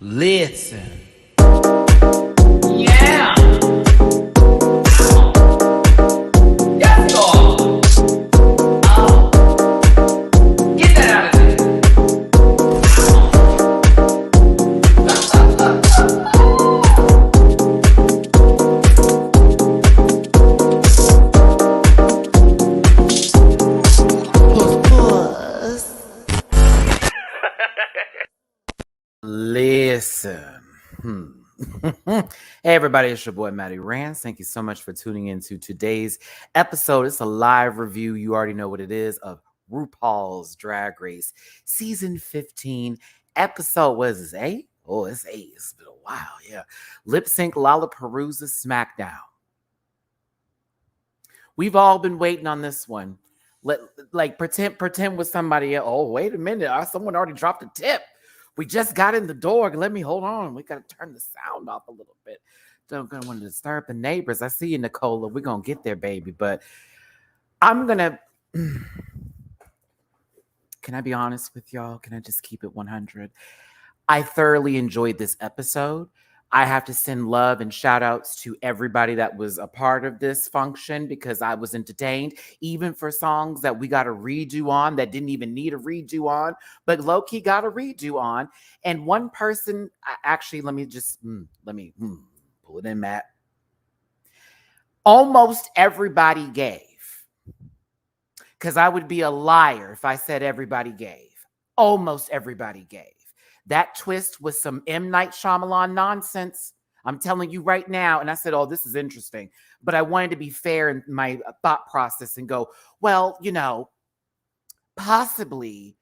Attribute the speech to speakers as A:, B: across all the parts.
A: Listen. Yeah. Yes, God. Oh. Get that out of there. Listen. Hey everybody, it's your boy Matty Rants. Thank you so much for tuning in to today's episode. It's a live review. You already know what it is of RuPaul's Drag Race Season 15. Episode, what is this, 8? Oh, it's 8. It's been a while, yeah. Lipsync Lalaparuza Smackdown. We've all been waiting on this one. Pretend with somebody else. Oh, wait a minute. Someone already dropped a tip. We just got in the door. Let me hold on. We got to turn the sound off a little bit. Don't want to disturb the neighbors. I see you, Nicola. We're going to get there, baby. But I'm going to... Can I be honest with y'all? Can I just keep it 100? I thoroughly enjoyed this episode. I have to send love and shout outs to everybody that was a part of this function because I was entertained, even for songs that we got a redo on that didn't even need a redo on, but low-key got a redo on. And one person, actually, let me pull it in, Matt. Almost everybody gave, because I would be a liar if I said everybody gave. Almost everybody gave. That twist was some M. Night Shyamalan nonsense. I'm telling you right now. And I said, oh, this is interesting. But I wanted to be fair in my thought process and go, well, possibly,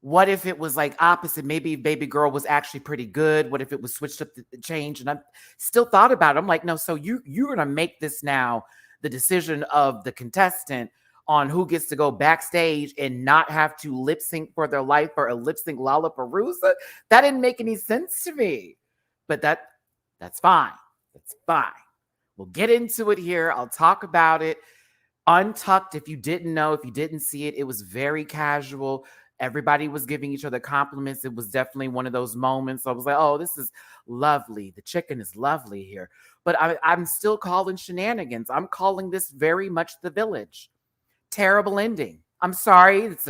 A: what if it was like opposite? Maybe Baby Girl was actually pretty good. What if it was switched up the change? And I still thought about it. I'm like, no, so you're going to make this now the decision of the contestant on who gets to go backstage and not have to lip sync for their life or a lip sync Lalaparuza. That didn't make any sense to me. But that's fine. That's fine. We'll get into it here. I'll talk about it. Untucked, if you didn't know, if you didn't see it, it was very casual. Everybody was giving each other compliments. It was definitely one of those moments. I was like, oh, this is lovely. The chicken is lovely here. But I'm still calling shenanigans. I'm calling this very much The Village. Terrible ending. I'm sorry. It's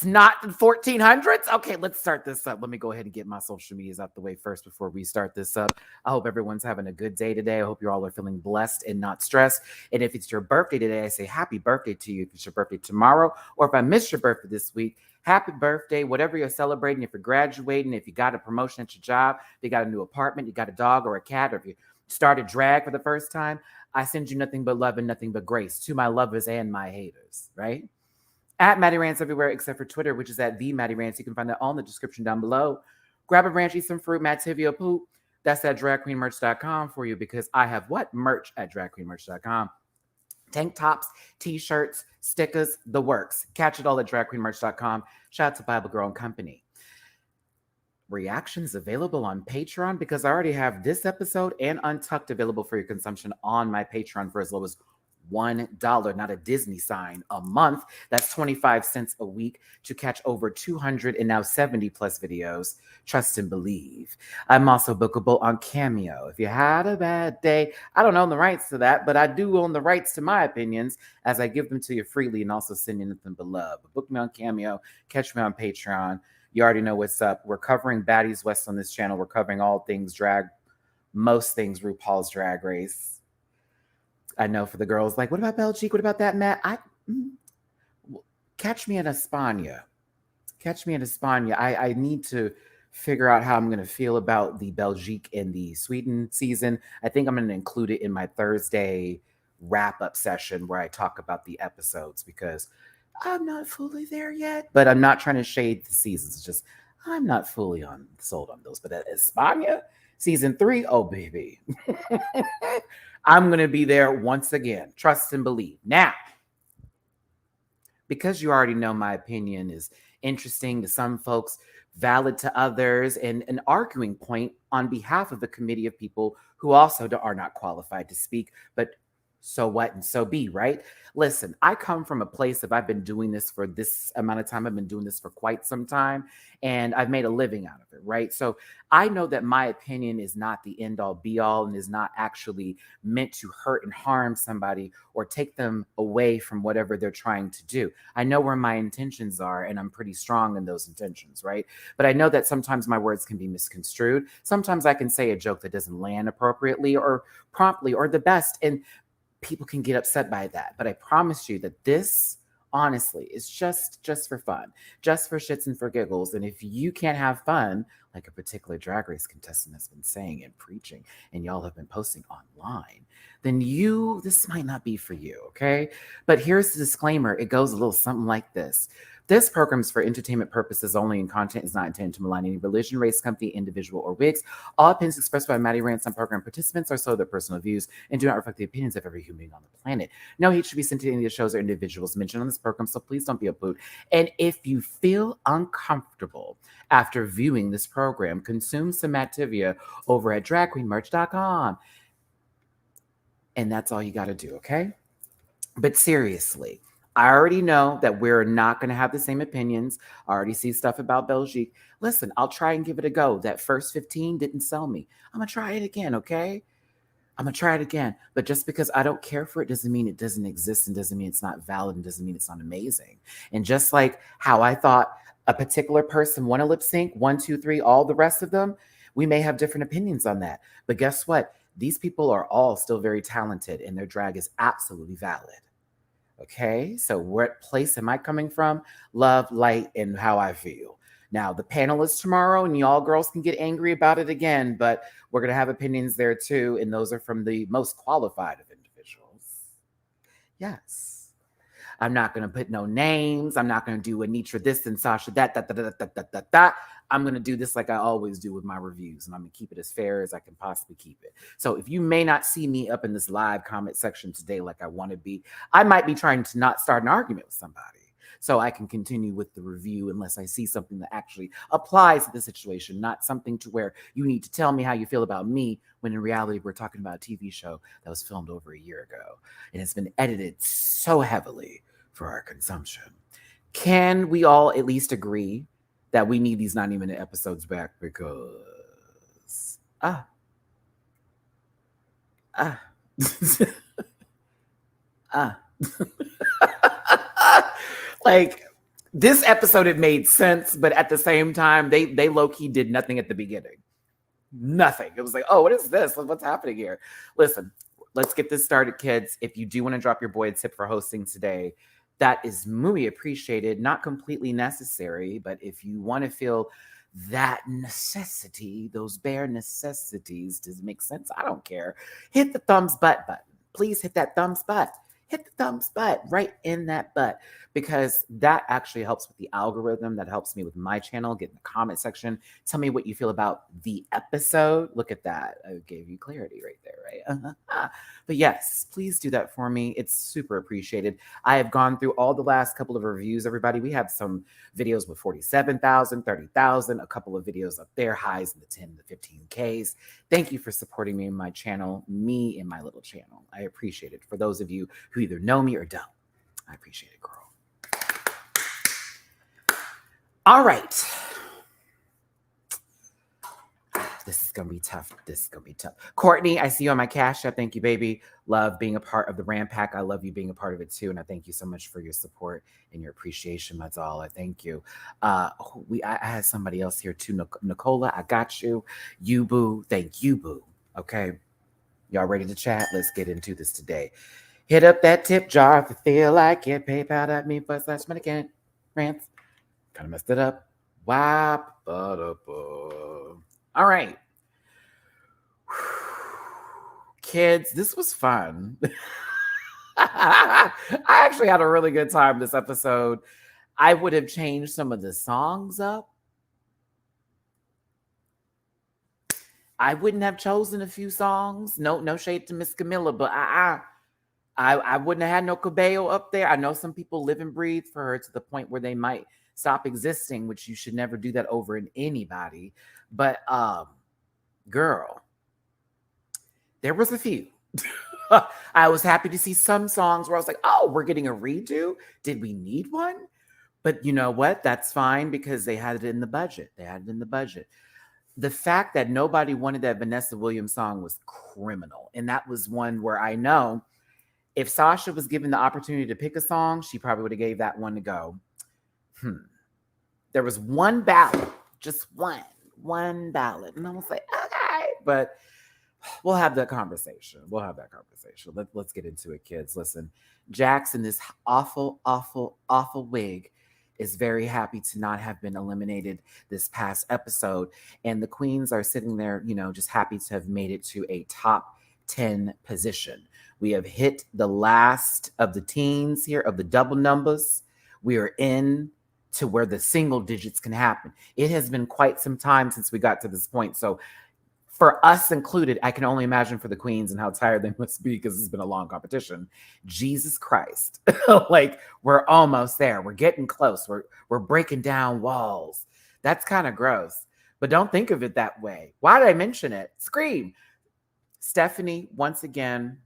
A: not the 1400s. Okay, let's start this up. Let me go ahead and get my social medias out the way first before we start this up. I hope everyone's having a good day today. I hope you all are feeling blessed and not stressed. And if it's your birthday today, I say happy birthday to you. If it's your birthday tomorrow, or if I missed your birthday this week, happy birthday. Whatever you're celebrating, if you're graduating, if you got a promotion at your job, if you got a new apartment, you got a dog or a cat, or if you started drag for the first time, I send you nothing but love and nothing but grace to my lovers and my haters, right? At MattyRants everywhere except for Twitter, which is at the MattyRants. You can find that all in the description down below. Grab a branch, eat some fruit, Mativio poop. That's at dragqueenmerch.com for you because I have what? Merch at dragqueenmerch.com. Tank tops, t-shirts, stickers, the works. Catch it all at dragqueenmerch.com. Shout out to Bible Girl and Company. Reactions available on Patreon because I already have this episode and Untucked available for your consumption on my Patreon for as low as $1, not a Disney sign, a month. That's 25 cents a week to catch over 200 and now 70 plus videos. Trust and believe. I'm also bookable on Cameo. If you had a bad day, I don't own the rights to that, but I do own the rights to my opinions as I give them to you freely and also send you nothing but love. But book me on Cameo, catch me on Patreon. You already know what's up. We're covering Baddies West on this channel. We're covering all things drag, most things RuPaul's Drag Race. I know for the girls, like, what about Belgique? What about that, Matt? Catch me in España. Catch me in España. I need to figure out how I'm going to feel about the Belgique and the Sweden season. I think I'm going to include it in my Thursday wrap-up session where I talk about the episodes because I'm not fully there yet, but I'm not trying to shade the seasons. It's just I'm not fully sold on those. But at España, season 3, oh, baby. I'm going to be there once again. Trust and believe. Now, because you already know my opinion is interesting to some folks, valid to others, and an arguing point on behalf of the committee of people who also are not qualified to speak, but so what and so be, right? Listen, I come from a place of I've been doing this for this amount of time. I've been doing this for quite some time and I've made a living out of it, right? So I know that my opinion is not the end all be all and is not actually meant to hurt and harm somebody or take them away from whatever they're trying to do. I know where my intentions are and I'm pretty strong in those intentions, right? But I know that sometimes my words can be misconstrued. Sometimes I can say a joke that doesn't land appropriately or promptly or the best. And people can get upset by that. But I promise you that this honestly is just for fun, just for shits and for giggles. And if you can't have fun, like a particular Drag Race contestant has been saying and preaching, and y'all have been posting online, then this might not be for you, okay? But here's the disclaimer. It goes a little something like this. This program is for entertainment purposes only, and content is not intended to malign any religion, race, company, individual, or wigs. All opinions expressed by MattyRants and program participants are solely their personal views and do not reflect the opinions of every human being on the planet. No hate should be sent to any of the shows or individuals mentioned on this program, so please don't be a boot. And if you feel uncomfortable after viewing this program, consume some Mativia over at dragqueenmerch.com. And that's all you got to do, okay? But seriously, I already know that we're not going to have the same opinions. I already see stuff about Belgique. Listen, I'll try and give it a go. That first 15 didn't sell me. I'm going to try it again, okay? I'm going to try it again. But just because I don't care for it doesn't mean it doesn't exist and doesn't mean it's not valid and doesn't mean it's not amazing. And just like how I thought a particular person want to lip sync, 1, 2, 3, all the rest of them, we may have different opinions on that. But guess what? These people are all still very talented and their drag is absolutely valid. Okay, so what place am I coming from? Love, light, and how I feel. Now, the panel is tomorrow, and y'all girls can get angry about it again, but we're going to have opinions there too, and those are from the most qualified of individuals. Yes. I'm not going to put no names. I'm not going to do Anitra this and Sasha that. I'm going to do this like I always do with my reviews, and I'm going to keep it as fair as I can possibly keep it. So if you may not see me up in this live comment section today like I want to be, I might be trying to not start an argument with somebody so I can continue with the review unless I see something that actually applies to the situation, not something to where you need to tell me how you feel about me when in reality we're talking about a TV show that was filmed over a year ago and it's been edited so heavily for our consumption. Can we all at least agree that we need these 90-minute episodes back because like this episode, it made sense, but at the same time, they low-key did nothing at the beginning. Nothing. It was like, oh, what is this? What's happening here? Listen, let's get this started, kids. If you do want to drop your boy a tip for hosting today, that is muy appreciated, not completely necessary, but if you want to feel that necessity, those bare necessities, does it make sense? I don't care. Hit the thumbs butt button. Please hit that thumbs butt. Hit the thumbs butt right in that butt because that actually helps with the algorithm. That helps me with my channel. Get in the comment section. Tell me what you feel about the episode. Look at that. I gave you clarity right there, right? But yes, please do that for me. It's super appreciated. I have gone through all the last couple of reviews, everybody. We have some videos with 47,000, 30,000, a couple of videos up there, highs in the 10 to 15Ks. Thank you for supporting me in my channel, me in my little channel. I appreciate it. For those of you who either know me or don't, I appreciate it, girl. All right. This is going to be tough. This is going to be tough. Courtney, I see you on my Cash App. Thank you, baby. Love being a part of the Rant Pack. I love you being a part of it, too. And I thank you so much for your support and your appreciation. That's all. I thank you. I had somebody else here, too. Nicola, I got you. You, boo. Thank you, boo. Okay. Y'all ready to chat? Let's get into this today. Hit up that tip jar if you feel like it. PayPal.me /MattyRants. Kind of messed it up. Wap. All right. Kids, this was fun. I actually had a really good time this episode. I would have changed some of the songs up. I wouldn't have chosen a few songs. No shade to Miss Camilla, but I wouldn't have had no Cabello up there. I know some people live and breathe for her to the point where they might stop existing, which you should never do that over in anybody. But girl, there was a few. I was happy to see some songs where I was like, oh, we're getting a redo. Did we need one? But you know what? That's fine because they had it in the budget. They had it in the budget. The fact that nobody wanted that Vanessa Williams song was criminal. And that was one where I know if Sasha was given the opportunity to pick a song, she probably would have gave that one to go. There was one ballad, just one ballad. And I was like, okay. But we'll have that conversation. Let's get into it, kids. Listen, Jax in this awful, awful, awful wig is very happy to not have been eliminated this past episode. And the queens are sitting there, just happy to have made it to a top 10 position. We have hit the last of the teens here, of the double numbers. We are in to where the single digits can happen. It has been quite some time since we got to this point. So for us included, I can only imagine for the queens and how tired they must be because it's been a long competition. Jesus Christ. Like, we're almost there. We're getting close. We're breaking down walls. That's kind of gross. But don't think of it that way. Why did I mention it? Scream. Stephanie, once again.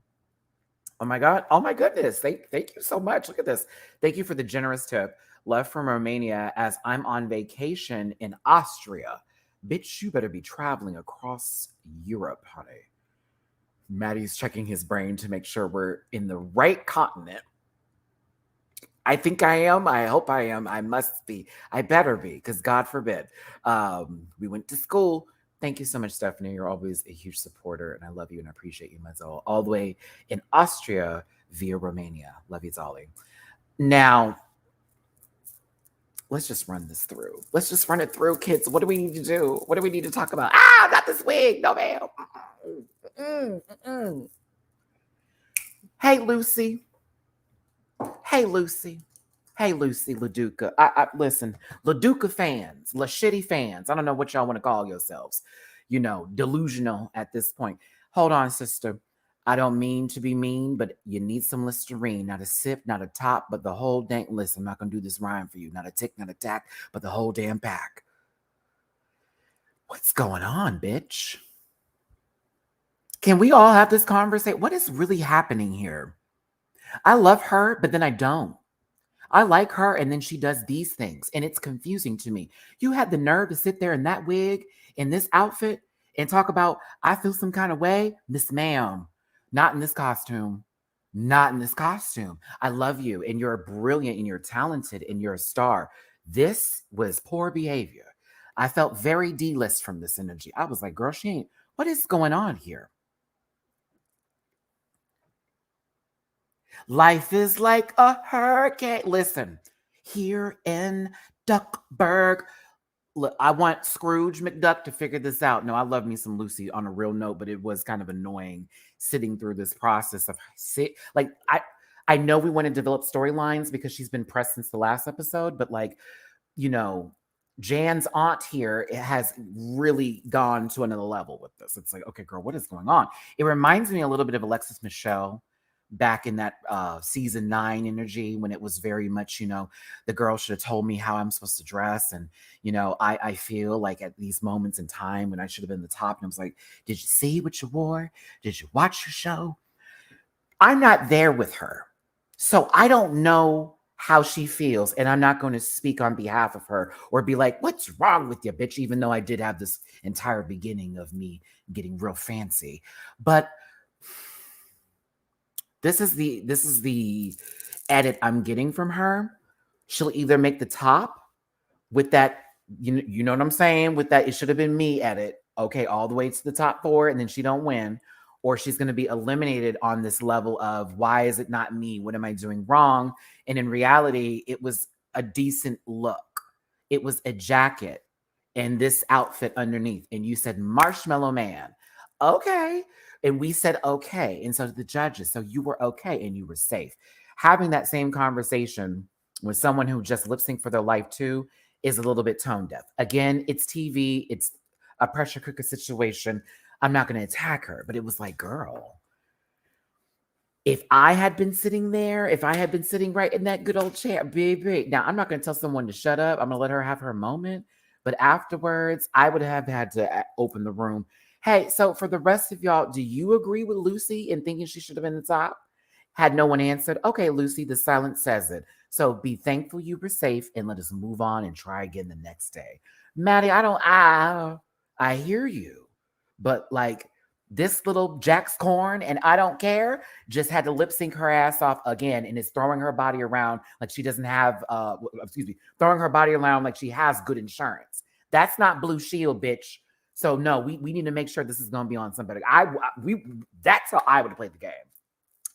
A: Oh my God. Oh my goodness. Thank you so much. Look at this. Thank you for the generous tip. Love from Romania as I'm on vacation in Austria. Bitch, you better be traveling across Europe, honey. Matty's checking his brain to make sure we're in the right continent. I think I am. I hope I am. I must be. I better be, because God forbid. We went to school. Thank you so much, Stephanie. You're always a huge supporter, and I love you and I appreciate you, Mazel. All the way in Austria via Romania. Love you, Zolly. Now, let's just run this through. Let's just run it through, kids. What do we need to do? What do we need to talk about? Not this wig. No, ma'am. Hey, Lucy. Hey, Lucy. Hey, Lucy LaDuca. Listen, LaDuca fans, La Shitty fans. I don't know what y'all want to call yourselves. Delusional at this point. Hold on, sister. I don't mean to be mean, but you need some Listerine. Not a sip, not a top, but the whole dang... Listen, I'm not going to do this rhyme for you. Not a tick, not a tack, but the whole damn pack. What's going on, bitch? Can we all have this conversation? What is really happening here? I love her, but then I don't. I like her, and then she does these things, and it's confusing to me. You had the nerve to sit there in that wig, in this outfit, and talk about, I feel some kind of way? Miss ma'am. Not in this costume. Not in this costume. I love you, and you're brilliant, and you're talented, and you're a star. This was poor behavior. I felt very D-list from this energy. I was like, girl, what is going on here? Life is like a hurricane. Listen, here in Duckburg, look, I want Scrooge McDuck to figure this out. No, I love me some Lucy on a real note, but it was kind of annoying sitting through this process of I know we want to develop storylines because she's been pressed since the last episode, but Jan's aunt here has really gone to another level with this. It's like, okay, girl, what is going on? It reminds me a little bit of Alexis Michelle back in that season 9 energy when it was very much, the girl should have told me how I'm supposed to dress. And, I feel like at these moments in time when I should have been the top, and I was like, did you see what you wore? Did you watch your show? I'm not there with her. So I don't know how she feels. And I'm not going to speak on behalf of her or be like, what's wrong with you, bitch? Even though I did have this entire beginning of me getting real fancy. But this is the edit I'm getting from her. She'll either make the top with that, you know what I'm saying? With that, it should have been me edit. Okay, all the way to the top 4, and then she don't win. Or she's going to be eliminated on this level of, why is it not me? What am I doing wrong? And in reality, it was a decent look. It was a jacket and this outfit underneath. And you said Marshmallow Man. Okay. And we said, okay. And so did the judges. So you were okay and you were safe. Having that same conversation with someone who just lip sync for their life too is a little bit tone deaf. Again, it's TV. It's a pressure cooker situation. I'm not going to attack her, but it was like, girl, if I had been sitting there, if I had been sitting right in that good old chair, baby. Now, I'm not going to tell someone to shut up. I'm going to let her have her moment. But afterwards, I would have had to open the room. Hey, so for the rest of y'all, do you agree with Lucy in thinking she should have been the top? Had no one answered, okay, Lucy, the silence says it. So be thankful you were safe and let us move on and try again the next day. Matty, I hear you. But like this little Jack's corn and I don't care just had to lip sync her ass off again and is throwing her body around like she doesn't have throwing her body around like she has good insurance. That's not Blue Shield, bitch. So no, we need to make sure this is going to be on somebody. That's how I would play the game.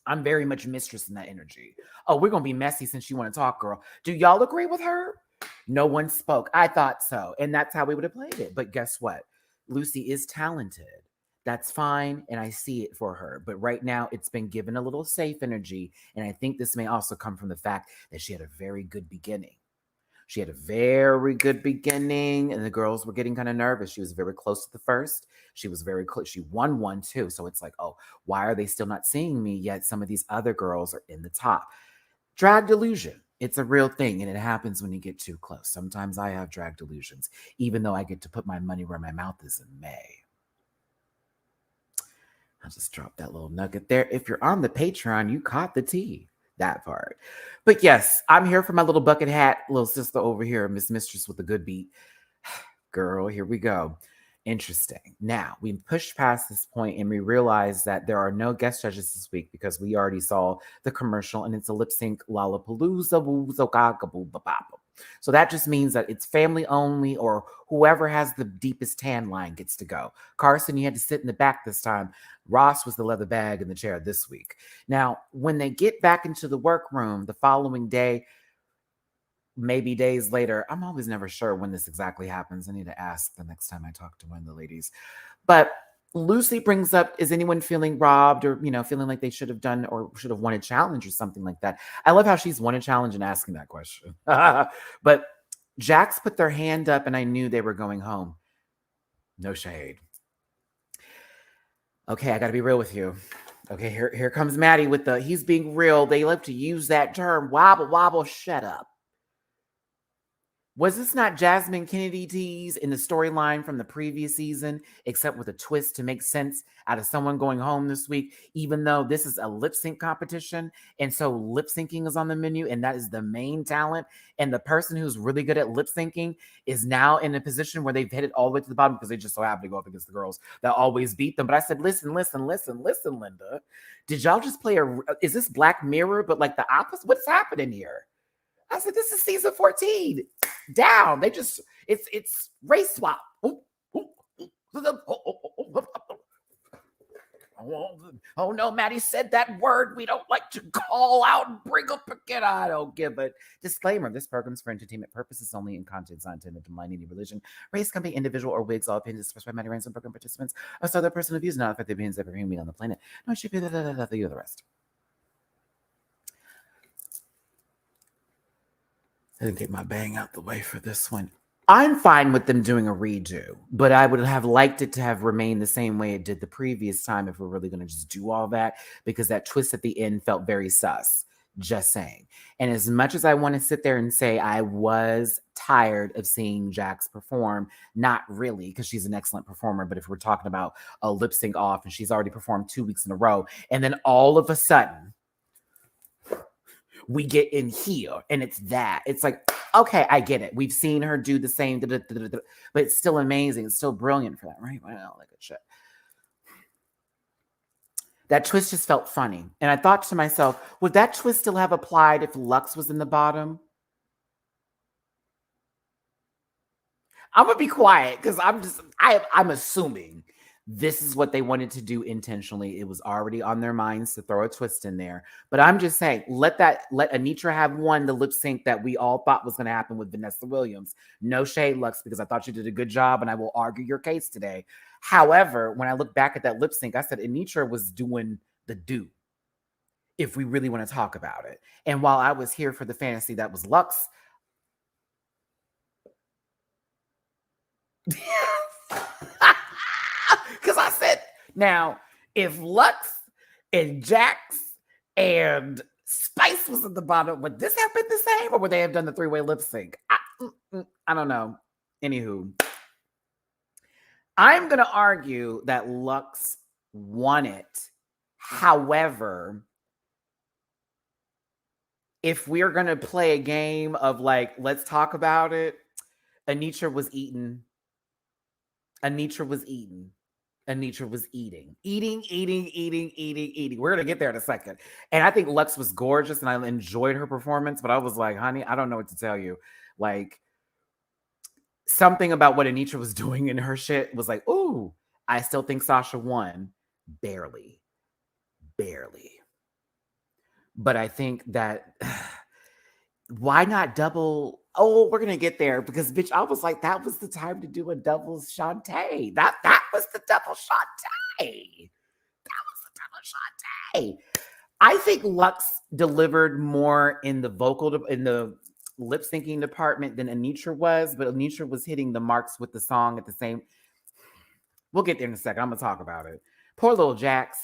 A: I'm very much mistress in that energy. Oh, we're going to be messy since you want to talk, girl. Do y'all agree with her? No one spoke. I thought so. And that's how we would have played it. But guess what? Lucy is talented. That's fine. And I see it for her. But right now, it's been given a little safe energy. And I think this may also come from the fact that she had a very good beginning. She had a very good beginning, and the girls were getting kind of nervous. She was very close to the first. She was very close. She won one too. So it's like, oh, why are they still not seeing me yet? Some of these other girls are in the top. Drag delusion. It's a real thing, and it happens when you get too close. Sometimes I have drag delusions, even though I get to put my money where my mouth is in May. I'll just drop that little nugget there. If you're on the Patreon, you caught the tea. That part. But yes, I'm here for my little bucket hat, little sister over here, Miss Mistress with the good beat. Girl, here we go. Interesting. Now, we pushed past this point and we realized that there are no guest judges this week because we already saw the commercial and it's a lip sync Lalaparuza. So that just means that it's family only or whoever has the deepest tan line gets to go. Carson, you had to sit in the back this time. Ross was the leather bag in the chair this week. Now, when they get back into the workroom the following day, maybe days later, I'm always never sure when this exactly happens. I need to ask the next time I talk to one of the ladies. But Lucy brings up, is anyone feeling robbed or, feeling like they should have done or should have won a challenge or something like that? I love how she's won a challenge and asking that question. But Jax put their hand up and I knew they were going home. No shade. Okay, I got to be real with you. Okay, here comes Matty with he's being real. They love to use that term, wobble, shut up. Was this not Jasmine Kennedy tease in the storyline from the previous season, except with a twist to make sense out of someone going home this week, even though this is a lip sync competition? And so lip syncing is on the menu, and that is the main talent. And the person who's really good at lip syncing is now in a position where they've hit it all the way to the bottom because they just so happen to go up against the girls that always beat them. But I said, listen, Linda. Did y'all just play is this Black Mirror, but like the opposite? What's happening here? I said, this is season 14. Down. They just, it's race swap. Oh no, Matty said that word we don't like to call out and bring up again. I don't give a disclaimer. This program's for entertainment purposes only and content not intended to malign any religion, race, company, individual, or wigs. All opinions expressed by MattyRants and program participants are so their personal views, not affect the opinions of every human being on the planet. No, it should be the rest. I didn't get my bang out the way for this one. I'm fine with them doing a redo, but I would have liked it to have remained the same way it did the previous time if we're really going to just do all that, because that twist at the end felt very sus. Just saying. And as much as I want to sit there and say I was tired of seeing Jax perform, not really, because she's an excellent performer, but if we're talking about a lip sync off and she's already performed 2 weeks in a row, and then all of a sudden, we get in here and it's that. It's like, okay, I get it. We've seen her do the same, but it's still amazing. It's still brilliant for that, right? Wow, like a shit. That twist just felt funny. And I thought to myself, would that twist still have applied if Lux was in the bottom? I'm going to be quiet because I'm assuming this is what they wanted to do intentionally. It was already on their minds to throw a twist in there. But I'm just saying, let Anitra have won the lip sync that we all thought was going to happen with Vanessa Williams. No shade, Lux, because I thought you did a good job and I will argue your case today. However, when I look back at that lip sync, I said Anitra was doing the do, if we really want to talk about it. And while I was here for the fantasy that was Lux, because I said, now, if Lux and Jax and Spice was at the bottom, would this have been the same, or would they have done the 3-way lip sync? I don't know. Anywho, I'm going to argue that Lux won it. However, if we're going to play a game of like, let's talk about it, Anitra was eating. Anitra was eating. Anitra was eating. We're going to get there in a second. And I think Lux was gorgeous and I enjoyed her performance, but I was like, honey, I don't know what to tell you. Like, something about what Anitra was doing in her shit was like, ooh, I still think Sasha won. Barely. But I think that why not double? Oh, we're gonna get there because bitch, I was like, that was the time to do a double Shantae. That was the double Shantae. That was the double Shantae. I think Lux delivered more in the lip syncing department than Anitra was, but Anitra was hitting the marks with the song at the same. We'll get there in a second. I'm gonna talk about it. Poor little Jax.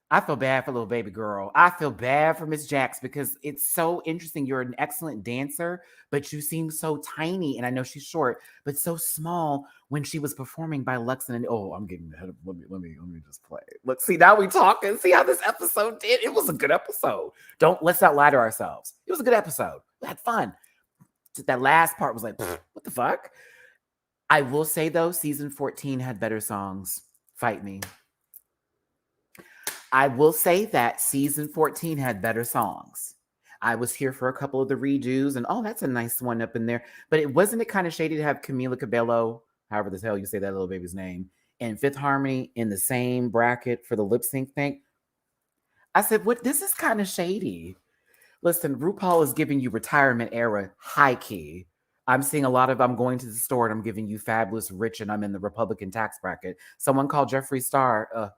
A: I feel bad for little baby girl. I feel bad for Miss Jax because it's so interesting. You're an excellent dancer, but you seem so tiny. And I know she's short, but so small when she was performing by Lux. And I'm getting ahead of. Let me just play. Look, see, now we talking. See how this episode did. It was a good episode. Let's not lie to ourselves. It was a good episode. We had fun. That last part was like, what the fuck? I will say though, season 14 had better songs. Fight me. I will say that season 14 had better songs. I was here for a couple of the redos, and that's a nice one up in there. But wasn't it kind of shady to have Camila Cabello, however the hell you say that little baby's name, and Fifth Harmony in the same bracket for the lip sync thing? I said, what? This is kind of shady. Listen, RuPaul is giving you retirement era high key. I'm seeing a lot of, I'm going to the store and I'm giving you fabulous rich and I'm in the Republican tax bracket. Someone called Jeffree Star.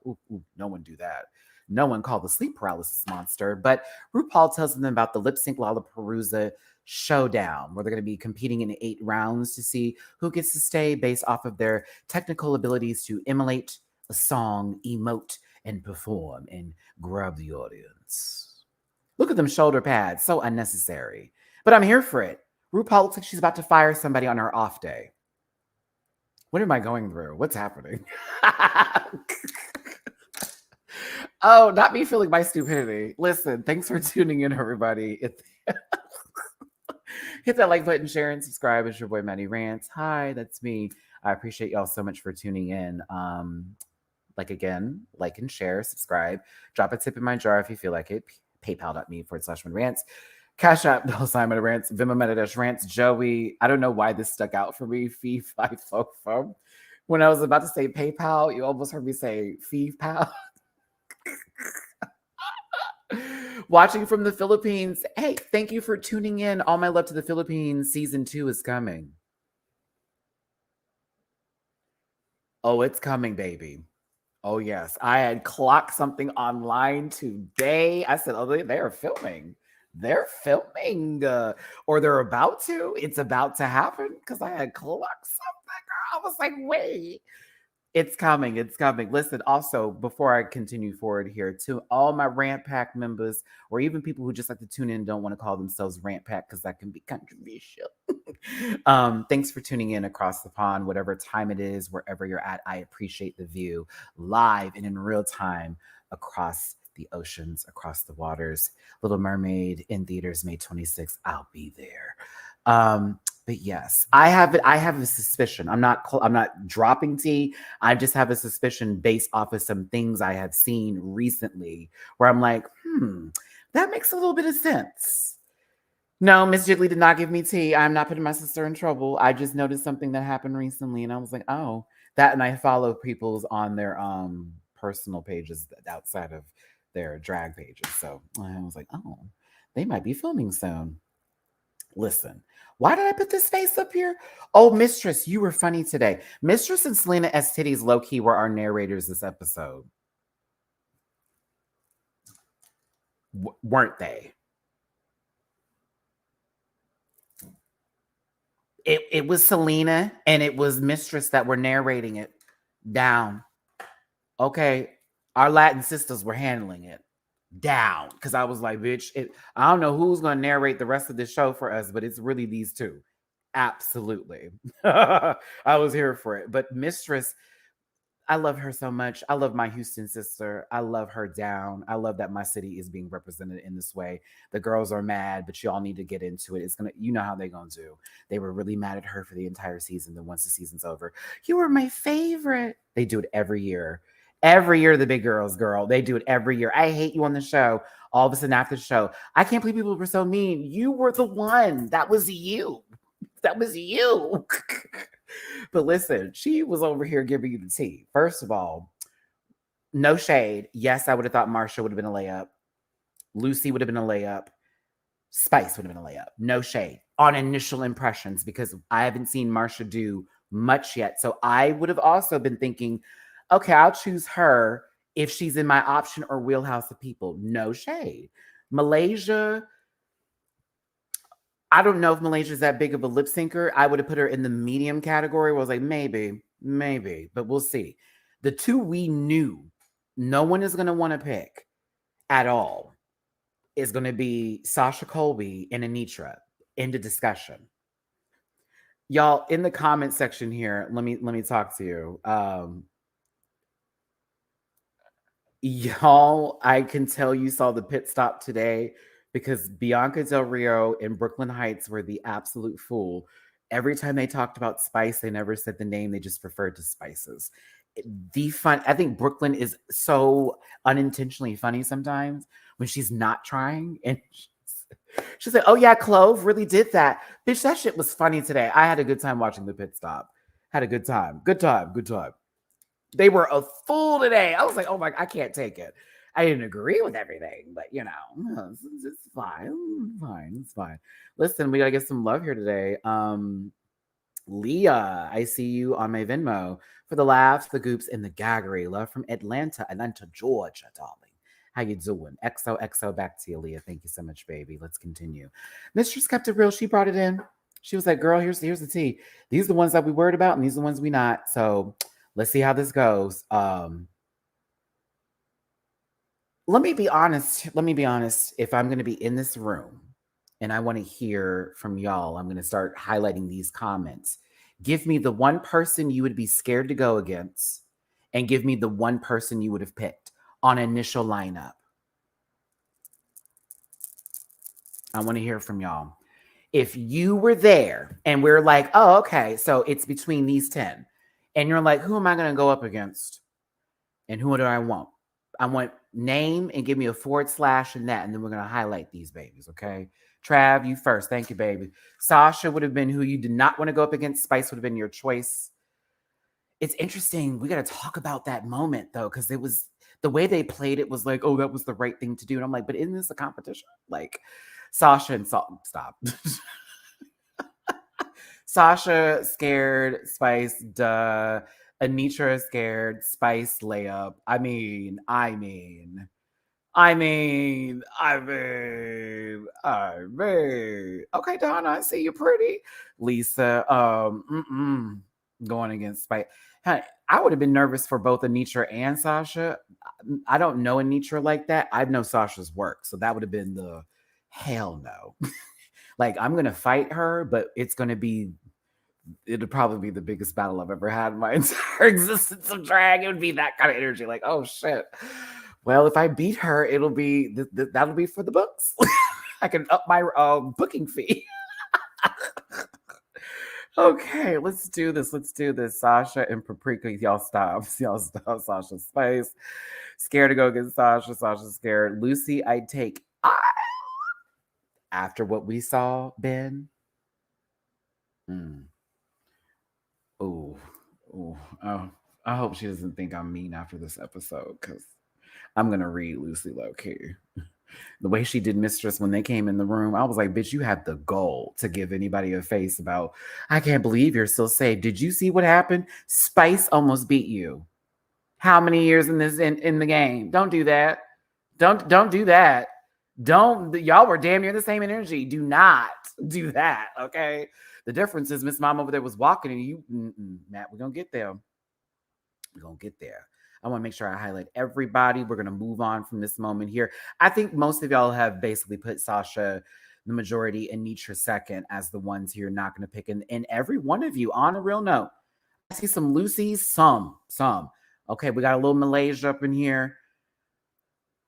A: No one do that. No one called the sleep paralysis monster. But RuPaul tells them about the Lipsync Lalaparuza showdown, where they're going to be competing in 8 rounds to see who gets to stay based off of their technical abilities to emulate a song, emote, and perform and grab the audience. Look at them shoulder pads. So unnecessary. But I'm here for it. RuPaul looks like she's about to fire somebody on her off day. What am I going through? What's happening? Oh, not me feeling my stupidity. Listen, thanks for tuning in, everybody. Hit that like button, share, and subscribe. It's your boy, Matty Rants. Hi, that's me. I appreciate y'all so much for tuning in. Like and share, subscribe. Drop a tip in my jar if you feel like it. PayPal.me/MattyRants. Cash App, $MattyRants. Venmo, MattyRants. Joey, I don't know why this stuck out for me. Fee, fi, fo, fum. When I was about to say PayPal, you almost heard me say Fee, pal. Watching from the Philippines. Hey, thank you for tuning in. All my love to the Philippines. Season 2 is coming. Oh, it's coming, baby. Oh, yes. I had clocked something online today. I said, they are filming. They're filming, or they're about to. It's about to happen because I had clocked something. Girl. I was like, wait. It's coming. It's coming. Listen, also, before I continue forward here, to all my Rant Pack members, or even people who just like to tune in and don't want to call themselves Rant Pack because that can be controversial. Thanks for tuning in across the pond, whatever time it is, wherever you're at. I appreciate the view live and in real time across the oceans, across the waters. Little Mermaid in theaters May 26th. I'll be there. But yes, I have a suspicion. I'm not dropping tea. I just have a suspicion based off of some things I have seen recently where I'm like, that makes a little bit of sense. No, Miss Jiggly did not give me tea. I'm not putting my sister in trouble. I just noticed something that happened recently and I was like, oh, that, and I follow people's on their personal pages outside of their drag pages. So I was like, oh, they might be filming soon. Listen, why did I put this face up here? Oh, Mistress, you were funny today. Mistress and Selena S. Titties low-key were our narrators this episode. Weren't they? It was Selena and it was Mistress that were narrating it down. Okay, our Latin sisters were handling it down because I was like, bitch, I don't know who's going to narrate the rest of the show for us, but it's really these two. Absolutely. I was here for it. But Mistress, I love her so much. I love my Houston sister. I love her down. I love that my city is being represented in this way. The girls are mad, but y'all need to get into it. It's gonna, you know how they're gonna do. They were really mad at her for the entire season. Then once the season's over, you were my favorite. They do it every year. Every year, the big girls, girl. They do it every year. I hate you on the show. All of a sudden after the show, I can't believe people were so mean. You were the one. That was you. That was you. But listen, she was over here giving you the tea. First of all, no shade. Yes, I would have thought Marsha would have been a layup. Lucy would have been a layup. Spice would have been a layup. No shade on initial impressions because I haven't seen Marsha do much yet. So I would have also been thinking, okay, I'll choose her if she's in my option or wheelhouse of people. No shade. Malaysia, I don't know if Malaysia's that big of a lip syncer. I would have put her in the medium category where I was like, maybe, but we'll see. The two we knew no one is going to want to pick at all is going to be Sasha Colby and Anitra. End of discussion. Y'all, in the comment section here, let me talk to you. Y'all, I can tell you saw the pit stop today because Bianca Del Rio and Brooklyn Heights were the absolute fool. Every time they talked about Spice, they never said the name. They just referred to spices. I think Brooklyn is so unintentionally funny sometimes when she's not trying. And she's like, oh yeah, Clove really did that. Bitch, that shit was funny today. I had a good time watching the pit stop. Had a good time. Good time. They were a fool today. I was like, oh my, I can't take it. I didn't agree with everything, but you know, it's fine. It's fine. Listen, we gotta get some love here today. Leah, I see you on my Venmo for the laughs, the goops, and the gaggery. Love from Atlanta, Georgia, darling. How you doing? XOXO, back to you, Leah. Thank you so much, baby. Let's continue. Mistress kept it real. She brought it in. She was like, girl, here's the tea. These are the ones that we worried about, and these are the ones we not. So let's see how this goes. Let me be honest. If I'm going to be in this room and I want to hear from y'all, I'm going to start highlighting these comments. Give me the one person you would be scared to go against and give me the one person you would have picked on initial lineup. I want to hear from y'all. If you were there and we're like, oh, okay, so it's between these 10 and you're like, who am I going to go up against? And who do I want? I want name and give me a / and that. And then we're going to highlight these babies. Okay. Trav, you first. Thank you, baby. Sasha would have been who you did not want to go up against. Spice would have been your choice. It's interesting. We got to talk about that moment though. Cause it was the way they played it was like, oh, that was the right thing to do. And I'm like, but isn't this a competition? Like Sasha and Salt, stop. Sasha scared, Spice, duh. Anitra scared, Spice layup. I mean. Okay, Donna, I see you pretty. Lisa, going against Spice. Hey, I would have been nervous for both Anitra and Sasha. I don't know Anitra like that. I know Sasha's work, so that would have been the hell no. Like, I'm gonna fight her, but it'll probably be the biggest battle I've ever had in my entire existence of drag. It would be that kind of energy. Like, oh shit. Well, if I beat her, it'll be that'll be for the books. I can up my booking fee. Okay, let's do this. Sasha and Paprika, y'all stop. Sasha Spice. Scared to go against Sasha. Sasha's scared. Lucy, I'd take. After what we saw, Ben. Oh, I hope she doesn't think I'm mean after this episode because I'm going to read Lucy low-key. The way she did Mistress when they came in the room, I was like, bitch, you have the goal to give anybody a face about, I can't believe you're still safe. Did you see what happened? Spice almost beat you. How many years in the game? Don't do that. Don't do that. Y'all were damn near the same energy. Do not do that, okay? The difference is Miss Mom over there was walking and you, Matt, we're going to get there. I want to make sure I highlight everybody. We're going to move on from this moment here. I think most of y'all have basically put Sasha, the majority, and Nitra second as the ones you're not going to pick. And every one of you, on a real note, I see some Lucy's, some. Okay, we got a little Malaysia up in here.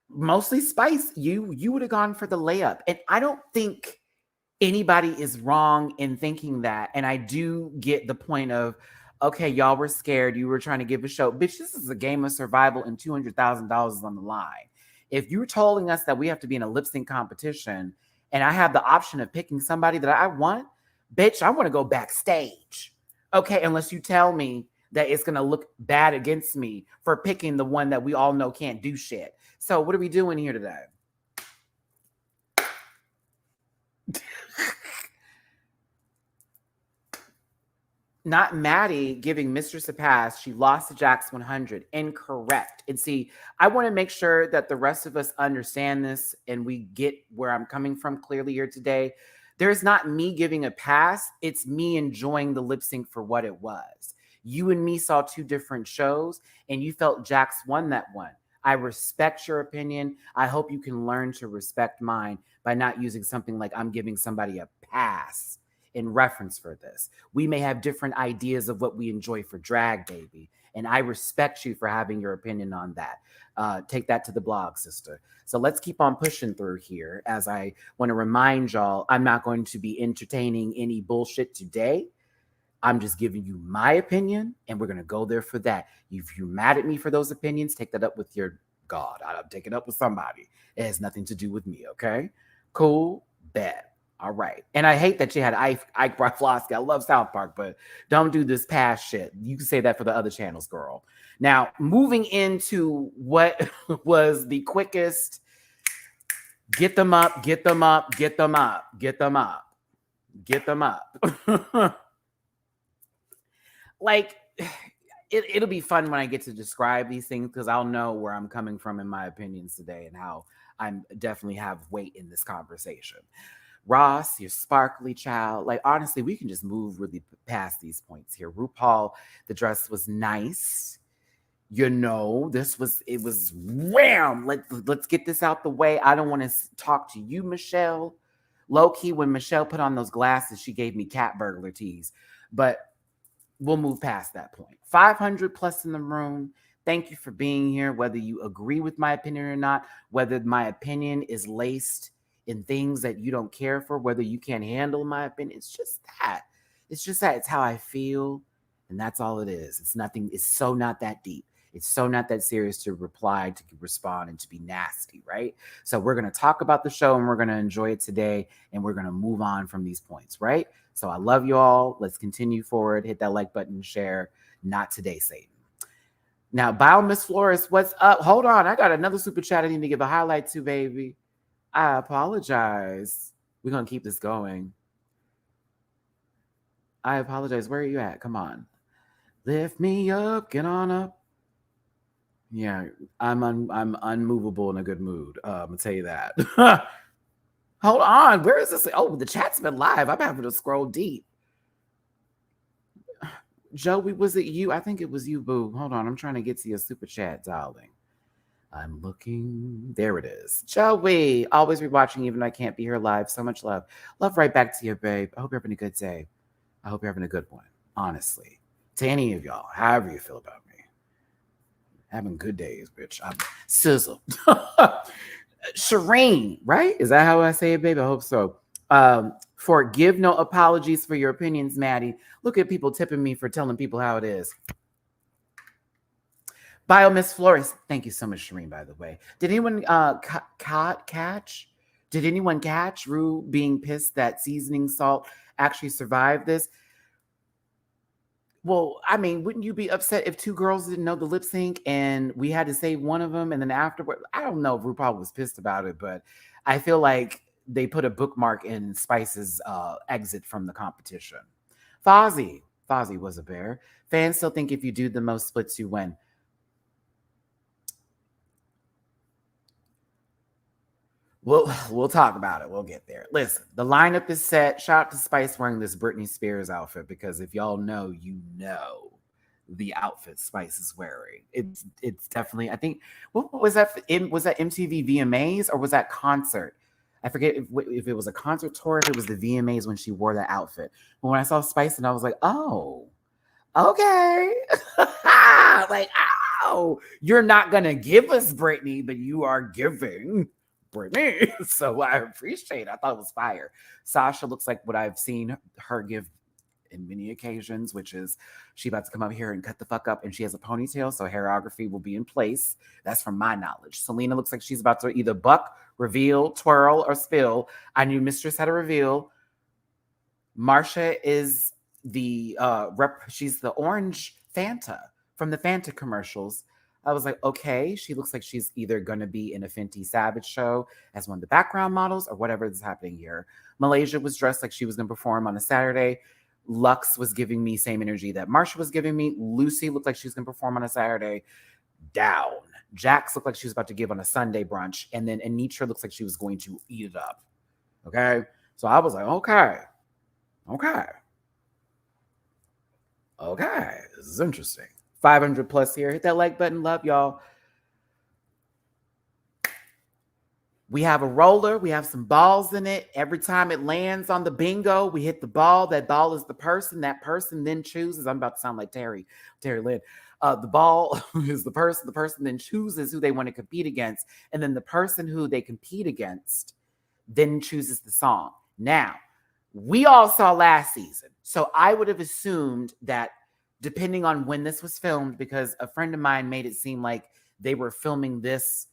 A: Mostly Spice. You would have gone for the layup. And I don't think anybody is wrong in thinking that. And I do get the point of, okay, y'all were scared. You were trying to give a show. Bitch, this is a game of survival and $200,000 is on the line. If you're telling us that we have to be in a lip sync competition and I have the option of picking somebody that I want, bitch, I want to go backstage. Okay, unless you tell me that it's going to look bad against me for picking the one that we all know can't do shit. So what are we doing here today? Not Matty giving Mistress a pass. She lost to Jax 100. Incorrect. And see, I want to make sure that the rest of us understand this and we get where I'm coming from clearly here today. There's not me giving a pass. It's me enjoying the lip sync for what it was. You and me saw two different shows and you felt Jax won that one. I respect your opinion. I hope you can learn to respect mine by not using something like I'm giving somebody a pass in reference for this. We may have different ideas of what we enjoy for drag, baby. And I respect you for having your opinion on that. Take that to the blog, sister. So let's keep on pushing through here. As I want to remind y'all, I'm not going to be entertaining any bullshit today. I'm just giving you my opinion, and we're going to go there for that. If you're mad at me for those opinions, take that up with your God. I'll take it up with somebody. It has nothing to do with me, okay? Cool? Bet. All right. And I hate that you had Ike Broflovsky. I love South Park, but don't do this past shit. You can say that for the other channels, girl. Now, moving into what was the quickest, get them up, get them up, get them up, get them up, get them up. Like, it'll be fun when I get to describe these things because I'll know where I'm coming from in my opinions today and how I'm definitely have weight in this conversation. Ross, your sparkly child. Like, honestly, we can just move really past these points here. RuPaul, the dress was nice. You know, it was wham. Let's get this out the way. I don't want to talk to you, Michelle. Low key, when Michelle put on those glasses, she gave me cat burglar tease. But we'll move past that point. 500 plus in the room. Thank you for being here, whether you agree with my opinion or not, whether my opinion is laced in things that you don't care for, whether you can't handle my opinion. It's just that. It's how I feel. And that's all it is. It's nothing. It's so not that deep. It's so not that serious to reply, to respond, and to be nasty, right? So we're going to talk about the show and we're going to enjoy it today. And we're going to move on from these points, right? So I love you all. Let's continue forward. Hit that like button, share. Not today, Satan. Now, Bio Miss Flores, what's up? Hold on. I got another super chat I need to give a highlight to, baby. I apologize. We're going to keep this going. I apologize. Where are you at? Come on. Lift me up. Get on up. Yeah, I'm unmovable in a good mood. I'm going to tell you that. Hold on. Where is this? Oh, the chat's been live. I'm having to scroll deep. Joey, was it you? I think it was you, boo. Hold on. I'm trying to get to your super chat, darling. I'm looking. There it is. Joey, always be watching even though I can't be here live. So much love. Love right back to you, babe. I hope you're having a good day. I hope you're having a good one. Honestly. To any of y'all, however you feel about me. Having good days, bitch. I'm sizzle. Shireen, right? Is that how I say it, baby? I hope so. Forgive no apologies for your opinions, Matty. Look at people tipping me for telling people how it is. Bio Miss Flores. Thank you so much, Shireen, by the way. Did anyone catch? Did anyone catch Ru being pissed that seasoning salt actually survived this? Well, I mean, wouldn't you be upset if two girls didn't know the lip sync and we had to save one of them and then afterward? I don't know if RuPaul was pissed about it, but I feel like they put a bookmark in Spice's exit from the competition. Fozzie was a bear. Fans still think if you do the most splits, you win. We'll talk about it. We'll get there. Listen, the lineup is set. Shout out to Spice wearing this Britney Spears outfit because if y'all know, you know the outfit Spice is wearing. It's definitely, I think, what was that? Was that MTV VMAs or was that concert? I forget if it was a concert tour, if it was the VMAs when she wore that outfit. But when I saw Spice and I was like, oh, okay. Like, no, you're not going to give us Britney, but you are giving Britney. So I appreciate it. I thought it was fire. Sasha looks like what I've seen her give in many occasions, which is she about to come up here and cut the fuck up, and she has a ponytail, so hairography will be in place. That's from my knowledge. Selena looks like she's about to either buck, reveal, twirl, or spill. I knew Mistress had a reveal. Marsha is the she's the orange Fanta from the Fanta commercials. I was like, okay, she looks like she's either going to be in a Fenty Savage show as one of the background models or whatever is happening here. Malaysia was dressed like she was going to perform on a Saturday. Lux was giving me same energy that Marsha was giving me. Lucy looked like she was going to perform on a Saturday. Down. Jax looked like she was about to give on a Sunday brunch. And then Anitra looks like she was going to eat it up. Okay? So I was like, okay. This is interesting. 500 plus here. Hit that like button. Love y'all. We have a roller. We have some balls in it. Every time it lands on the bingo, we hit the ball. That ball is the person. That person then chooses. I'm about to sound like Terry Lynn. The ball is the person. The person then chooses who they want to compete against. And then the person who they compete against then chooses the song. Now, we all saw last season. So I would have assumed that depending on when this was filmed, because a friend of mine made it seem like they were filming this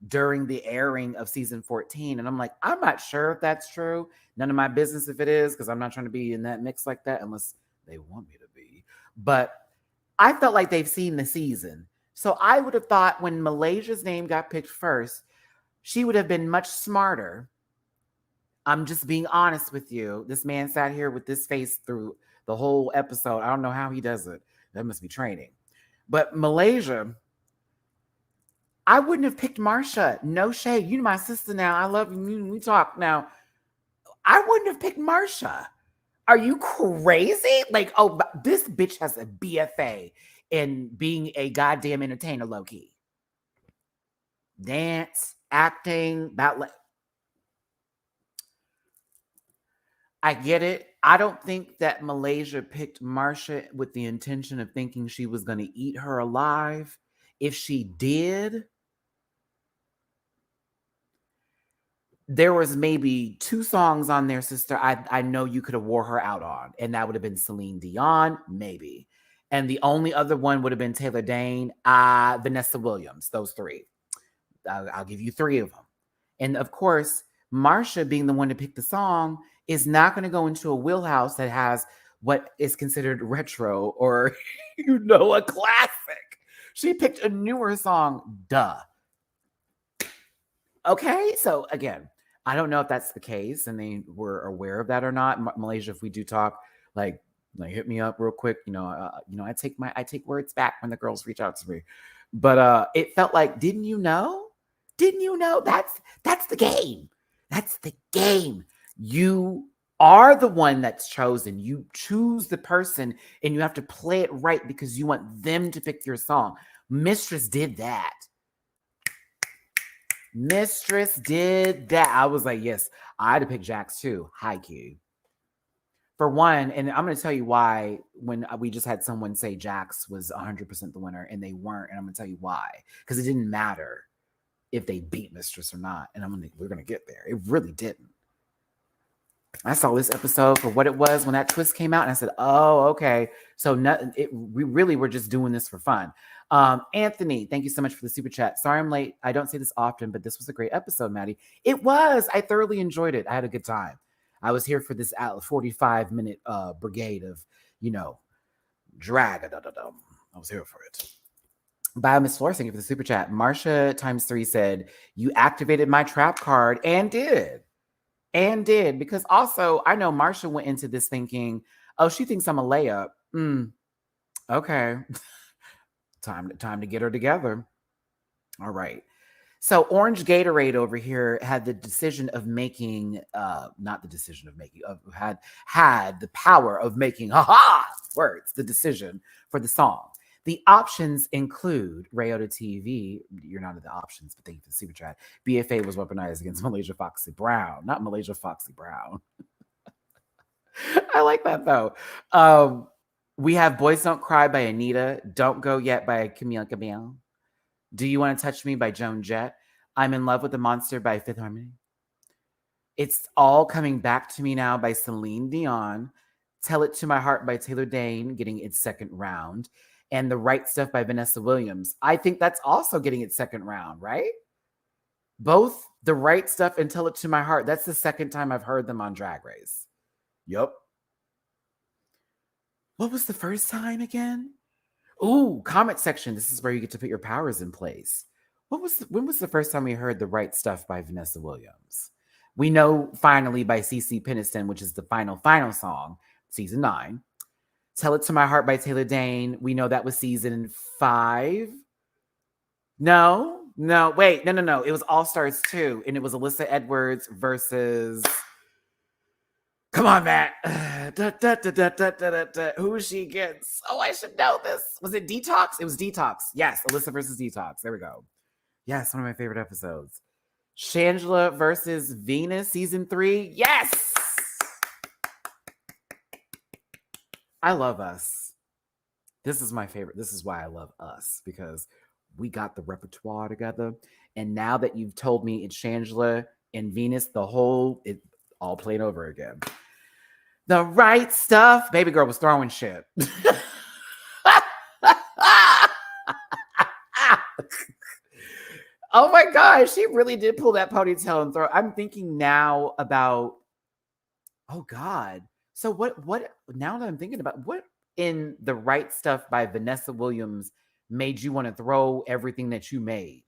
A: during the airing of season 14. And I'm like, I'm not sure if that's true. None of my business if it is, because I'm not trying to be in that mix like that unless they want me to be. But I felt like they've seen the season. So I would have thought when Malaysia's name got picked first, she would have been much smarter. I'm just being honest with you. This man sat here with this face through the whole episode. I don't know how he does it. That must be training. But Malaysia, I wouldn't have picked Marsha. No shade. You my sister now. I love you. We talk now. I wouldn't have picked Marsha. Are you crazy? Like, oh, this bitch has a BFA in being a goddamn entertainer, low-key. Dance, acting, ballet. I get it. I don't think that Malaysia picked Marsha with the intention of thinking she was going to eat her alive. If she did, there was maybe 2 songs on there, sister, I know you could have wore her out on, and that would have been Celine Dion, maybe. And the only other one would have been Taylor Dane, Vanessa Williams, those 3. I'll give you 3 of them. And of course, Marsha being the one to pick the song is not going to go into a wheelhouse that has what is considered retro or, a classic. She picked a newer song, duh. Okay, so again, I don't know if that's the case and they were aware of that or not. Malaysia, if we do talk, like hit me up real quick. I take words back when the girls reach out to me. But it felt like, didn't you know? Didn't you know? That's the game. That's the game. You are the one that's chosen. You choose the person and you have to play it right because you want them to pick your song. Mistress did that. Mistress did that. I was like, yes, I had to pick Jax too. High key. For one, and I'm going to tell you why when we just had someone say Jax was 100% the winner and they weren't. And I'm going to tell you why. Because it didn't matter if they beat Mistress or not. And we're going to get there. It really didn't. I saw this episode for what it was when that twist came out. And I said, oh, okay. So we really were just doing this for fun. Anthony, thank you so much for the super chat. Sorry I'm late. I don't say this often, but this was a great episode, Matty. It was. I thoroughly enjoyed it. I had a good time. I was here for this 45-minute brigade of, drag. I was here for it. By Miss Flores, thank you for the super chat. Marsha ×3 said, you activated my trap card and did. Because also I know Marsha went into this thinking, oh, she thinks I'm a layup. Okay. Time to get her together. All right. So Orange Gatorade over here had the decision of making, had the power of making, the decision for the song. The options include Rayota TV. You're not in the options, but thank you for the super chat. BFA was weaponized against Malaysia Foxy Brown, not Malaysia Foxy Brown. I like that though. We have Boys Don't Cry by Anita. Don't Go Yet by Cameo. Do You Want to Touch Me by Joan Jett. I'm in Love with the Monster by Fifth Harmony. It's All Coming Back to Me Now by Celine Dion. Tell It to My Heart by Taylor Dane, getting its second round. And The Right Stuff by Vanessa Williams. I think that's also getting its second round, right? Both The Right Stuff and Tell It to My Heart. That's the second time I've heard them on Drag Race. Yup. What was the first time again? Ooh, comment section. This is where you get to put your powers in place. When was the first time we heard The Right Stuff by Vanessa Williams? We know Finally by CeCe Peniston, which is the final song, season 9. Tell It to My Heart by Taylor Dane. We know that was season 5. No. Wait, no. It was All Stars 2, and it was Alyssa Edwards versus... Come on, Matt. Who she gets? Oh, I should know this. Was it Detox? It was Detox. Yes, Alyssa versus Detox. There we go. Yes, one of my favorite episodes. Shangela versus Venus, season 3. Yes! I love Us. This is my favorite. This is why I love Us, because we got the repertoire together. And now that you've told me it's Shangela and Venus, it all played over again. The Right Stuff. Baby girl was throwing shit. Oh my gosh, she really did pull that ponytail and throw. I'm thinking now about, oh God. So what, now that I'm thinking about, what in The Right Stuff by Vanessa Williams made you want to throw everything that you made?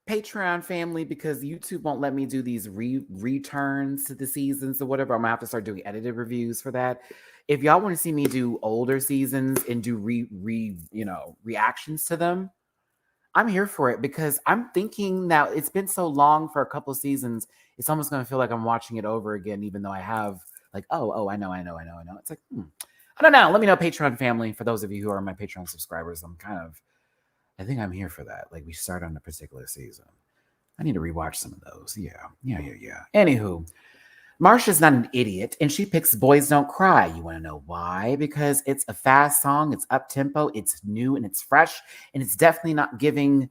A: Patreon family, because YouTube won't let me do these returns to the seasons or whatever. I'm gonna have to start doing edited reviews for that. If y'all want to see me do older seasons and do reactions to them, I'm here for it, because I'm thinking now it's been so long for a couple seasons, it's almost gonna feel like I'm watching it over again, even though I have like, I know. It's like, I don't know. Let me know, Patreon family. For those of you who are my Patreon subscribers, I think I'm here for that. Like, we start on a particular season. I need to rewatch some of those. Yeah. Anywho, Marsha's not an idiot, and she picks Boys Don't Cry. You want to know why? Because it's a fast song, it's up-tempo, it's new, and it's fresh, and it's definitely not giving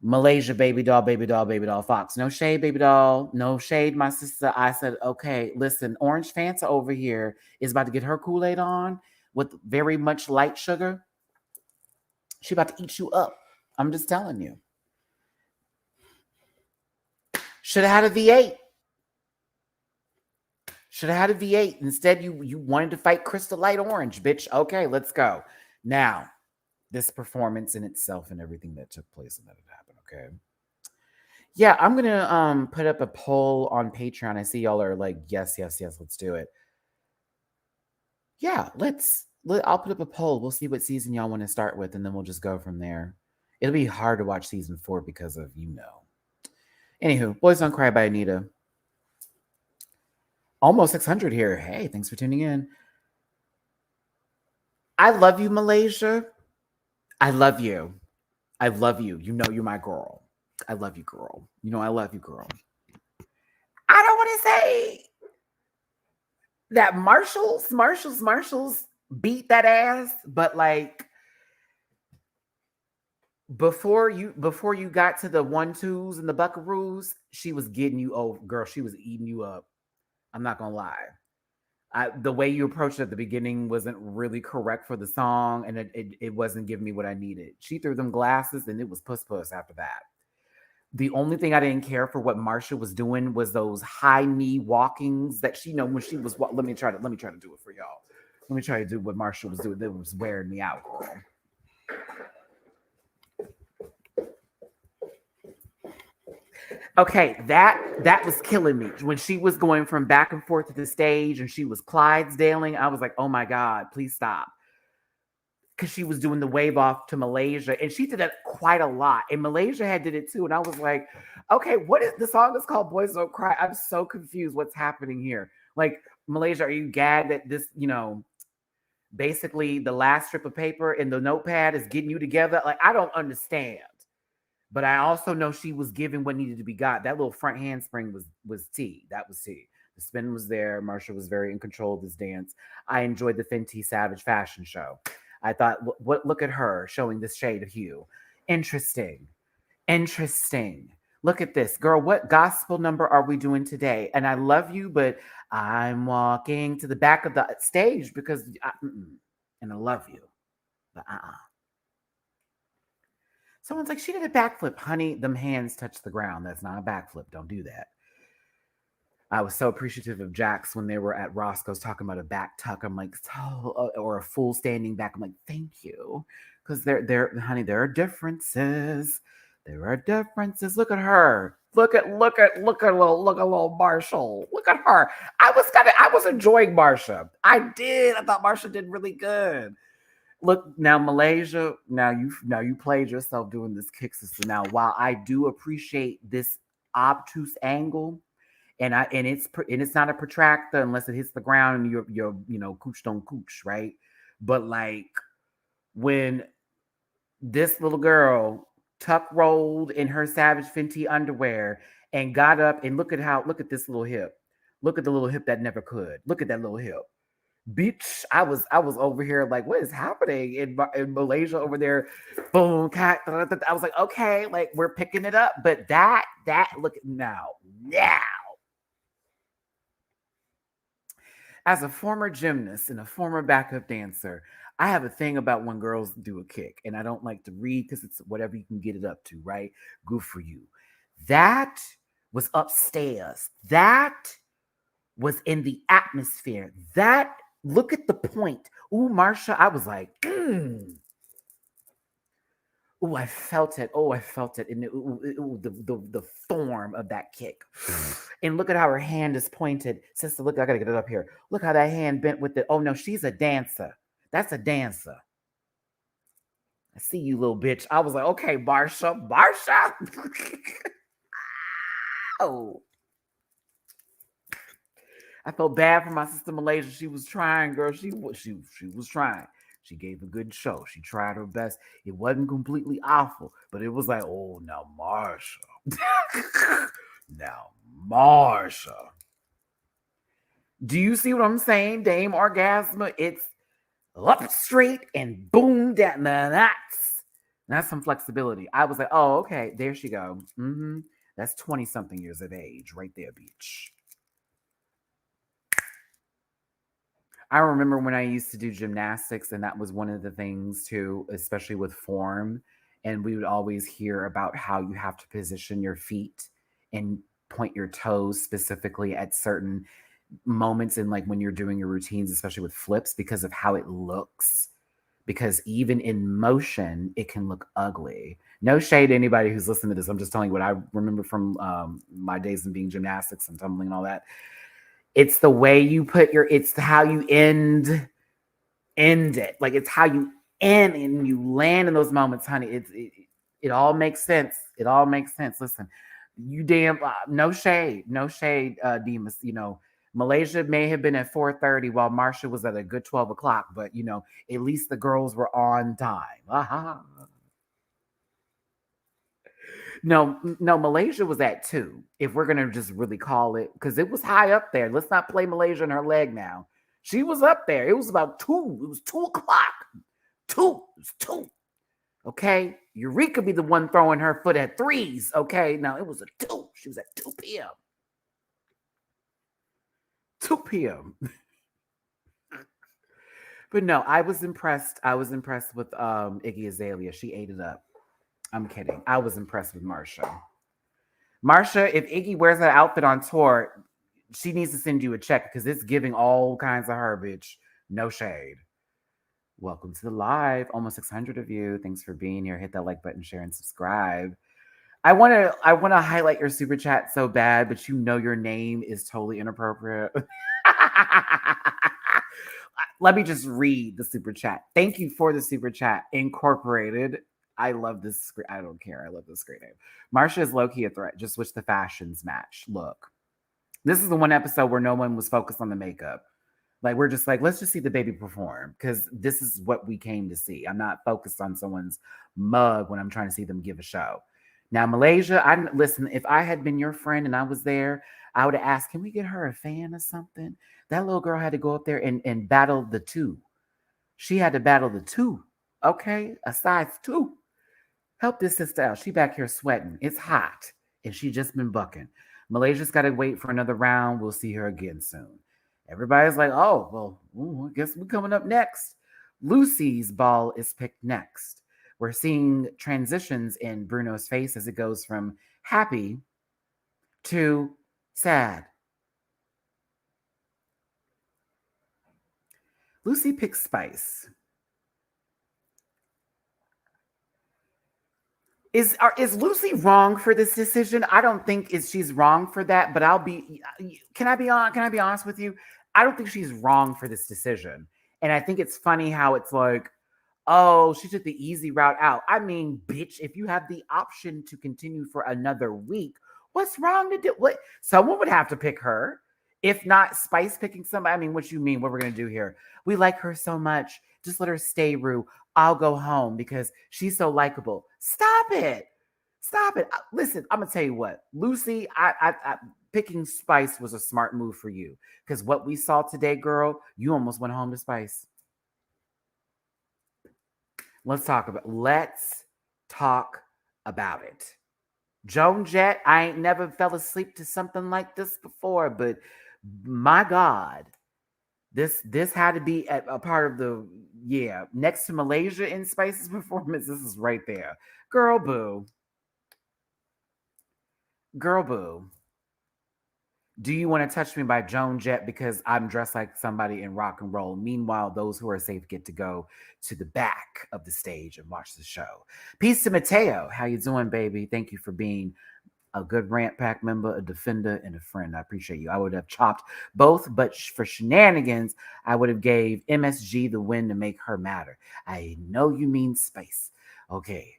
A: Malaysia baby doll Fox. No shade, baby doll. No shade, my sister. I said, okay, listen, Orange Fanta over here is about to get her Kool-Aid on with very much light sugar. She about to eat you up. I'm just telling you. Should have had a V8. Instead, you wanted to fight Crystal Light Orange, bitch. Okay, let's go. Now, this performance in itself and everything that took place and that had happened, okay? Yeah, I'm going to put up a poll on Patreon. I see y'all are like, yes, let's do it. Yeah, I'll put up a poll. We'll see what season y'all want to start with, and then we'll just go from there. It'll be hard to watch season 4 because of, Anywho, Boys Don't Cry by Anita. Almost 600 here. Hey, thanks for tuning in. I love you, Malaysia. I love you. You know you're my girl. I love you, girl. I love you, girl. I don't want to say that Marshalls beat that ass, but like before you got to the 1-2s and the buckaroos, she was getting you over, girl. She was eating you up. I'm not gonna lie. The way you approached it at the beginning wasn't really correct for the song, and it wasn't giving me what I needed. She threw them glasses, and it was puss after that. The only thing I didn't care for what Marsha was doing was those high knee walkings that when she was. Let me try to do it for y'all. Let me try to do what Marsha was doing. That was wearing me out, girl. Okay, that was killing me. When she was going from back and forth to the stage and she was Clydesdaling, I was like, oh my God, please stop. Because she was doing the wave off to Malaysia, and she did that quite a lot. And Malaysia had did it too. And I was like, okay, what is the song is called Boys Don't Cry? I'm so confused what's happening here. Like, Malaysia, are you gagged that this, basically the last strip of paper in the notepad is getting you together? Like, I don't understand. But I also know she was giving what needed to be got. That little front handspring was T. That was T. The spin was there. Marsha was very in control of this dance. I enjoyed the Fenty Savage fashion show. I thought, what look at her showing this shade of hue. Interesting. Interesting. Look at this. Girl, what gospel number are we doing today? And I love you, but I'm walking to the back of the stage because, and I love you, but Someone's like, she did a backflip. Honey, them hands touch the ground. That's not a backflip. Don't do that. I was so appreciative of Jax when they were at Roscoe's talking about a back tuck. I'm like, or a full standing back. I'm like, thank you. Because honey, there are differences. There are differences. Look at her. Look at little Marshall. Look at her. I was enjoying Marsha. I did. I thought Marsha did really good. Look, now Malaysia, now you played yourself doing this kick, sister. Now, while I do appreciate this obtuse angle, and it's not a protractor unless it hits the ground and you're cooch don't cooch, right? But like when this little girl tuck rolled in her Savage Fenty underwear and got up and look at this little hip. Look at the little hip that never could. Look at that little hip. Bitch, I was over here like, what is happening in Malaysia over there? Boom, cat. I was like, okay, like we're picking it up, but that look now. As a former gymnast and a former backup dancer, I have a thing about when girls do a kick, and I don't like to read because it's whatever you can get it up to, right? Good for you. That was upstairs. That was in the atmosphere. That, look at the point. Ooh, Marsha, I was like, Ooh, I felt it. Oh, I felt it. And the form of that kick. And look at how her hand is pointed. Sister, look, I gotta get it up here. Look how that hand bent with it. Oh no, she's a dancer. That's a dancer. I see you, little bitch. I was like, okay, Marsha. Oh. I felt bad for my sister Malaysia. She was trying, girl. She was trying. She gave a good show. She tried her best. It wasn't completely awful, but it was like, oh, now Marsha. Now Marsha. Do you see what I'm saying? Dame Orgasma. It's up straight and boom down. Now that's some flexibility. I was like, oh, okay. There she go. That's 20-something years of age right there, bitch. I remember when I used to do gymnastics, and that was one of the things too, especially with form. And we would always hear about how you have to position your feet and point your toes specifically at certain moments in like when you're doing your routines, especially with flips, because of how it looks. Because even in motion, it can look ugly. No shade to anybody who's listening to this. I'm just telling you what I remember from my days in being gymnastics and tumbling and all that. It's the way you put it's how you end it. Like it's how you end and you land in those moments, honey. It all makes sense. It all makes sense. Listen, you damn, no shade, Demas. Malaysia may have been at 4:30 while Marsha was at a good 12 o'clock, but at least the girls were on time. No, Malaysia was at 2. If we're gonna just really call it, because it was high up there. Let's not play Malaysia in her leg now. She was up there. It was about 2. It was 2 o'clock. 2. It was 2. Okay, Eureka be the one throwing her foot at 3s. Okay, now it was a 2. She was at 2 p.m. 2 p.m. But no, I was impressed. I was impressed with Iggy Azalea. She ate it up. I'm kidding. I was impressed with Marsha. Marsha, if Iggy wears that outfit on tour, she needs to send you a check because it's giving all kinds of her, bitch. No shade. Welcome to the live. Almost 600 of you. Thanks for being here. Hit that like button, share, and subscribe. I want to highlight your super chat so bad, but your name is totally inappropriate. Let me just read the super chat. Thank you for the super chat. Incorporated. I love this. I don't care. I love this great name. Marsha is low-key a threat. Just wish the fashions match. Look, this is the one episode where no one was focused on the makeup. Like, we're just like, let's just see the baby perform because this is what we came to see. I'm not focused on someone's mug when I'm trying to see them give a show. Now, Malaysia, listen, if I had been your friend and I was there, I would have asked, can we get her a fan or something? That little girl had to go up there and battle the two. She had to battle the two. Okay, a size two. Help this sister out. She back here sweating. It's hot. And she just been bucking. Malaysia's got to wait for another round. We'll see her again soon. Everybody's like, oh, well, I guess we're coming up next. Lucy's ball is picked next. We're seeing transitions in Bruno's face as it goes from happy to sad. Lucy picks Spice. Is Lucy wrong for this decision? I don't think she's wrong for that, but can I be honest with you? I don't think she's wrong for this decision. And I think it's funny how it's like, oh, she took the easy route out. I mean, bitch, if you have the option to continue for another week, what's wrong to do? What someone would have to pick her. If not Spice picking somebody. I mean, what you mean? What we're gonna do here? We like her so much. Just let her stay, Rue. I'll go home because she's so likable. Stop it. Stop it. Listen, I'm gonna tell you what, Lucy, I picking Spice was a smart move for you because what we saw today, girl, you almost went home to Spice. Let's talk about it. Joan Jett, I ain't never fell asleep to something like this before, but my God, this had to be a part of the next to Malaysia in Spice's performance. This is right there. Girl boo. Do You Want to Touch Me by Joan Jett because I'm dressed like somebody in rock and roll. Meanwhile, those who are safe get to go to the back of the stage and watch the show. Peace to Mateo. How you doing, baby? Thank you for being a good Rant Pack member, a defender, and a friend. I appreciate you. I would have chopped both, but for shenanigans, I would have gave MSG the win to make her matter. I know you mean Spice. Okay.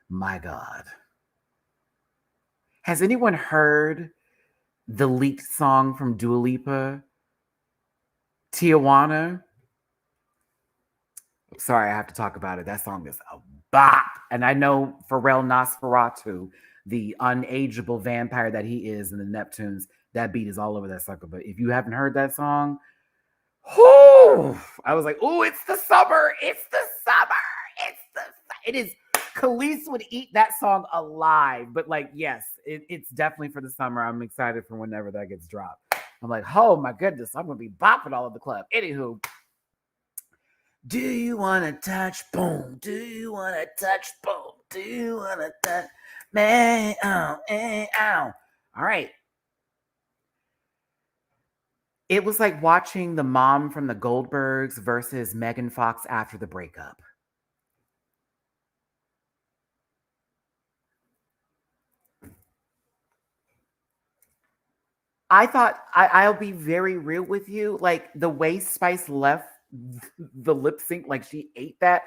A: My God. Has anyone heard the leaked song from Dua Lipa, Tijuana? Sorry, I have to talk about it. That song is a bop. And I know Pharrell Nosferatu, the unageable vampire that he is in the Neptunes, that beat is all over that sucker. But if you haven't heard that song, I was like, oh, it's the summer. It's the summer. It is. Khalees would eat that song alive. But like, yes, it's definitely for the summer. I'm excited for whenever that gets dropped. I'm like, oh my goodness, I'm going to be bopping all over the club. Anywho, do you want to touch? Boom. Do you want to touch? Boom. Do you want to touch? Man, ow. All right. It was like watching the mom from the Goldbergs versus Megan Fox after the breakup. I thought I'll be very real with you. Like the way Spice left the lip sync, like she ate that.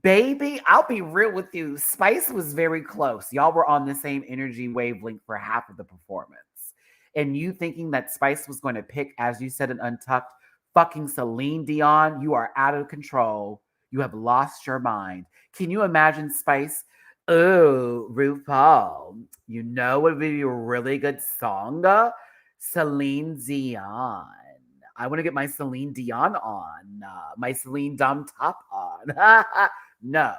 A: Baby, I'll be real with you. Spice was very close. Y'all were on the same energy wavelength for half of the performance. And you thinking that Spice was going to pick, as you said, an untucked fucking Celine Dion, you are out of control. You have lost your mind. Can you imagine Spice? Oh, RuPaul, you know what would be a really good song? Celine Dion. I want to get my Celine Dion on, my Celine Dom top on. No.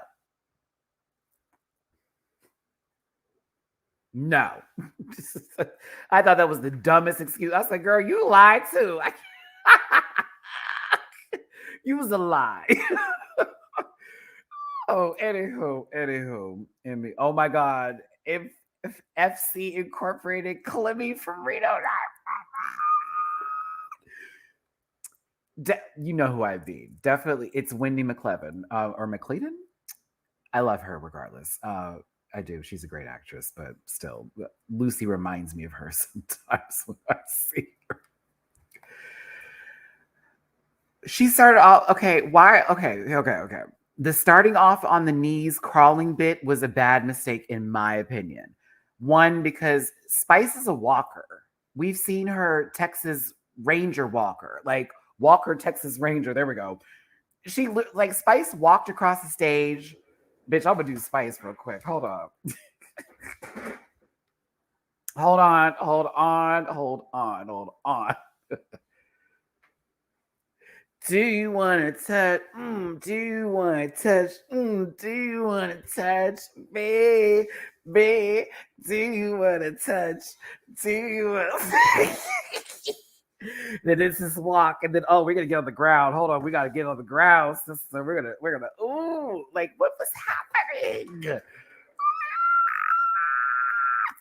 A: I thought that was the dumbest excuse. I was like, girl, you lied too. You was a lie. Oh, anywho. Oh my God. If FC Incorporated Clemmy from Reno. You know who I be. Definitely, it's Wendy McClevin or McClellan. I love her regardless. I do. She's a great actress, but still, Lucy reminds me of her sometimes when I see her. She started off okay. Why? Okay. The starting off on the knees crawling bit was a bad mistake in my opinion. One, because Spice is a walker. We've seen her Texas Ranger walker, like Walker Texas Ranger. There we go. Spice walked across the stage. Bitch, I'm gonna do Spice real quick. Hold up. Hold on. Do you want to touch? Do you want to touch? Do you want to touch me? Me? Do you want to touch? Do you want to Then it's this walk, and then we're gonna get on the ground. Hold on, we gotta get on the ground, sister. We're gonna like what was happening?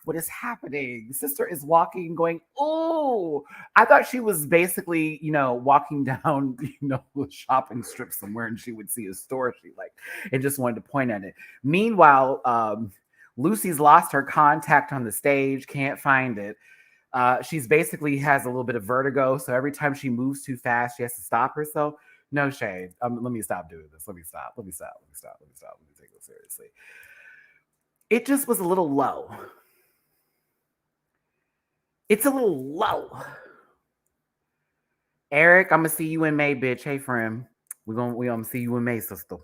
A: What is happening? Sister is walking, going, oh, I thought she was basically, walking down, a shopping strip somewhere and she would see a store she liked and just wanted to point at it. Meanwhile, Lucy's lost her contact on the stage, can't find it. She's basically has a little bit of vertigo. So every time she moves too fast, she has to stop herself. No shade. Let me stop doing this. Let me stop. Let me take this seriously. It just was a little low. It's a little low. Eric, I'm gonna see you in May, bitch. Hey, friend. We're gonna see you in May, sister.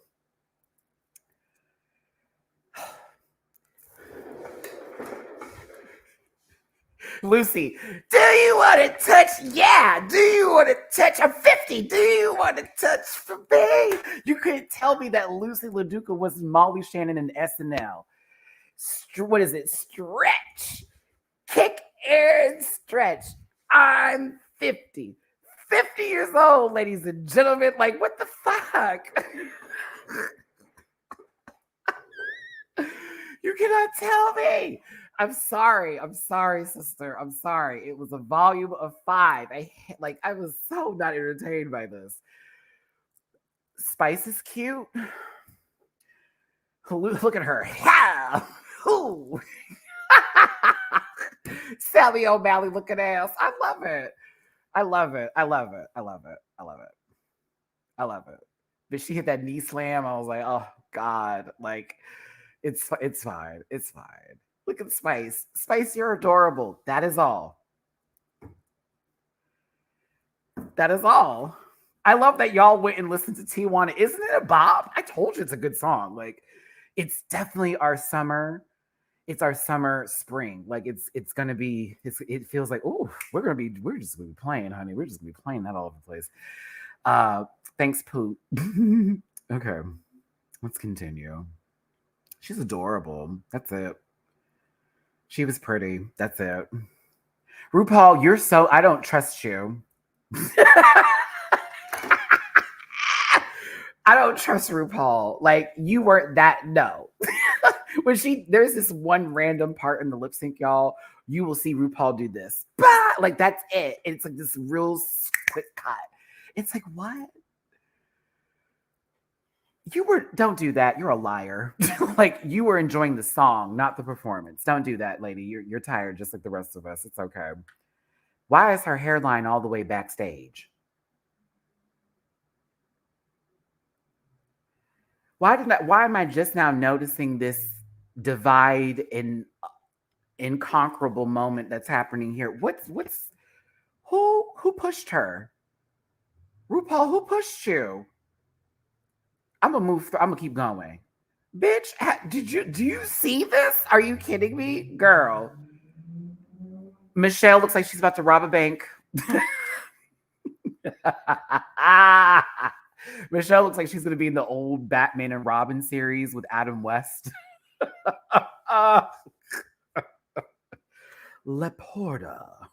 A: Lucy, do you want to touch? Yeah. Do you want to touch? I'm 50. Do you want to touch for me? You couldn't tell me that Lucy LaDuca was Molly Shannon in SNL. What is it? Stretch. Kick, air, and stretch. I'm 50. 50 years old, ladies and gentlemen. Like, what the fuck? You cannot tell me. I'm sorry, sister. I'm sorry. It was a volume of 5. I was so not entertained by this. Spice is cute. Look at her. Yeah. Ooh. Sally O'Malley looking ass. I love it. But she hit that knee slam. I was like, oh God. Like, it's fine. It's fine. Look at Spice. Spice, you're adorable. That is all. That is all. I love that y'all went and listened to Tijuana. Isn't it a bop? I told you it's a good song. Like, it's definitely our summer. It's our summer spring. Like, it's gonna be. It feels like, oh, we're just gonna be playing, honey. We're just gonna be playing that all over the place. Thanks, Poot. Okay, let's continue. She's adorable. That's it. She was pretty. That's it. RuPaul, you're so. I don't trust you. I don't trust RuPaul. Like, you weren't that. No. There's this one random part in the lip sync, y'all. You will see RuPaul do this. Bah! Like, that's it. It's like this real quick cut. It's like, what? Don't do that. You're a liar. Like, you were enjoying the song, not the performance. Don't do that, lady. You're tired just like the rest of us. It's okay. Why is her hairline all the way backstage? Why am I just now noticing this divide and inconquerable moment that's happening here? Who pushed her? RuPaul, who pushed you? I'm gonna move through. I'm gonna keep going. Bitch, do you see this? Are you kidding me? Girl. Michelle looks like she's about to rob a bank. Michelle looks like she's going to be in the old Batman and Robin series with Adam West. Laporta.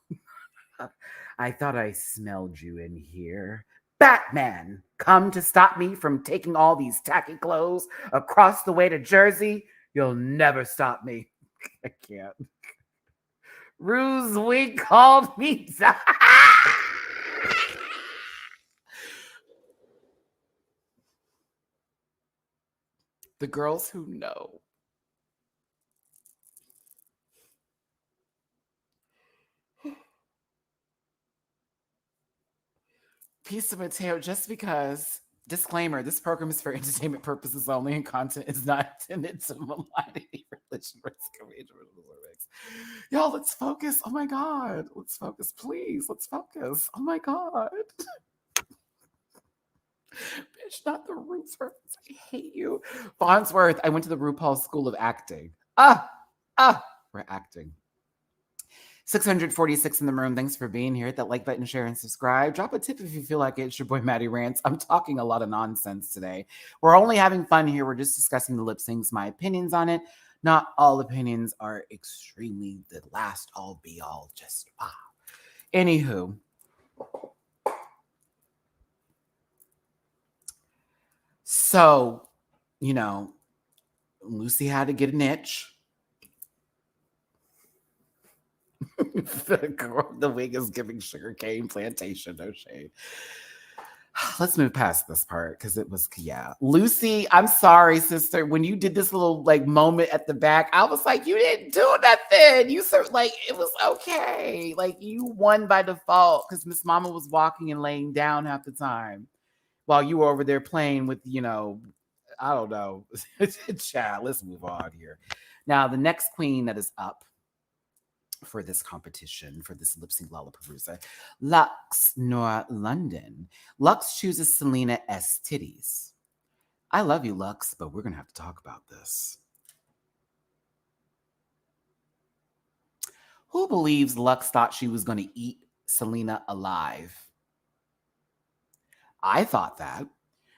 A: I thought I smelled you in here. Batman, come to stop me from taking all these tacky clothes across the way to Jersey. You'll never stop me. I can't. Ruse Wig called me. The girls who know. Piece of Mateo, just because, disclaimer, this program is for entertainment purposes only and content is not intended to malign any religion, risk of age, or lyrics. Y'all, let's focus. Oh my God. Let's focus, please. Let's focus. Oh my God. Bitch, not the roots reference. I hate you. Farnsworth, I went to the RuPaul's School of Acting. we're acting. 646 in the room. Thanks for being here. Hit that like button, share, and subscribe. Drop a tip if you feel like it. It's your boy, Matty Rants. I'm talking a lot of nonsense today. We're only having fun here. We're just discussing the lip syncs, my opinions on it. Not all opinions are extremely the last all be all. Just wow. Anywho. So, Lucy had to get an itch. The wig is giving sugarcane plantation, no shade. Let's move past this part because it was, Lucy, I'm sorry, sister. When you did this little moment at the back, I was like, you didn't do nothing. You it was okay. You won by default because Miss Mama was walking and laying down half the time while you were over there playing with, I don't know. Child, let's move on here. Now, the next queen that is up for this competition, for this Lipsync Lalaparuza, Lux Nor London. Lux chooses Selena S. Titties. I love you, Lux, but we're going to have to talk about this. Who believes Lux thought she was going to eat Selena alive? I thought that.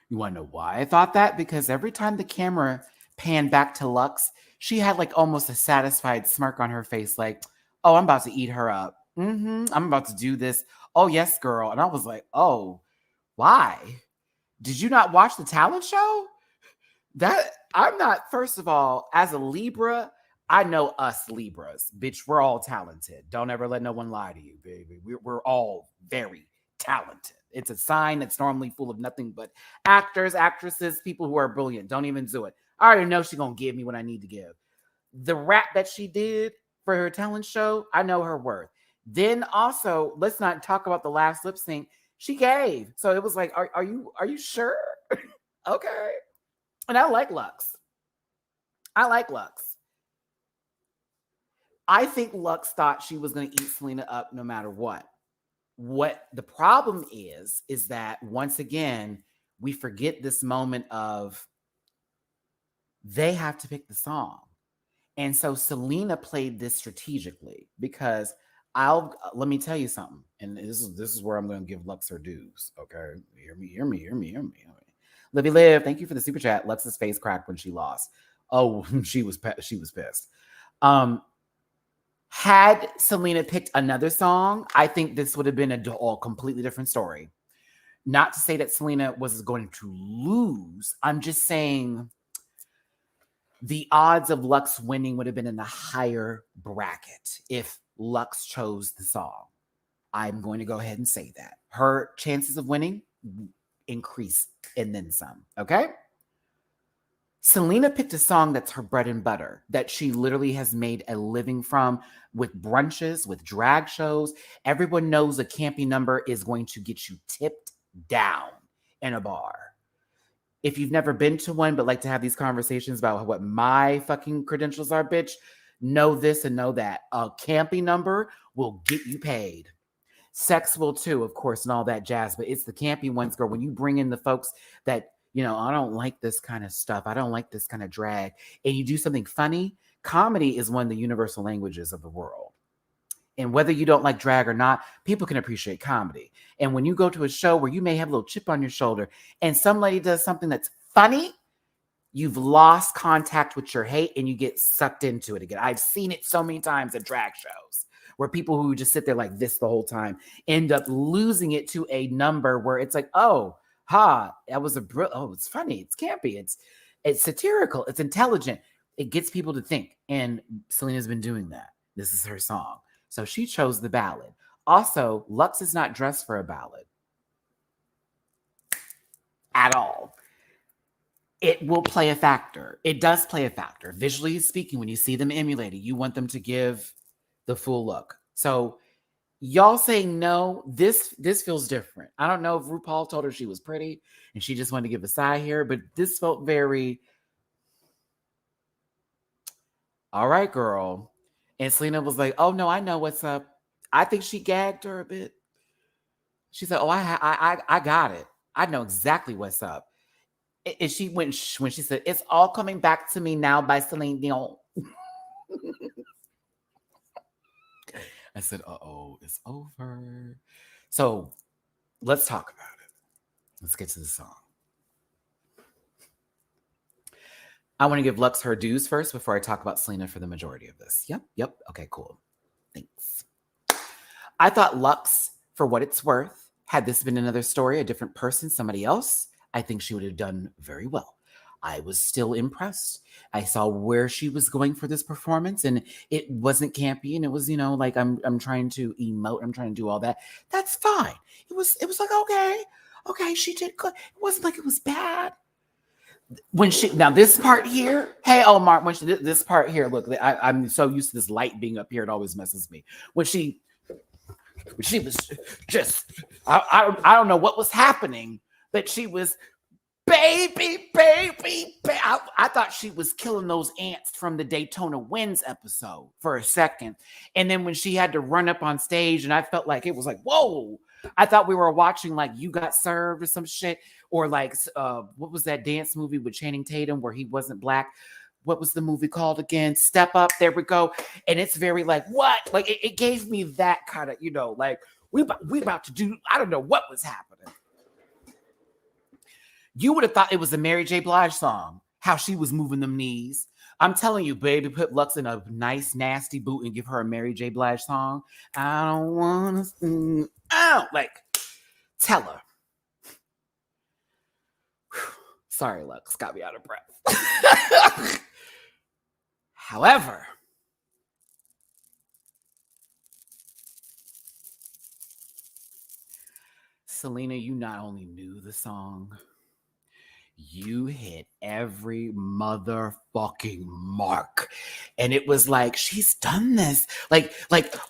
A: You want to know why I thought that? Because every time the camera panned back to Lux, she had almost a satisfied smirk on her face, oh, I'm about to eat her up. I'm about to do this. Oh, yes, girl. And I was like, oh, why? Did you not watch the talent show? I'm not, first of all, as a Libra, I know us Libras. Bitch, we're all talented. Don't ever let no one lie to you, baby. We're all very talented. It's a sign that's normally full of nothing but actors, actresses, people who are brilliant. Don't even do it. I already know she's going to give me what I need to give. The rap that she did for her talent show, I know her worth. Then also, let's not talk about the last lip sync. She gave. So it was like, are you sure? Okay. And I like Lux. I think Lux thought she was going to eat Selena up no matter what. What the problem is that once again, we forget this moment of they have to pick the song. And so Selena played this strategically because let me tell you something. And this is where I'm going to give Lux her dues. Okay. Hear me. Livy Liv, thank you for the super chat. Lux's face cracked when she lost. Oh, she was pissed. Had Selena picked another song, I think this would have been a completely different story. Not to say that Selena was going to lose. I'm just saying the odds of Lux winning would have been in the higher bracket if Lux chose the song. I'm going to go ahead and say that. Her chances of winning increase and then some, okay? Selena picked a song that's her bread and butter, that she literally has made a living from with brunches, with drag shows. Everyone knows a campy number is going to get you tipped down in a bar. If you've never been to one, but like to have these conversations about what my fucking credentials are, bitch, know this and know that. A campy number will get you paid. Sex will too, of course, and all that jazz, but it's the campy ones, girl. When you bring in the folks that, I don't like this kind of stuff. I don't like this kind of drag. And you do something funny. Comedy is one of the universal languages of the world. And whether you don't like drag or not, people can appreciate comedy. And when you go to a show where you may have a little chip on your shoulder and some lady does something that's funny, you've lost contact with your hate and you get sucked into it again. I've seen it so many times at drag shows where people who just sit there like this the whole time end up losing it to a number where it's like, oh, that was it's funny, it's campy, it's satirical, it's intelligent. It gets people to think. And Selena's been doing that. This is her song. So she chose the ballad. Also, Lux is not dressed for a ballad at all. It will play a factor. It does play a factor. Visually speaking, when you see them emulated, you want them to give the full look. So y'all saying no, this feels different. I don't know if RuPaul told her she was pretty and she just wanted to give a sigh here, but this felt very, all right, girl. And Selena was like, oh, no, I know what's up. I think she gagged her a bit. She said, oh, I got it. I know exactly what's up. And she went, when she said, it's all coming back to me now by Celine Dion. I said, uh-oh, it's over. So let's talk about it. Let's get to the song. I want to give Lux her dues first before I talk about Selena for the majority of this. Yep. Okay, cool. Thanks. I thought Lux, for what it's worth, had this been another story, a different person, somebody else, I think she would have done very well. I was still impressed. I saw where she was going for this performance, and it wasn't campy, and it was, like I'm trying to emote, I'm trying to do all that. That's fine. It was like, okay, she did good. It wasn't like it was bad. When now this part here, hey Omar, this part here, look, I'm so used to this light being up here, it always messes me. When she was just, I don't know what was happening, but she was baby. I thought she was killing those ants from the Daytona Winds episode for a second. And then when she had to run up on stage, and I felt like it was like, whoa, I thought we were watching like You Got Served or some shit. Or like, what was that dance movie with Channing Tatum where he wasn't black? What was the movie called again? Step Up. There we go. And it's very like, what? Like it gave me that kind of, like we about to do, I don't know what was happening. You would have thought it was a Mary J. Blige song, how she was moving them knees. I'm telling you, baby, put Lux in a nice, nasty boot and give her a Mary J. Blige song. I don't want to sing out. Like, tell her. Sorry, Lux, got me out of breath. However, Selena, you not only knew the song, you hit every motherfucking mark. And it was like, she's done this. Like,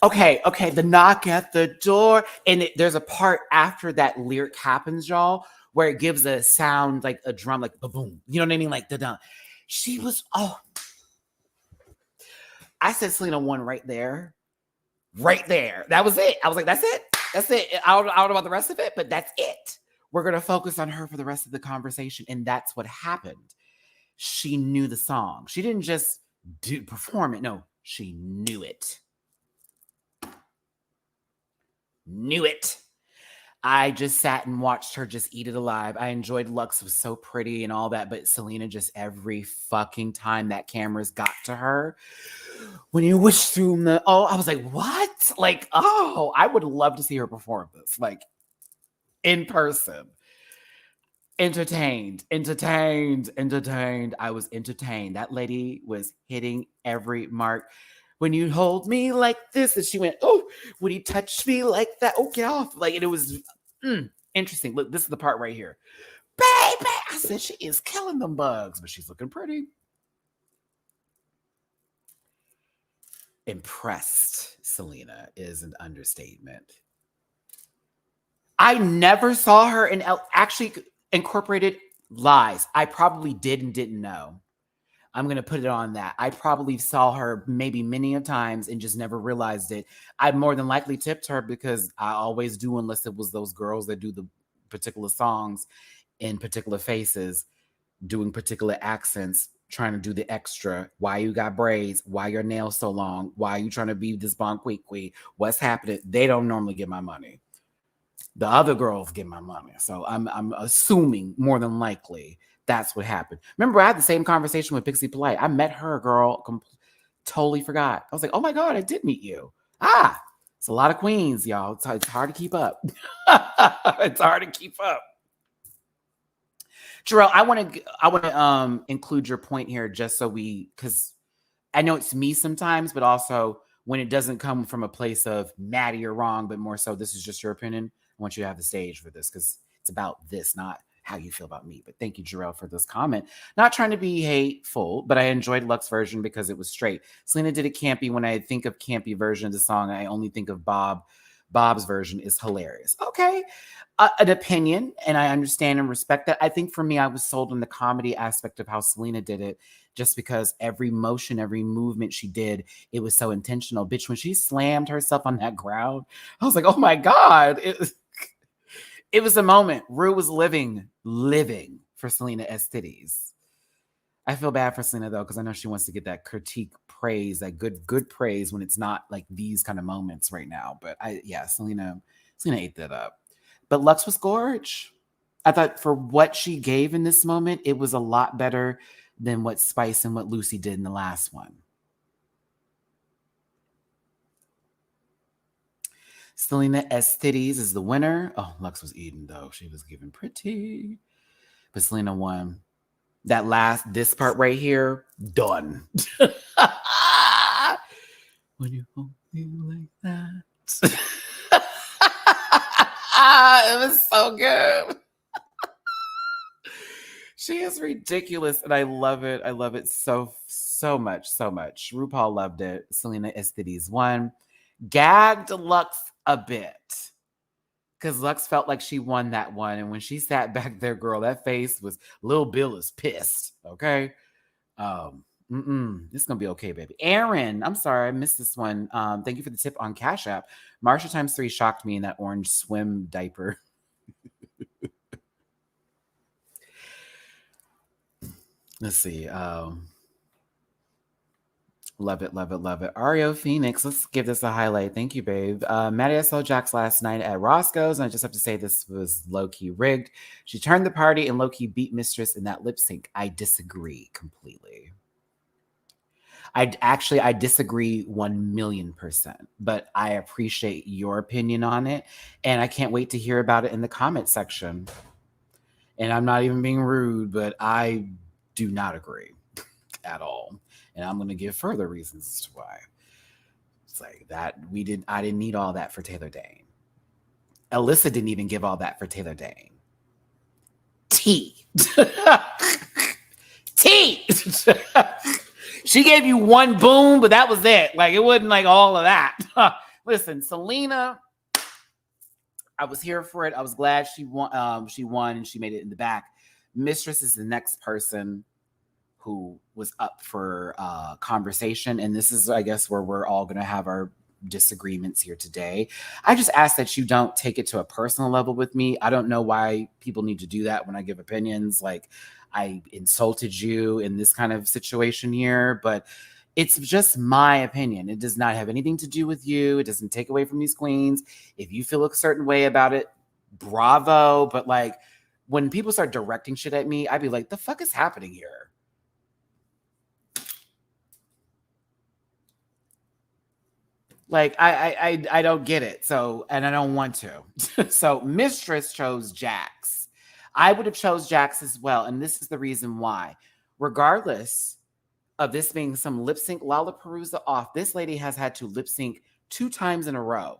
A: okay, the knock at the door. And there's a part after that lyric happens, y'all, where it gives a sound like a drum, like boom. You know what I mean? Like da-da. She was, I said Selena won right there. Right there. That was it. I was like, that's it. I don't know about the rest of it, but that's it. We're going to focus on her for the rest of the conversation. And that's what happened. She knew the song. She didn't just perform it. No, she knew it. Knew it. I just sat and watched her just eat it alive. I enjoyed Lux, was so pretty and all that, but Selena, just every fucking time that camera's got to her, when you wish through I was like, what? Like, I would love to see her perform this, like, in person. Entertained. I was entertained. That lady was hitting every mark. When you hold me like this, and she went, oh, when he touched me like that, oh, get off. Like, and it was interesting. Look, this is the part right here. Baby, I said, she is killing them bugs, but she's looking pretty. Impressed, Selena, is an understatement. I never saw her in actually incorporated lies. I probably did and didn't know. I'm going to put it on that. I probably saw her maybe many a times and just never realized it. I more than likely tipped her because I always do, unless it was those girls that do the particular songs in particular faces, doing particular accents, trying to do the extra. Why you got braids? Why your nails so long? Why you trying to be this bonquiqui? What's happening? They don't normally get my money. The other girls get my money. So I'm assuming more than likely that's what happened. Remember, I had the same conversation with Pixie Polite. I met her, girl. Totally forgot. I was like, oh my God, I did meet you. It's a lot of queens, y'all. It's hard to keep up. It's hard to keep up. Jarrell, I want to include your point here just so because I know it's me sometimes, but also when it doesn't come from a place of Matty, you're wrong, but more so this is just your opinion. I want you to have the stage for this because it's about this, not how you feel about me. But thank you, Jarrell, for this comment. Not trying to be hateful, but I enjoyed Lux's version because it was straight. Selena did it campy. When I think of campy version of the song, I only think of Bob. Bob's version is hilarious. Okay. An opinion, and I understand and respect that. I think for me, I was sold on the comedy aspect of how Selena did it, just because every motion, every movement she did, it was so intentional. Bitch, when she slammed herself on that ground, I was like, oh my God. It was a moment. Ru was living for Selena as titties. I feel bad for Selena though, because I know she wants to get that critique praise, that good praise when it's not like these kind of moments right now. But Selena ate that up. But Lux was gorge. I thought for what she gave in this moment, it was a lot better than what Spice and what Lucy did in the last one. Selena Estitties is the winner. Oh, Lux was eating though. She was giving pretty. But Selena won. This part right here, done. When you hold me like that. It was so good. She is ridiculous, and I love it. I love it so much, so much. RuPaul loved it. Selena Estitties won. Gagged Lux a bit. Because Lux felt like she won that one. And when she sat back there, girl, that face was, Lil Bill is pissed. Okay. It's going to be okay, baby. Aaron, I'm sorry, I missed this one. Thank you for the tip on Cash App. Marsha ×3 shocked me in that orange swim diaper. Let's see. Love it, love it, love it. Ario Phoenix, let's give this a highlight. Thank you, babe. Matty, I saw Jax last night at Roscoe's, and I just have to say this was low-key rigged. She turned the party and low-key beat Mistress in that lip sync. I disagree completely. I disagree 1,000,000%, but I appreciate your opinion on it, and I can't wait to hear about it in the comment section. And I'm not even being rude, but I do not agree at all. And I'm going to give further reasons as to why. It's like that I didn't need all that for Taylor Dayne. Alyssa didn't even give all that for Taylor Dayne. T. She gave you one boom, but that was it. Like, it wasn't like all of that. Listen, Selena, I was here for it. I was glad she won and she made it in the back. Mistress is the next person who was up for conversation. And this is, I guess, where we're all going to have our disagreements here today. I just ask that you don't take it to a personal level with me. I don't know why people need to do that when I give opinions. Like, I insulted you in this kind of situation here, but it's just my opinion. It does not have anything to do with you. It doesn't take away from these queens. If you feel a certain way about it, bravo. But like, when people start directing shit at me, I'd be like, the fuck is happening here? Like, I don't get it. So, and I don't want to. So Mistress chose Jax. I would have chose Jax as well. And this is the reason why. Regardless of this being some Lipsync Lalaparuza off, this lady has had to lip sync 2 times in a row.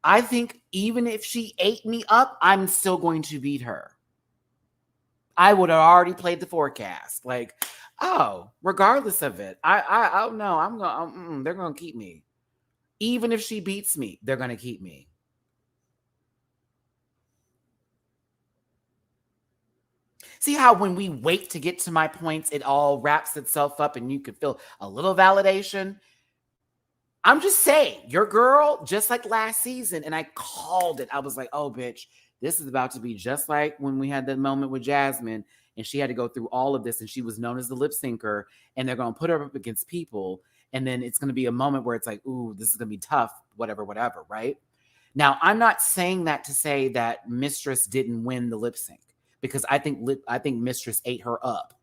A: I think even if she ate me up, I'm still going to beat her. I would have already played the forecast. Like, oh, regardless of it, I don't know. I'm going. They're going to keep me. Even if she beats me, they're going to keep me. See how when we wait to get to my points, it all wraps itself up and you can feel a little validation? I'm just saying, your girl, just like last season, and I called it. I was like, oh, bitch, this is about to be just like when we had that moment with Jasmine, and she had to go through all of this, and she was known as the lip syncer, and they're going to put her up against people. And then it's going to be a moment where it's like, ooh, this is going to be tough, whatever, right? Now, I'm not saying that to say that Mistress didn't win the lip sync, because I think Mistress ate her up,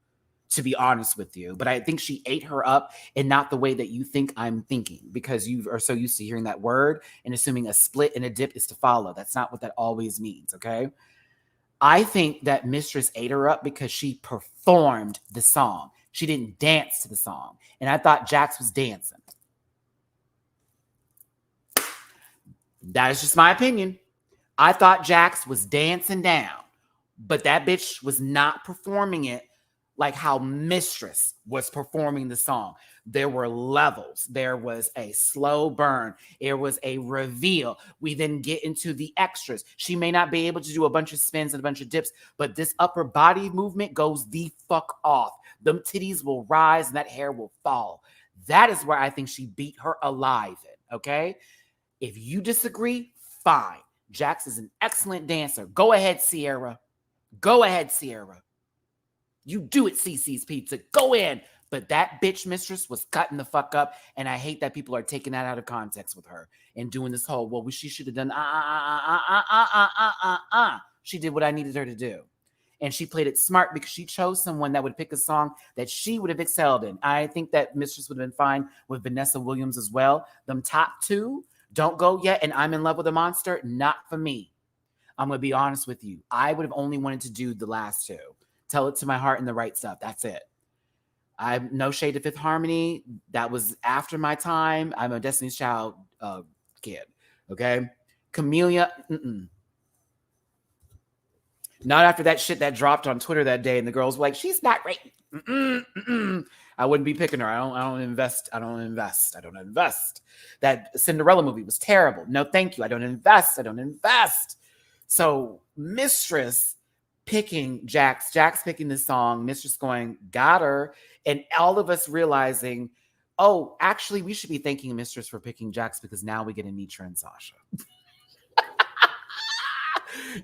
A: to be honest with you. But I think she ate her up in not the way that you think I'm thinking, because you are so used to hearing that word and assuming a split and a dip is to follow. That's not what that always means, okay? I think that Mistress ate her up because she performed the song. She didn't dance to the song. And I thought Jax was dancing. That is just my opinion. I thought Jax was dancing down, but that bitch was not performing it like how Mistress was performing the song. There were levels. There was a slow burn. There was a reveal. We then get into the extras. She may not be able to do a bunch of spins and a bunch of dips, but this upper body movement goes the fuck off. Them titties will rise and that hair will fall. That is where I think she beat her alive in, okay? If you disagree, fine. Jax is an excellent dancer. Go ahead, Sierra. Go ahead, Sierra. You do it, CC's Pizza. Go in. But that bitch mistress was cutting the fuck up. And I hate that people are taking that out of context with her and doing this whole, well, she should have done, She did what I needed her to do. And she played it smart because she chose someone that would pick a song that she would have excelled in. I think that Mistress would have been fine with Vanessa Williams as well. Them top two, Don't Go Yet and I'm in Love with a Monster, not for me. I'm going to be honest with you. I would have only wanted to do the last two. Tell It to My Heart and The Right Stuff. That's it. I'm no shade to Fifth Harmony. That was after my time. I'm a Destiny's Child kid. Okay? Camellia, not after that shit that dropped on Twitter that day, and the girls were like, "She's not right." I wouldn't be picking her. I don't invest. That Cinderella movie was terrible. No, thank you. I don't invest. So Mistress picking Jax picking this song, Mistress going, got her, and all of us realizing, oh, actually, we should be thanking Mistress for picking Jax because now we get Anitra and Sasha.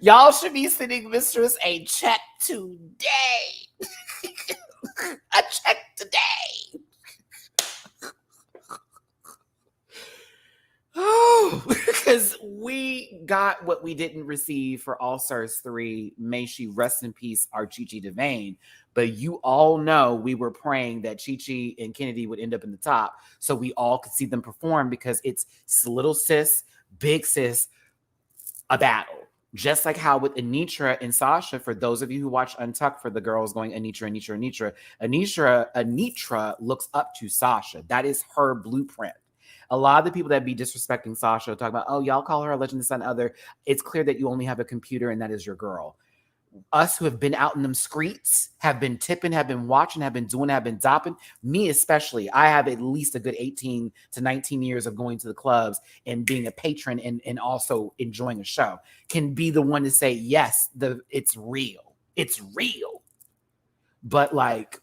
A: Y'all should be sending Mistress a check today. A check today. Oh, because we got what we didn't receive for All Stars 3. May she rest in peace, our Chi Chi DeVayne. But you all know we were praying that Chi Chi and Kennedy would end up in the top so we all could see them perform because it's little sis, big sis, a battle. Just like how with Anitra and Sasha, for those of you who watch Untucked, for the girls going Anitra looks up to Sasha. That is her blueprint. A lot of the people that be disrespecting Sasha talk about, oh, y'all call her a legend, this and other. It's clear that you only have a computer and that is your girl. Us who have been out in them streets, have been tipping, have been watching, have been doing, have been dopping. Me especially, I have at least a good 18 to 19 years of going to the clubs and being a patron and also enjoying a show. Can be the one to say, yes, it's real. It's real. But like,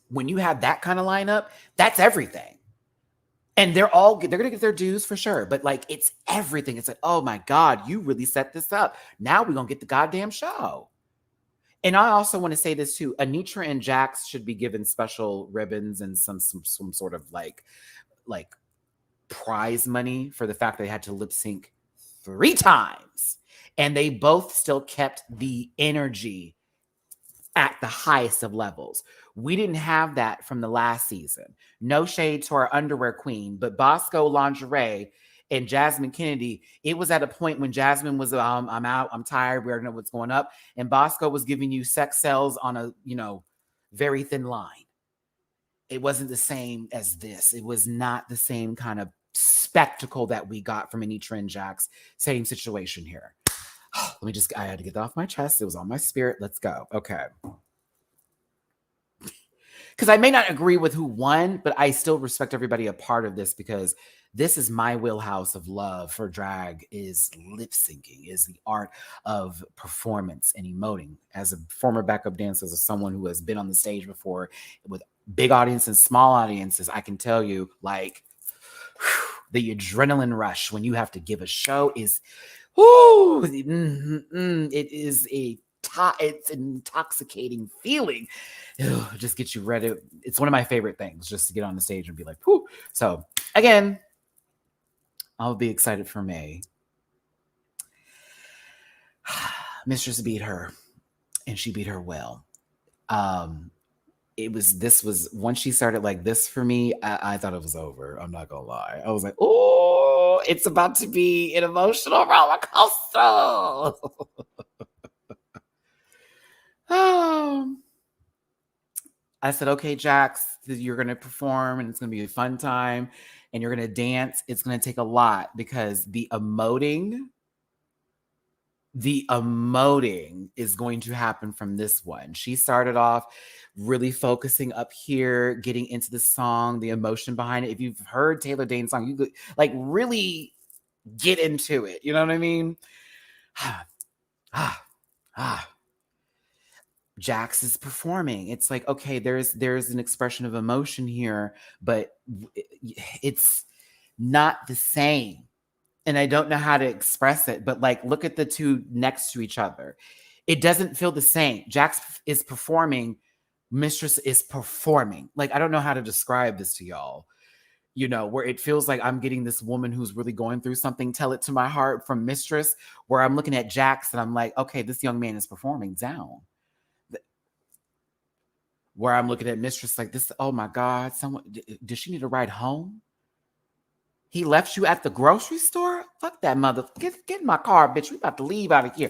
A: when you have that kind of lineup, that's everything. And they're going to get their dues for sure. But like, it's everything. It's like, oh my God, you really set this up. Now we're going to get the goddamn show. And I also want to say this too. Anitra and Jax should be given special ribbons and some sort of like prize money for the fact they had to lip sync 3 times. And they both still kept the energy at the highest of levels. We didn't have that from the last season. No shade to our underwear queen, but Bosco Lingerie and Jasmine Kennedy, it was at a point when Jasmine was, I'm out, I'm tired, we already know what's going up. And Bosco was giving you sex sells on a, very thin line. It wasn't the same as this. It was not the same kind of spectacle that we got from Anitra and Jax. Same situation here. I had to get that off my chest. It was on my spirit. Let's go. Okay. Because I may not agree with who won, but I still respect everybody a part of this because this is my wheelhouse of love for drag is lip syncing, is the art of performance and emoting. As a former backup dancer, as someone who has been on the stage before with big audiences, small audiences, I can tell you like the adrenaline rush when you have to give a show is, it is it's an intoxicating feeling. Just get you ready. It's one of my favorite things, just to get on the stage and be like, whoo. So again, I'll be excited for May. Mistress beat her, and she beat her well. This was once she started like this for me, I thought it was over. I'm not gonna lie. I was like, oh, it's about to be an emotional roller coaster. I said, okay, Jax, you're going to perform and it's going to be a fun time and you're going to dance. It's going to take a lot because the emoting is going to happen from this one. She started off really focusing up here, getting into the song, the emotion behind it. If you've heard Taylor Dayne's song, you could like really get into it. You know what I mean? Jax is performing. It's like, okay, there's an expression of emotion here, but it's not the same. And I don't know how to express it, but like, look at the two next to each other. It doesn't feel the same. Jax is performing. Mistress is performing. Like, I don't know how to describe this to y'all. You know, where it feels like I'm getting this woman who's really going through something, tell it to my heart from Mistress, where I'm looking at Jax and I'm like, okay, this young man is performing down. Where I'm looking at Mistress like this, oh my God, someone, does she need a ride home? He left you at the grocery store? Fuck that mother. Get in my car, bitch. We about to leave out of here.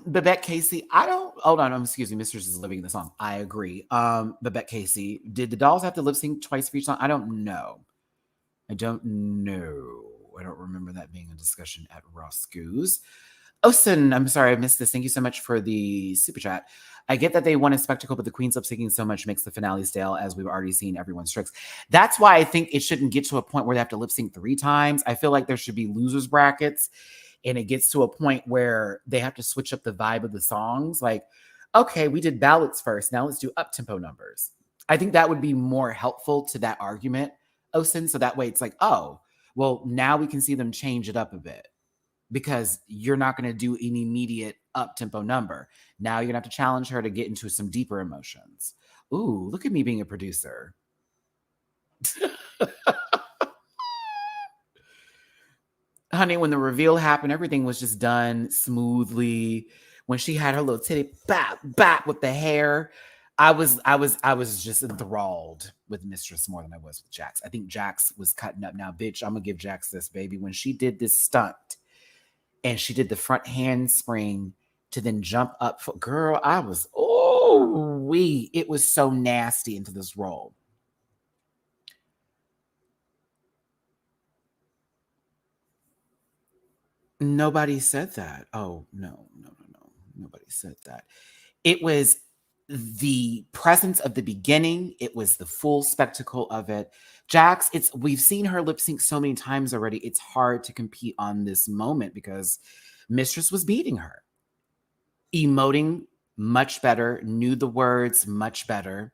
A: Babette Casey, hold on, excuse me, Mistress is living in the song. I agree. Babette Casey, did the dolls have to lip sync twice for each song? I don't know. I don't remember that being a discussion at Roscoe's. Osen, I'm sorry, I missed this. Thank you so much for the super chat. I get that they want a spectacle, but the queens lip syncing so much makes the finale stale, as we've already seen everyone's tricks. That's why I think it shouldn't get to a point where they have to lip sync 3 times. I feel like there should be losers brackets, and it gets to a point where they have to switch up the vibe of the songs. Like, okay, we did ballads first. Now let's do up-tempo numbers. I think that would be more helpful to that argument, Osen. So that way it's like, oh, well, now we can see them change it up a bit, because you're not going to do an immediate up-tempo number. Now you're going to have to challenge her to get into some deeper emotions. Ooh, look at me being a producer. Honey, when the reveal happened, everything was just done smoothly. When she had her little titty bap with the hair, I was just enthralled with Mistress more than I was with Jax. I think Jax was cutting up. Now, bitch, I'm gonna give Jax this, baby. When she did this stunt and she did the front handspring to then jump up, girl, I was it was so nasty into this role. Nobody said that. Oh, no. Nobody said that. It was the presence of the beginning. It was the full spectacle of it. Jax, we've seen her lip sync so many times already. It's hard to compete on this moment because Mistress was beating her. Emoting much better, knew the words much better.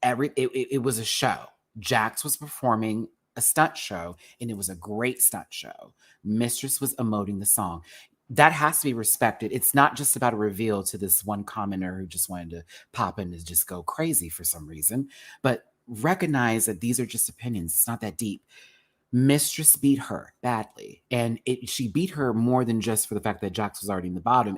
A: It was a show. Jax was performing a stunt show, and it was a great stunt show. Mistress was emoting the song. That has to be respected. It's not just about a reveal to this one commenter who just wanted to pop in and just go crazy for some reason, but recognize that these are just opinions. It's not that deep. Mistress beat her badly, and she beat her more than just for the fact that Jax was already in the bottom.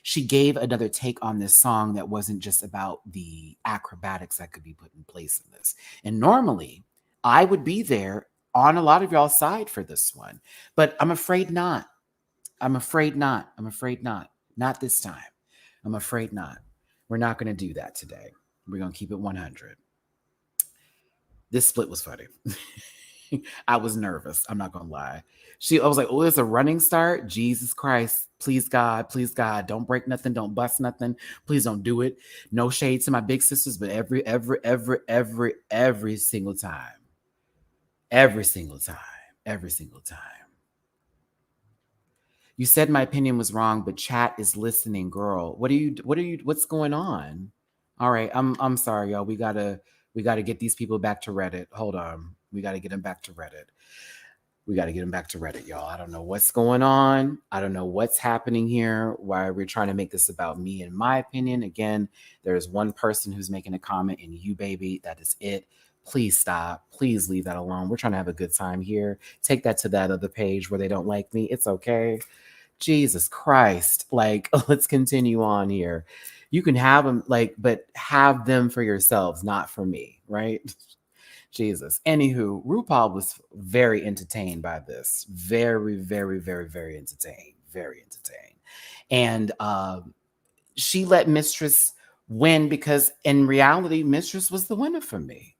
A: She gave another take on this song that wasn't just about the acrobatics that could be put in place in this. And normally, I would be there on a lot of y'all's side for this one, but I'm afraid not. I'm afraid not. Not this time. I'm afraid not. We're not going to do that today. We're going to keep it 100. This split was funny. I was nervous. I'm not going to lie. I was like, oh, it's a running start. Jesus Christ. Please, God. Don't break nothing. Don't bust nothing. Please don't do it. No shade to my big sisters, but every single time. Every single time. You said my opinion was wrong, but chat is listening, girl. What's going on? All right. I'm sorry, y'all. We gotta get these people back to Reddit. Hold on. We gotta get them back to Reddit. Y'all. I don't know what's going on. I don't know what's happening here. Why we're trying to make this about me and my opinion. Again, there's one person who's making a comment, and you, baby, that is it. Please stop. Please leave that alone. We're trying to have a good time here. Take that to that other page where they don't like me. It's okay. Jesus Christ. Like, let's continue on here. You can have them, but have them for yourselves, not for me, right? Jesus. Anywho, RuPaul was very entertained by this. Very, very, very, very entertained. Very entertained. And she let Mistress win because in reality, Mistress was the winner for me.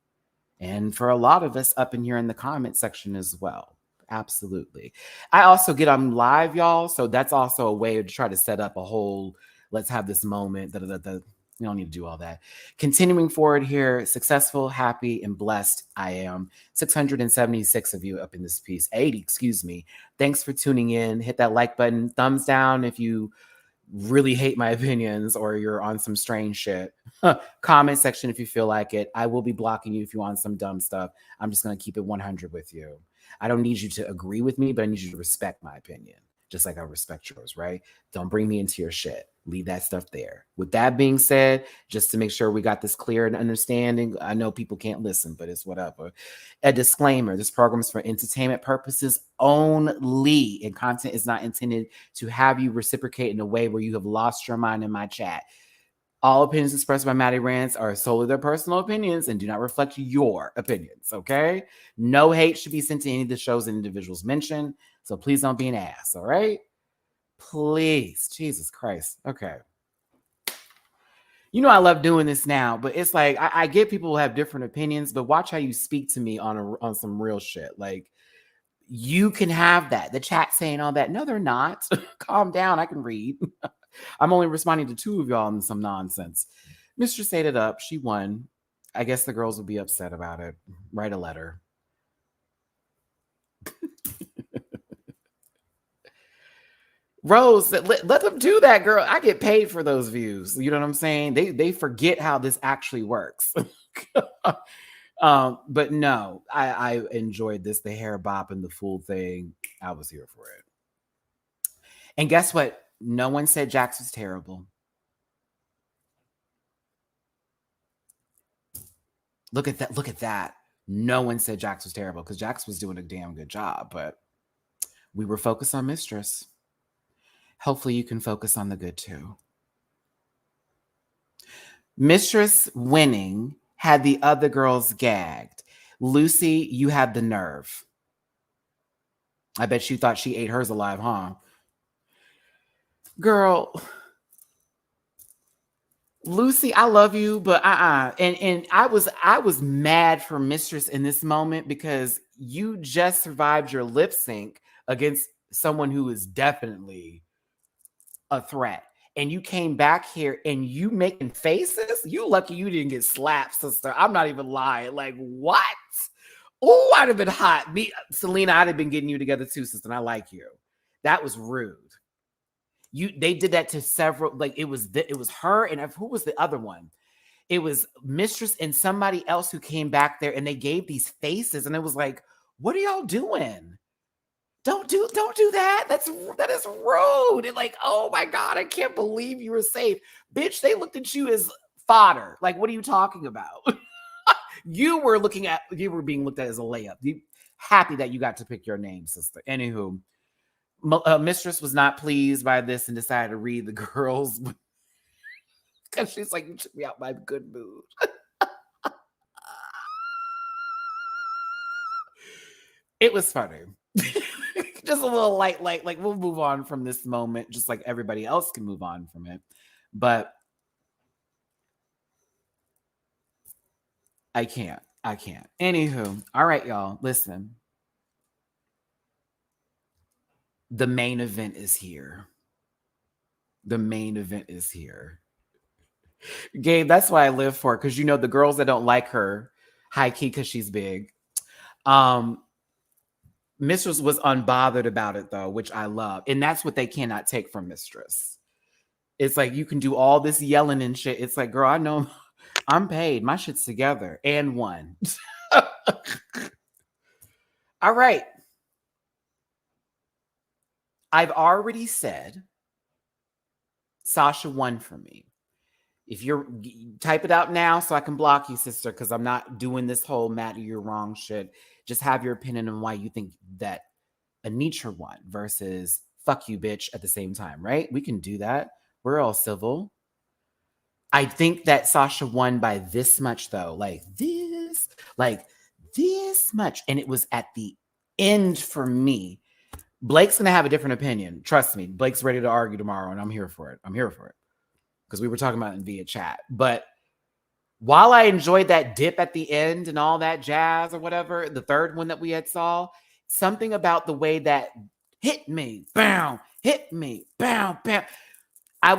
A: And for a lot of us up in here in the comment section as well. Absolutely. I also get on live, y'all. So that's also a way to try to set up a whole, let's have this moment. We don't need to do all that. Continuing forward here, successful, happy, and blessed I am. 676 of you up in this piece. 80, excuse me. Thanks for tuning in. Hit that like button. Thumbs down if you really hate my opinions or you're on some strange shit. Comment section if you feel like it. I will be blocking you if you're on some dumb stuff. I'm just going to keep it 100 with you. I don't need you to agree with me, but I need you to respect my opinion, just like I respect yours, right? Don't bring me into your shit. Leave that stuff there. With that being said, just to make sure we got this clear and understanding, I know people can't listen, but it's whatever. A disclaimer: this program is for entertainment purposes only, and content is not intended to have you reciprocate in a way where you have lost your mind in my chat. All opinions expressed by Matty Rants are solely their personal opinions and do not reflect your opinions, okay? No hate should be sent to any of the shows and individuals mentioned, so please don't be an ass, all right? Please. Jesus Christ. Okay. You know I love doing this now, but it's like I get people who have different opinions, but watch how you speak to me on some real shit. Like, you can have that. The chat saying all that. No, they're not. Calm down. I can read. I'm only responding to 2 of y'all in some nonsense. Mistress ate it up. She won. I guess the girls would be upset about it. Write a letter. Rose, let them do that, girl. I get paid for those views. You know what I'm saying? They forget how this actually works. But no, I enjoyed this. The hair bop and the full thing. I was here for it. And guess what? No one said Jax was terrible. Look at that. Look at that. No one said Jax was terrible because Jax was doing a damn good job, but we were focused on Mistress. Hopefully you can focus on the good too. Mistress winning had the other girls gagged. Lucy, you had the nerve. I bet you thought she ate hers alive, huh? Girl, Lucy, I love you, but And I was mad for Mistress in this moment because you just survived your lip sync against someone who is definitely a threat. And you came back here and you making faces. You lucky you didn't get slapped, sister. I'm not even lying. Like, what? Oh, I'd have been hot. Me, Selena, I'd have been getting you together too, sister. And I like you. That was rude. They did that to several. Like, it was her and who was the other one? It was Mistress and somebody else who came back there, and they gave these faces, and it was like, what are y'all doing? Don't do that. That is rude. And like, oh my God, I can't believe you were safe. Bitch, they looked at you as fodder. Like, what are you talking about? You were being looked at as a layup. Happy that you got to pick your name, sister. Anywho, Mistress was not pleased by this and decided to read the girls because she's like, you took me out my good mood. It was funny. Just a little light, like we'll move on from this moment, just like everybody else can move on from it. But I can't. Anywho, all right, y'all, listen. The main event is here. Gabe, that's why I live for it, because you know the girls that don't like her, high key, because she's big. Mistress was unbothered about it though, which I love. And that's what they cannot take from Mistress. It's like, you can do all this yelling and shit. It's like, girl, I know I'm paid. My shit's together and won. All right. I've already said Sasha won for me. If you're type it out now so I can block you, sister, because I'm not doing this whole Matty, you're wrong shit. Just have your opinion on why you think that Anitra won versus fuck you, bitch, at the same time, right? We can do that. We're all civil. I think that Sasha won by this much, though. Like this much. And it was at the end for me. Blake's going to have a different opinion. Trust me. Blake's ready to argue tomorrow, and I'm here for it. Because we were talking about it via chat. But while I enjoyed that dip at the end and all that jazz or whatever, the third one that we had saw, something about the way that hit me, bam, hit me, bam, bam. It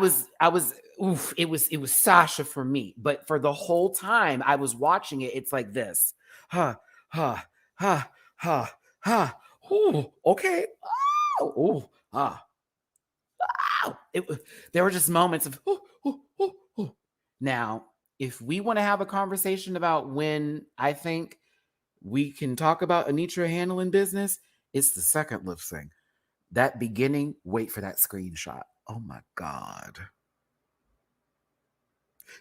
A: was Sasha for me. But for the whole time I was watching it, it's like this. Ha, ha, ha, ha, ha. Ooh, okay. Oh, ah. There were just moments of Now, if we want to have a conversation about when I think we can talk about Anitra handling business. It's the second lip sync. That beginning, wait for that screenshot. Oh my God.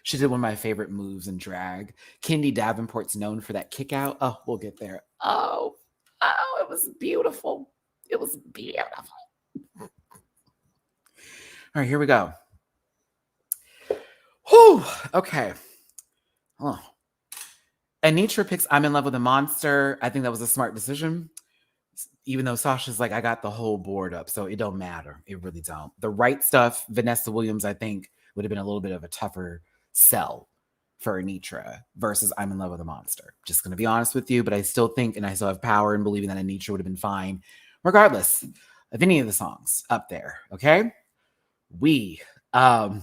A: She did one of my favorite moves in drag. Kendi Davenport's known for that kick out. Oh, we'll get there. Oh, it was beautiful. It was beautiful. All right, here we go. Whew, okay. Oh. Anitra picks I'm in love with a monster. I think that was a smart decision. Even though Sasha's like, I got the whole board up, so it don't matter. It really don't. The right stuff, Vanessa Williams, I think, would have been a little bit of a tougher sell for Anitra versus I'm in love with a monster. Just going to be honest with you, but I still think, and I still have power in believing that Anitra would have been fine, regardless of any of the songs up there, okay? I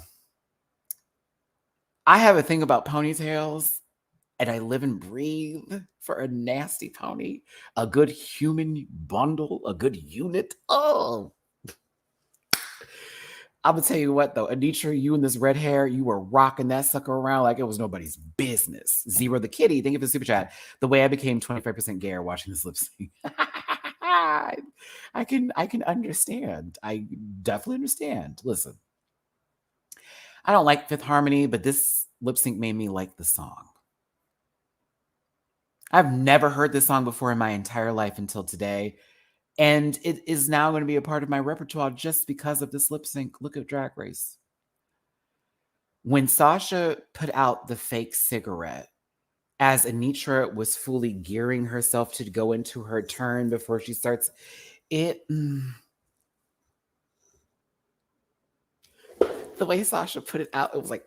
A: have a thing about ponytails, and I live and breathe for a nasty pony, a good human bundle, a good unit. Oh, I'm gonna tell you what though, Anitra, you and this red hair, you were rocking that sucker around like it was nobody's business. Zero the kitty, thank you for the super chat. The way I became 25% gayer watching this lip sync. I can understand. I definitely understand. Listen, I don't like Fifth Harmony, but this lip sync made me like the song. I've never heard this song before in my entire life until today. And it is now going to be a part of my repertoire just because of this lip sync. Look at Drag Race. When Sasha put out the fake cigarette, as Anitra was fully gearing herself to go into her turn before she starts, the way Sasha put it out, it was like,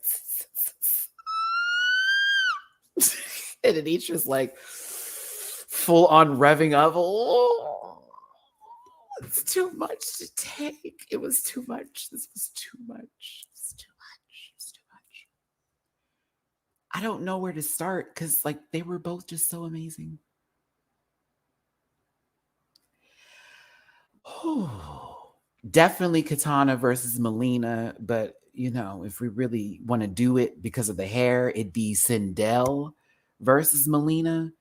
A: and Anitra's like full on revving up. Oh, it's too much to take. It was too much. This was too much. It was too much. It was too much. I don't know where to start because like they were both just so amazing. Oh, definitely Katana versus Melina, but you know, if we really want to do it because of the hair, it'd be Sindel versus Melina.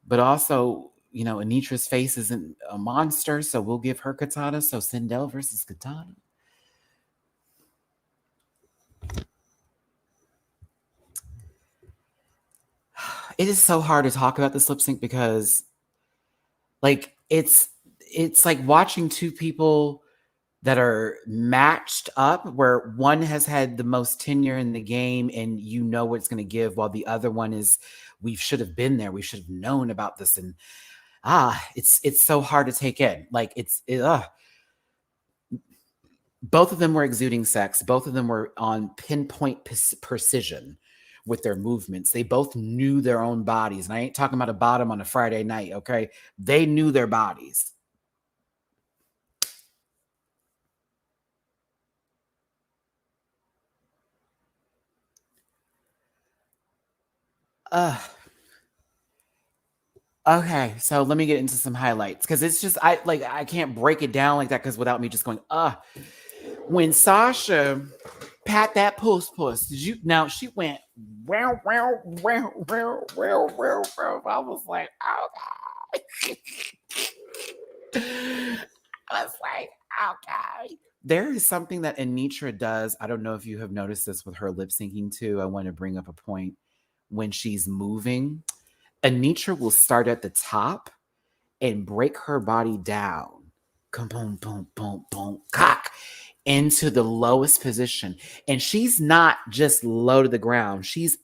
A: But also, you know, Anitra's face isn't a monster, so we'll give her Katana. So Sindel versus Katana. It is so hard to talk about this lip sync because, like, it's like watching two people that are matched up where one has had the most tenure in the game and you know what it's going to give, while the other one is, we should have been there. We should have known about this. And it's so hard to take in. Like both of them were exuding sex. Both of them were on pinpoint precision with their movements. They both knew their own bodies. And I ain't talking about a bottom on a Friday night, okay? They knew their bodies. Okay, so let me get into some highlights because it's just I can't break it down like that because without me just going when Sasha pat that puss, did you now she went wow. I was like, oh God. I was like, okay. There is something that Anitra does. I don't know if you have noticed this with her lip syncing too. I want to bring up a point. When she's moving, Anitra will start at the top and break her body down. Boom, boom, boom, boom, cock, into the lowest position. And she's not just low to the ground, she's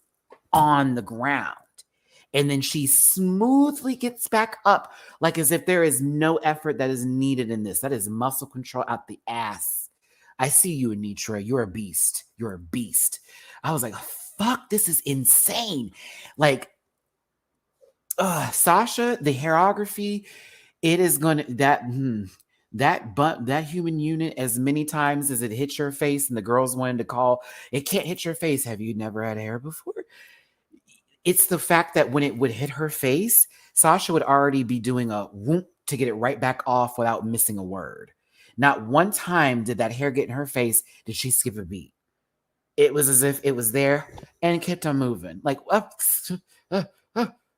A: on the ground. And then she smoothly gets back up, like as if there is no effort that is needed in this. That is muscle control out the ass. I see you, Anitra. You're a beast. You're a beast. I was like, fuck, this is insane. Like, Sasha, the hairography, it is gonna that human unit, as many times as it hits your face and the girls wanted to call, it can't hit your face. Have you never had hair before? It's the fact that when it would hit her face, Sasha would already be doing a whoop to get it right back off without missing a word. Not one time did that hair get in her face did she skip a beat. It was as if it was there and kept on moving. Like,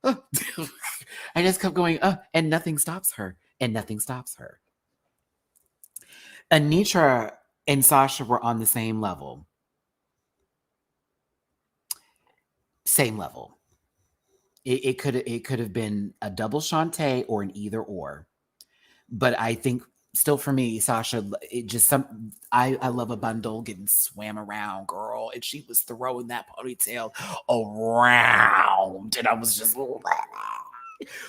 A: I just kept going, and nothing stops her. And nothing stops her. Anitra and Sasha were on the same level. Same level. It could have been a double Shantae or an either or. But I think still for me, Sasha, it just I love a bundle getting swam around, girl. And she was throwing that ponytail around. And I was just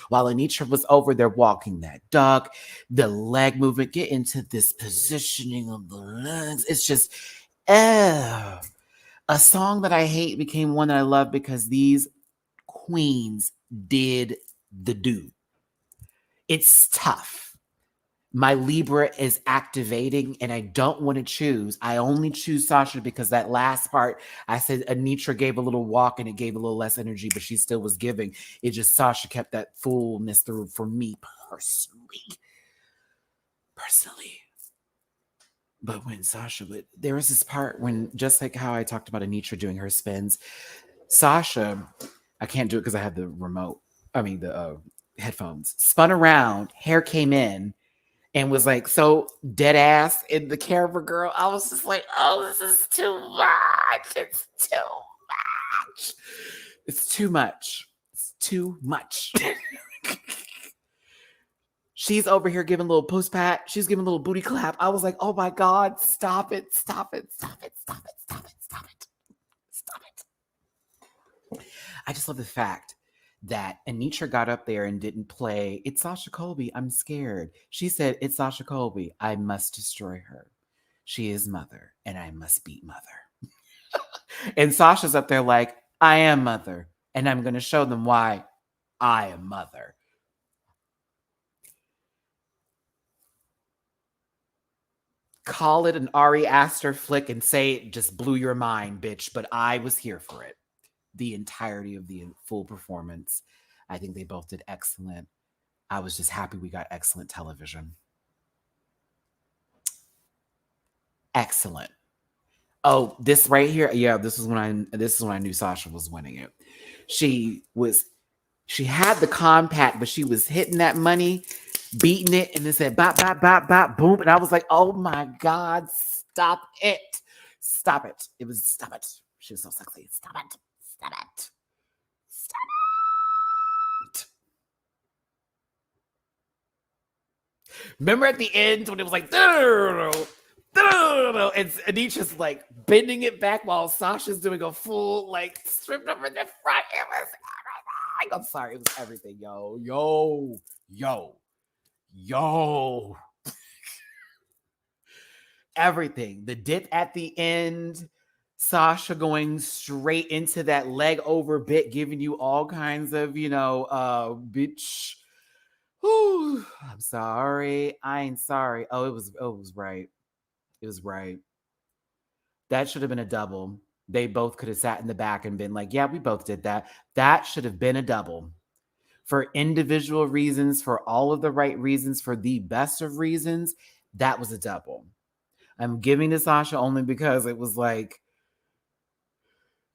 A: while Anitra was over there walking that duck, the leg movement, get into this positioning of the legs. It's just a song that I hate became one that I love because these queens did the do. It's tough. My Libra is activating and I don't want to choose. I only choose Sasha because that last part, I said Anitra gave a little walk and it gave a little less energy, but she still was giving. It just, Sasha kept that fullness through for me personally. But when Sasha, there was this part when, just like how I talked about Anitra doing her spins, Sasha, I can't do it because I have the remote, the headphones, spun around, hair came in, and was like so dead ass in the camera, girl. I was just like, oh, this is too much. It's too much. It's too much. It's too much. She's over here giving a little puss pat. She's giving a little booty clap. I was like, oh my God, stop it, stop it, stop it, stop it, stop it, stop it, stop it. I just love the fact that Anitra got up there and didn't play, it's Sasha Colby, I'm scared. She said, it's Sasha Colby, I must destroy her. She is mother, and I must beat mother. And Sasha's up there like, I am mother, and I'm going to show them why I am mother. Call it an Ari Aster flick and say it just blew your mind, bitch, but I was here for it. The entirety of the full performance. I think they both did excellent. I was just happy we got excellent television. Excellent. Oh, this right here. Yeah, this is when I knew Sasha was winning it. She had the compact, but she was hitting that money, beating it, and it said bop, bop, bop, bop, boom. And I was like, oh my God, stop it. Stop it. It was stop it. She was so sexy. Stop it. Stop it. Stop it. Remember at the end when it was like, and Anitra's like bending it back while Sasha's doing a full like stripped over the front. It was everything. I'm sorry, it was everything, yo. Everything. The dip at the end. Sasha going straight into that leg over bit, giving you all kinds of, bitch. Whew, I'm sorry. I ain't sorry. Oh, it was right. It was right. That should have been a double. They both could have sat in the back and been like, yeah, we both did that. That should have been a double. For individual reasons, for all of the right reasons, for the best of reasons, that was a double. I'm giving to Sasha only because it was like,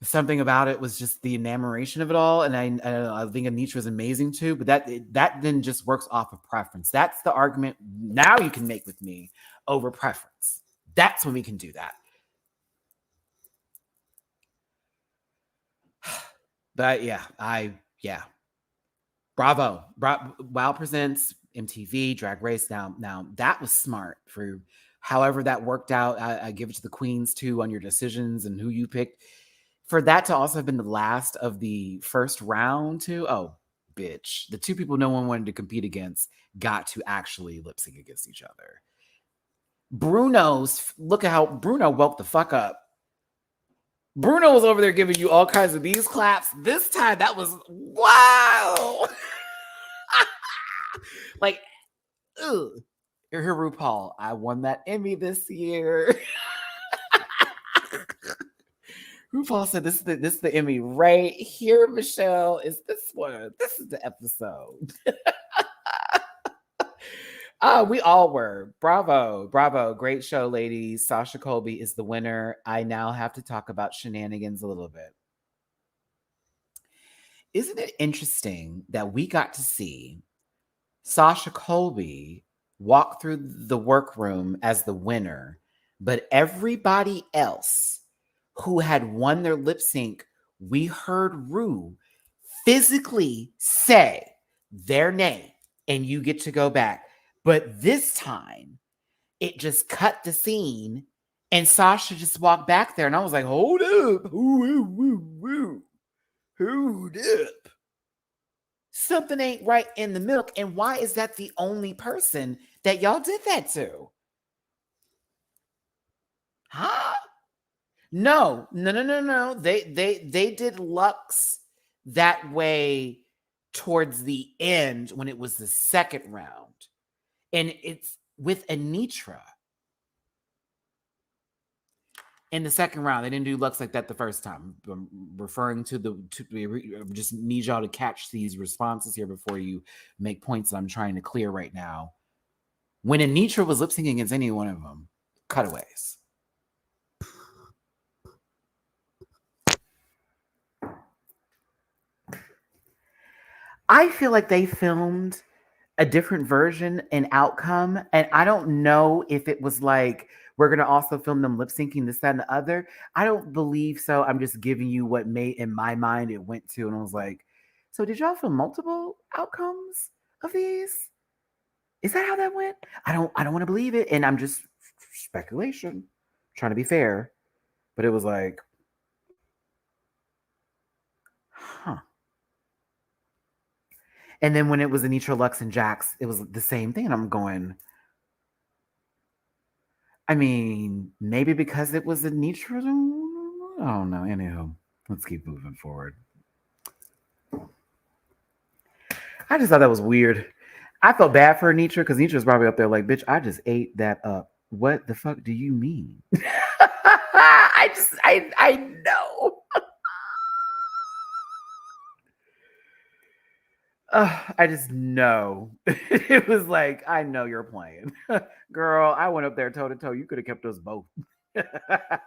A: something about it was just the enamoration of it all. And I think Anitra is amazing too, but that then just works off of preference. That's the argument now you can make with me over preference. That's when we can do that. But bravo. Wow presents MTV Drag Race. Now that was smart for however that worked out. I give it to the queens too on your decisions and who you picked. For that to also have been the last of the first round too. Oh, bitch. The two people no one wanted to compete against got to actually lip sync against each other. Look at how Bruno woke the fuck up. Bruno was over there giving you all kinds of these claps. This time that was wow. Like, ugh. You're here, RuPaul. I won that Emmy this year. RuPaul said, this is the Emmy right here, Michelle, is this one. This is the episode. We all were. Bravo. Great show, ladies. Sasha Colby is the winner. I now have to talk about shenanigans a little bit. isn't it interesting that we got to see Sasha Colby walk through the workroom as the winner, but everybody else who had won their lip sync, we heard Rue physically say their name and you get to go back. But this time, it just cut the scene and Sasha just walked back there. And I was like, hold up. Hold up. Something ain't right in the milk. And why is that the only person that y'all did that to? Huh? No. They did Lux that way towards the end when it was the second round. And it's with Anitra. In the second round, they didn't do Lux like that the first time. I'm referring to just need y'all to catch these responses here before you make points that I'm trying to clear right now. When Anitra was lip syncing against any one of them, cutaways. I feel like they filmed a different version and outcome, and I don't know if it was like, we're going to also film them lip syncing this, that, and the other. I don't believe so. I'm just giving you what made in my mind it went to. And I was like, so did y'all film multiple outcomes of these? Is that how that went? I don't want to believe it. And I'm just speculation, trying to be fair. But it was like, huh. And then when it was Anitra, Lux, and Jax, it was the same thing. And I'm going, I mean, maybe because it was Anitra. I don't know. Anyhow, let's keep moving forward. I just thought that was weird. I felt bad for Anitra because Anitra's probably up there like, bitch, I just ate that up. What the fuck do you mean? I know. I just know. It was like, I know you're playing. Girl, I went up there toe to toe. You could have kept us both.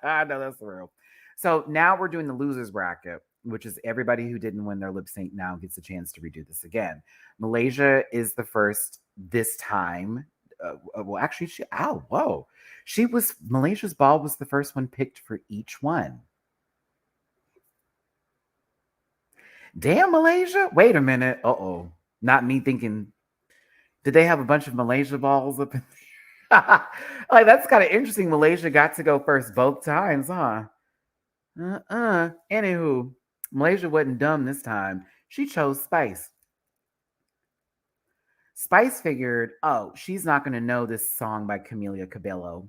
A: I know that's real. So now we're doing the losers bracket, which is everybody who didn't win their lip sync now gets a chance to redo this again. Malaysia is the first this time. Well, actually, Malaysia's ball was the first one picked for each one. Damn, Malaysia. Wait a minute. Uh-oh. Not me thinking, did they have a bunch of Malaysia balls up in there? Like, that's kind of interesting. Malaysia got to go first both times, huh? Anywho, Malaysia wasn't dumb this time. She chose Spice. Spice figured, oh, she's not going to know this song by Camila Cabello.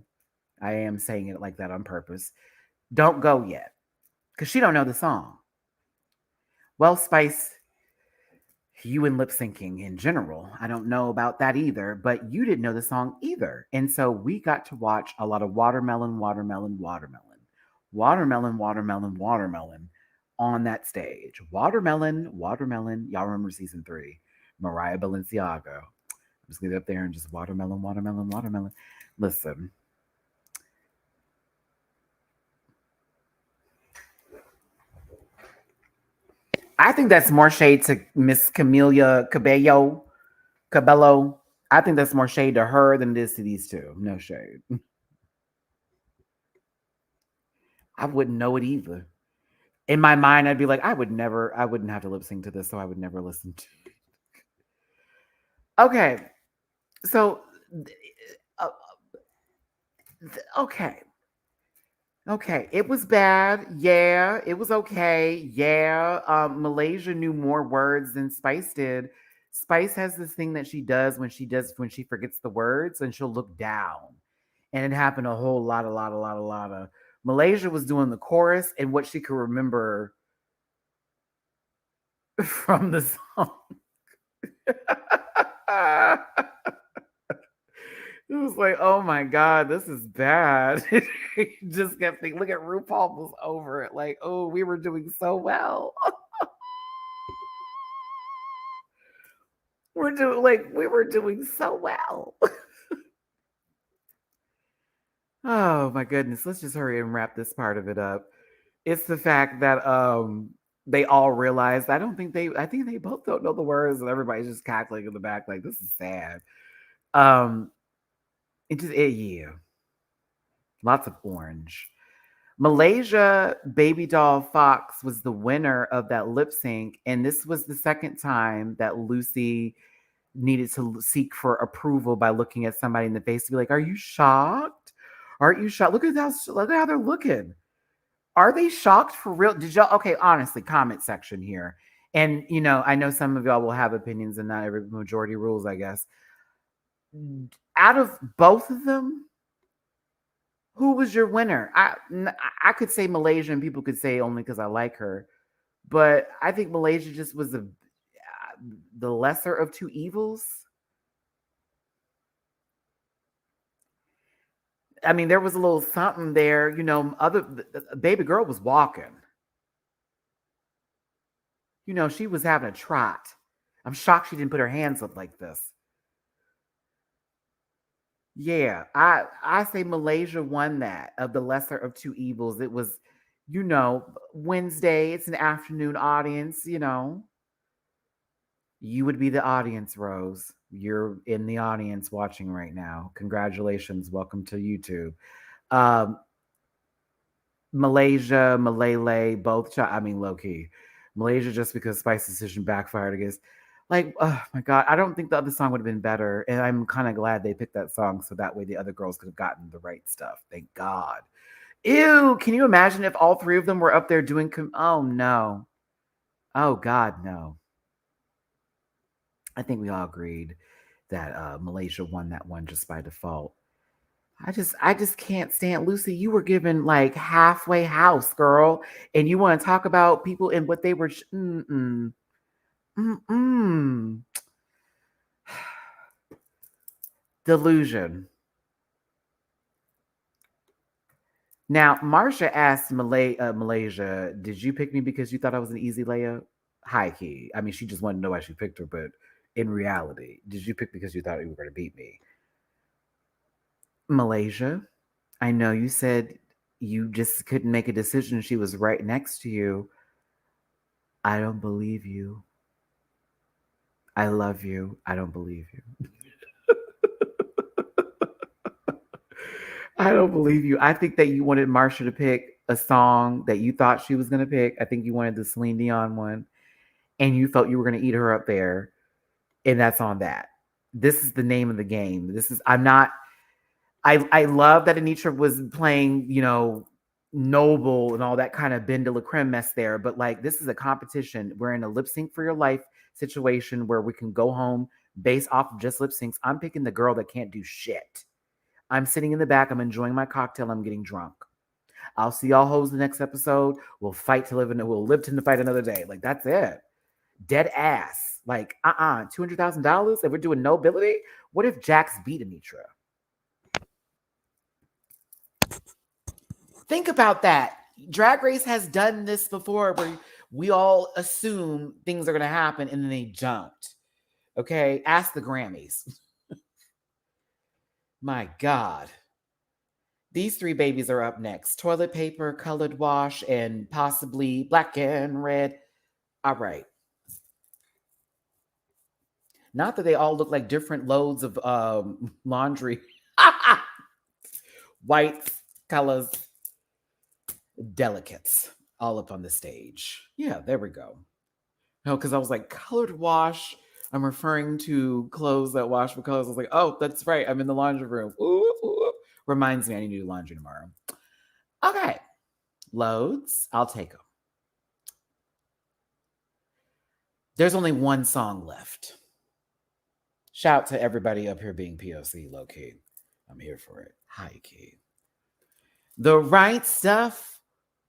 A: I am saying it like that on purpose. Don't go yet, because she don't know the song. Well, Spice, you and lip syncing in general, I don't know about that either, but you didn't know the song either. And so we got to watch a lot of watermelon on that stage. Watermelon. Y'all remember season 3, Mariah Balenciaga. I'm just going to get up there and just watermelon. Listen. I think that's more shade to Miss Camila Cabello. I think that's more shade to her than it is to these two. No shade. I wouldn't know it either. In my mind, I'd be like, I wouldn't have to lip sync to this, so I would never listen to it. Okay. So, okay. Okay, it was bad. Yeah, it was okay. Yeah, Malaysia knew more words than Spice did. Spice has this thing that she does when she forgets the words and she'll look down. And it happened a whole lot of. Malaysia was doing the chorus and what she could remember from the song. It was like, oh my God, this is bad. Just kept thinking, look at RuPaul was over it. Like, oh, we were doing so well. We were doing so well. Oh my goodness. Let's just hurry and wrap this part of it up. It's the fact that they all realized. I think they both don't know the words, and everybody's just cackling in the back like, this is sad. Yeah, lots of orange. Malaysia Baby Doll Fox was the winner of that lip sync, and this was the second time that Lucy needed to seek for approval by looking at somebody in the face to be like, "Are you shocked? Aren't you shocked? Look at how they're looking. Are they shocked for real? Did y'all? Okay, honestly, comment section here, and I know some of y'all will have opinions, and not every majority rules, I guess. Out of both of them, who was your winner? I could say Malaysia, and people could say only because I like her, but I think Malaysia just was the lesser of two evils. I mean, there was a little something there, baby girl was walking. She was having a trot. I'm shocked she didn't put her hands up like this. Yeah, I say Malaysia won that of the lesser of two evils. It was, Wednesday. It's an afternoon audience. You would be the audience, Rose. You're in the audience watching right now. Congratulations. Welcome to YouTube. Malaysia, Malay, both. I mean, low key. Malaysia, just because Spice's decision backfired against. Like, oh my God, I don't think the other song would have been better. And I'm kind of glad they picked that song so that way the other girls could have gotten the right stuff. Thank God. Ew, can you imagine if all three of them were up there doing. Oh, no. Oh, God, no. I think we all agreed that Malaysia won that one just by default. I just can't stand Lucy. You were given like halfway house, girl, and you want to talk about people and what they were. Delusion. Now, Marsha asked Malaysia, "Did you pick me because you thought I was an easy layup?" High key. I mean, she just wanted to know why she picked her, but in reality, did you pick because you thought you were going to beat me? Malaysia, I know you said you just couldn't make a decision. She was right next to you. I don't believe you. I love you. I don't believe you. I don't believe you. I think that you wanted Marsha to pick a song that you thought she was going to pick. I think you wanted the Celine Dion one, and you felt you were going to eat her up there, and that's on that. This is the name of the game. I love that Anitra was playing, noble and all that kind of Ben de la Creme mess there, but like this is a competition. We're in a lip sync for your life situation where we can go home based off of just lip syncs. I'm picking the girl that can't do shit. I'm sitting in the back. I'm enjoying my cocktail. I'm getting drunk. I'll see y'all hoes the next episode. We'll fight to live we'll live to fight another day. Like that's it. Dead ass. Like, $200,000 if we're doing nobility? What if Jax beat Anitra? Think about that. Drag Race has done this before where we all assume things are going to happen and then they don't. Okay? Ask the Grammys. My God. These three babies are up next. Toilet paper, colored wash, and possibly black and red. All right. Not that they all look like different loads of laundry. White colors, delicates, all up on the stage. Yeah, there we go. No, because I was like, colored wash. I'm referring to clothes that wash for colors. I was like, oh, that's right. I'm in the laundry room. Ooh, ooh. Reminds me I need to do laundry tomorrow. Okay. Loads. I'll take them. There's only one song left. Shout to everybody up here being POC low key. I'm here for it. High key. The Right Stuff.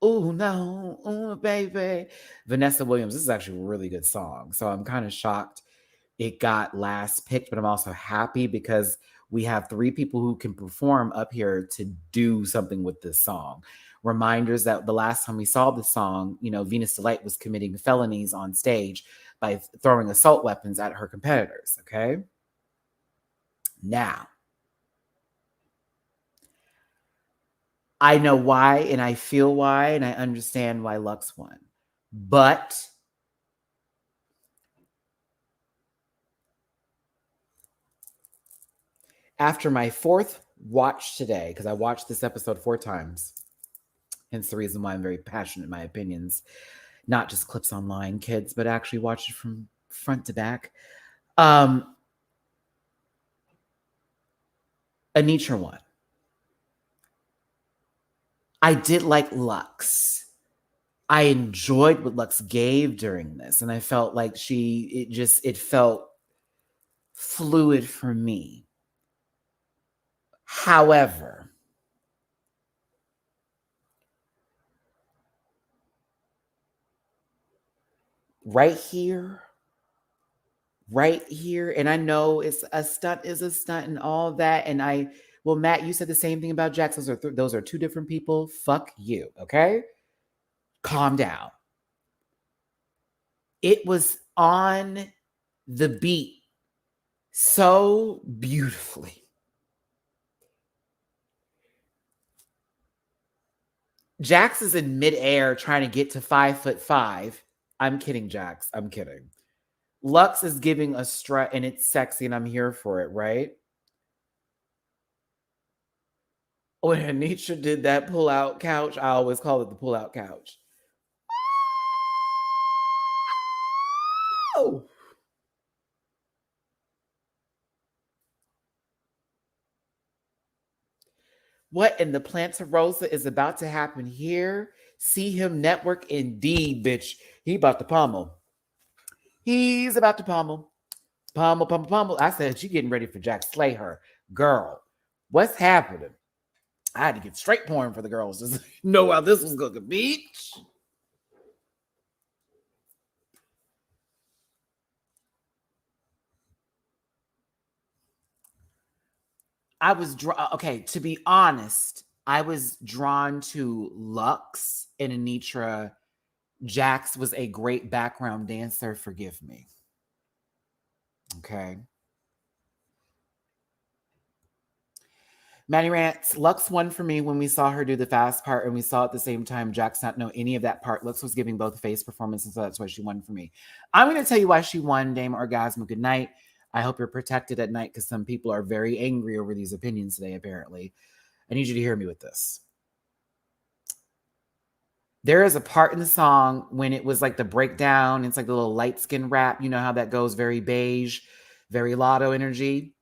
A: Oh no, oh baby. Vanessa Williams. This is actually a really good song. So I'm kind of shocked it got last picked, but I'm also happy because we have three people who can perform up here to do something with this song. Reminders that the last time we saw the song, Venus Delight was committing felonies on stage by throwing assault weapons at her competitors. Okay. Now, I know why, and I feel why, and I understand why Lux won. But after my fourth watch today, because I watched this episode 4 times, hence the reason why I'm very passionate in my opinions, not just clips online, kids, but actually watch it from front to back. Anitra won. I did like Lux. I enjoyed what Lux gave during this, and I felt like it felt fluid for me. However, right here, and I know it's a stunt is a stunt and all that, and well, Matt, you said the same thing about Jax. Those are two different people. Fuck you, okay? Calm down. It was on the beat so beautifully. Jax is in midair trying to get to 5'5". I'm kidding, Jax. I'm kidding. Lux is giving a strut and it's sexy and I'm here for it, right? When Anitra did that pull-out couch, I always call it the pull-out couch. Oh. What in the Plantarosa is about to happen here? See him network indeed, bitch. He about to pummel. He's about to pummel. Pummel, pummel, pummel. I said, she getting ready for Jack. Slay her. Girl, what's happening? I had to get straight porn for the girls to know how this was going to be. I was okay, to be honest, I was drawn to Lux and Anitra. Jax was a great background dancer, forgive me. Okay. Matty Rants, Lux won for me when we saw her do the fast part and we saw at the same time Jax not know any of that part. Lux was giving both face performances, so that's why she won for me. I'm going to tell you why she won, Dame Orgasmo. Good night. I hope you're protected at night because some people are very angry over these opinions today, apparently. I need you to hear me with this. There is a part in the song when it was like the breakdown. It's like the little light skin rap. You know how that goes, very beige, very Lotto energy.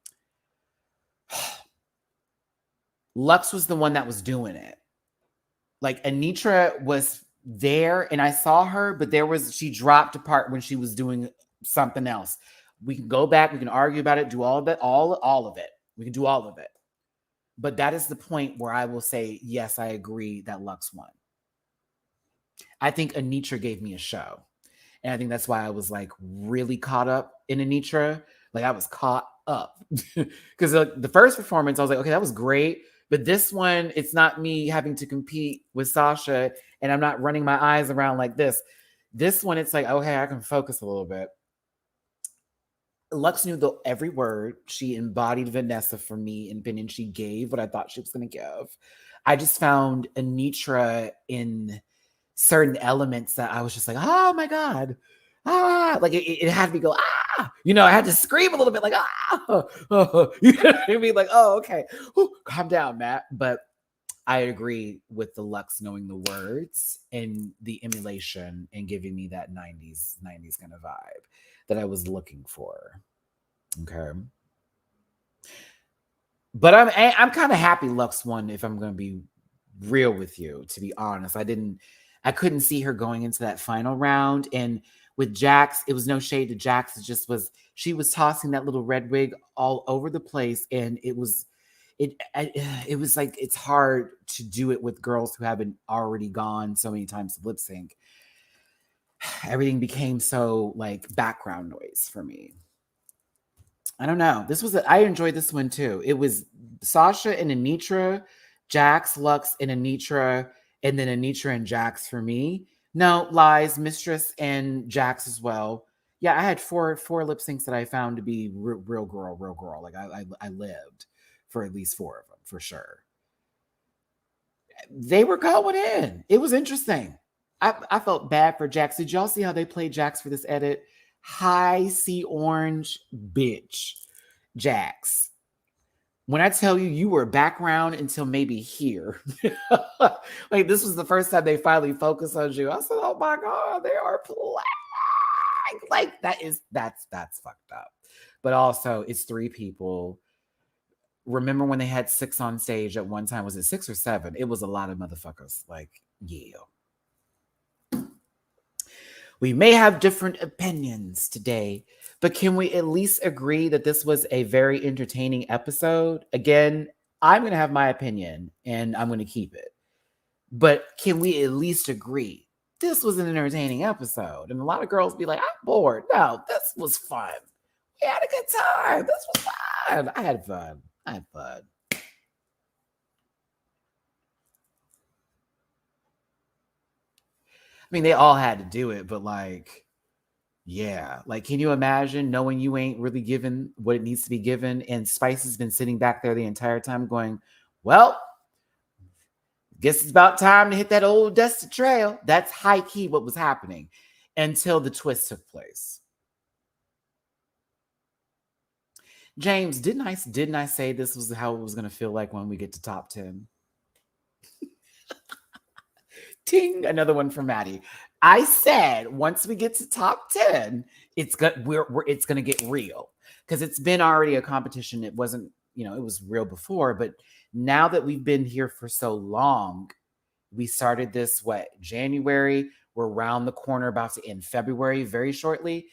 A: Lux was the one that was doing it. Like Anitra was there and I saw her, but she dropped a part when she was doing something else. We can go back, we can argue about it, do all of it, all of it. We can do all of it. But that is the point where I will say, yes, I agree that Lux won. I think Anitra gave me a show. And I think that's why I was like really caught up in Anitra. Like I was caught up. Because the first performance, I was like, okay, that was great. But this one, it's not me having to compete with Sasha and I'm not running my eyes around like this. This one, it's like, okay, I can focus a little bit. Lux knew every word. She embodied Vanessa for me in opinion. She gave what I thought she was going to give. I just found Anitra in certain elements that I was just like, oh my God. Ah, like it had me go, ah, I had to scream a little bit like, ah, you know what I mean? Like, oh, okay. Ooh, calm down, Matt. But I agree with the Lux knowing the words and the emulation and giving me that 90s kind of vibe that I was looking for. Okay. But I'm kind of happy Lux won, if I'm going to be real with you, to be honest. I couldn't see her going into that final round. And with Jax, it was no shade to Jax. She was tossing that little red wig all over the place. And it was like, it's hard to do it with girls who haven't already gone so many times to lip sync. Everything became so like background noise for me. I don't know. I enjoyed this one too. It was Sasha and Anitra, Jax, Lux, and Anitra, and then Anitra and Jax for me. No, lies, Mistress and Jax as well. Yeah, I had four lip syncs that I found to be real girl. Like I lived for at least 4 of them for sure. They were going in. It was interesting. I felt bad for Jax. Did y'all see how they played Jax for this edit? High sea orange bitch, Jax. When I tell you, you were background until maybe here. Like, this was the first time they finally focused on you. I said, oh my God, they are playing. Like, that's fucked up. But also, it's 3 people. Remember when they had 6 on stage at one time? Was it 6 or 7? It was a lot of motherfuckers. Like, yeah. We may have different opinions today, but can we at least agree that this was a very entertaining episode? Again, I'm going to have my opinion and I'm going to keep it. But can we at least agree this was an entertaining episode? And a lot of girls be like, I'm bored. No, this was fun. We had a good time. This was fun. I had fun. I mean, they all had to do it, but like, yeah. Like, can you imagine knowing you ain't really given what it needs to be given? And Spice has been sitting back there the entire time going, well, guess it's about time to hit that old dusty trail. That's high key what was happening until the twist took place. James, didn't I say this was how it was going to feel like when we get to top 10? Ting, another one from Matty. I said once we get to top 10, it's going to get real, because it's been already a competition. It wasn't, it was real before, but now that we've been here for so long, we started this January. We're around the corner, about to end February very shortly.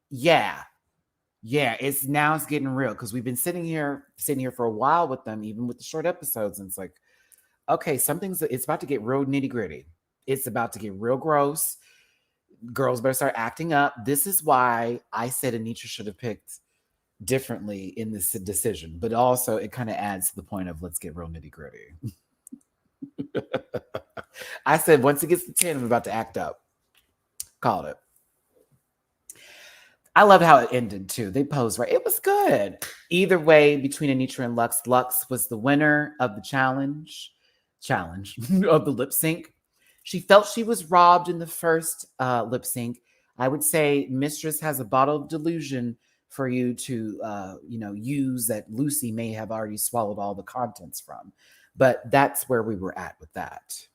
A: Yeah, it's getting real, because we've been sitting here for a while with them, even with the short episodes, and it's like, okay, it's about to get real nitty gritty. It's about to get real gross. Girls better start acting up. This is why I said Anitra should have picked differently in this decision, but also it kind of adds to the point of let's get real nitty gritty. I said once it gets to 10, I'm about to act up. Called it. I loved how it ended too. They posed right. It was good. Either way, between Anitra and Lux, Lux was the winner of the challenge of the lip sync. She felt she was robbed in the first lip sync. I would say Mistress has a bottle of delusion for you to, use that Lucy may have already swallowed all the contents from. But that's where we were at with that.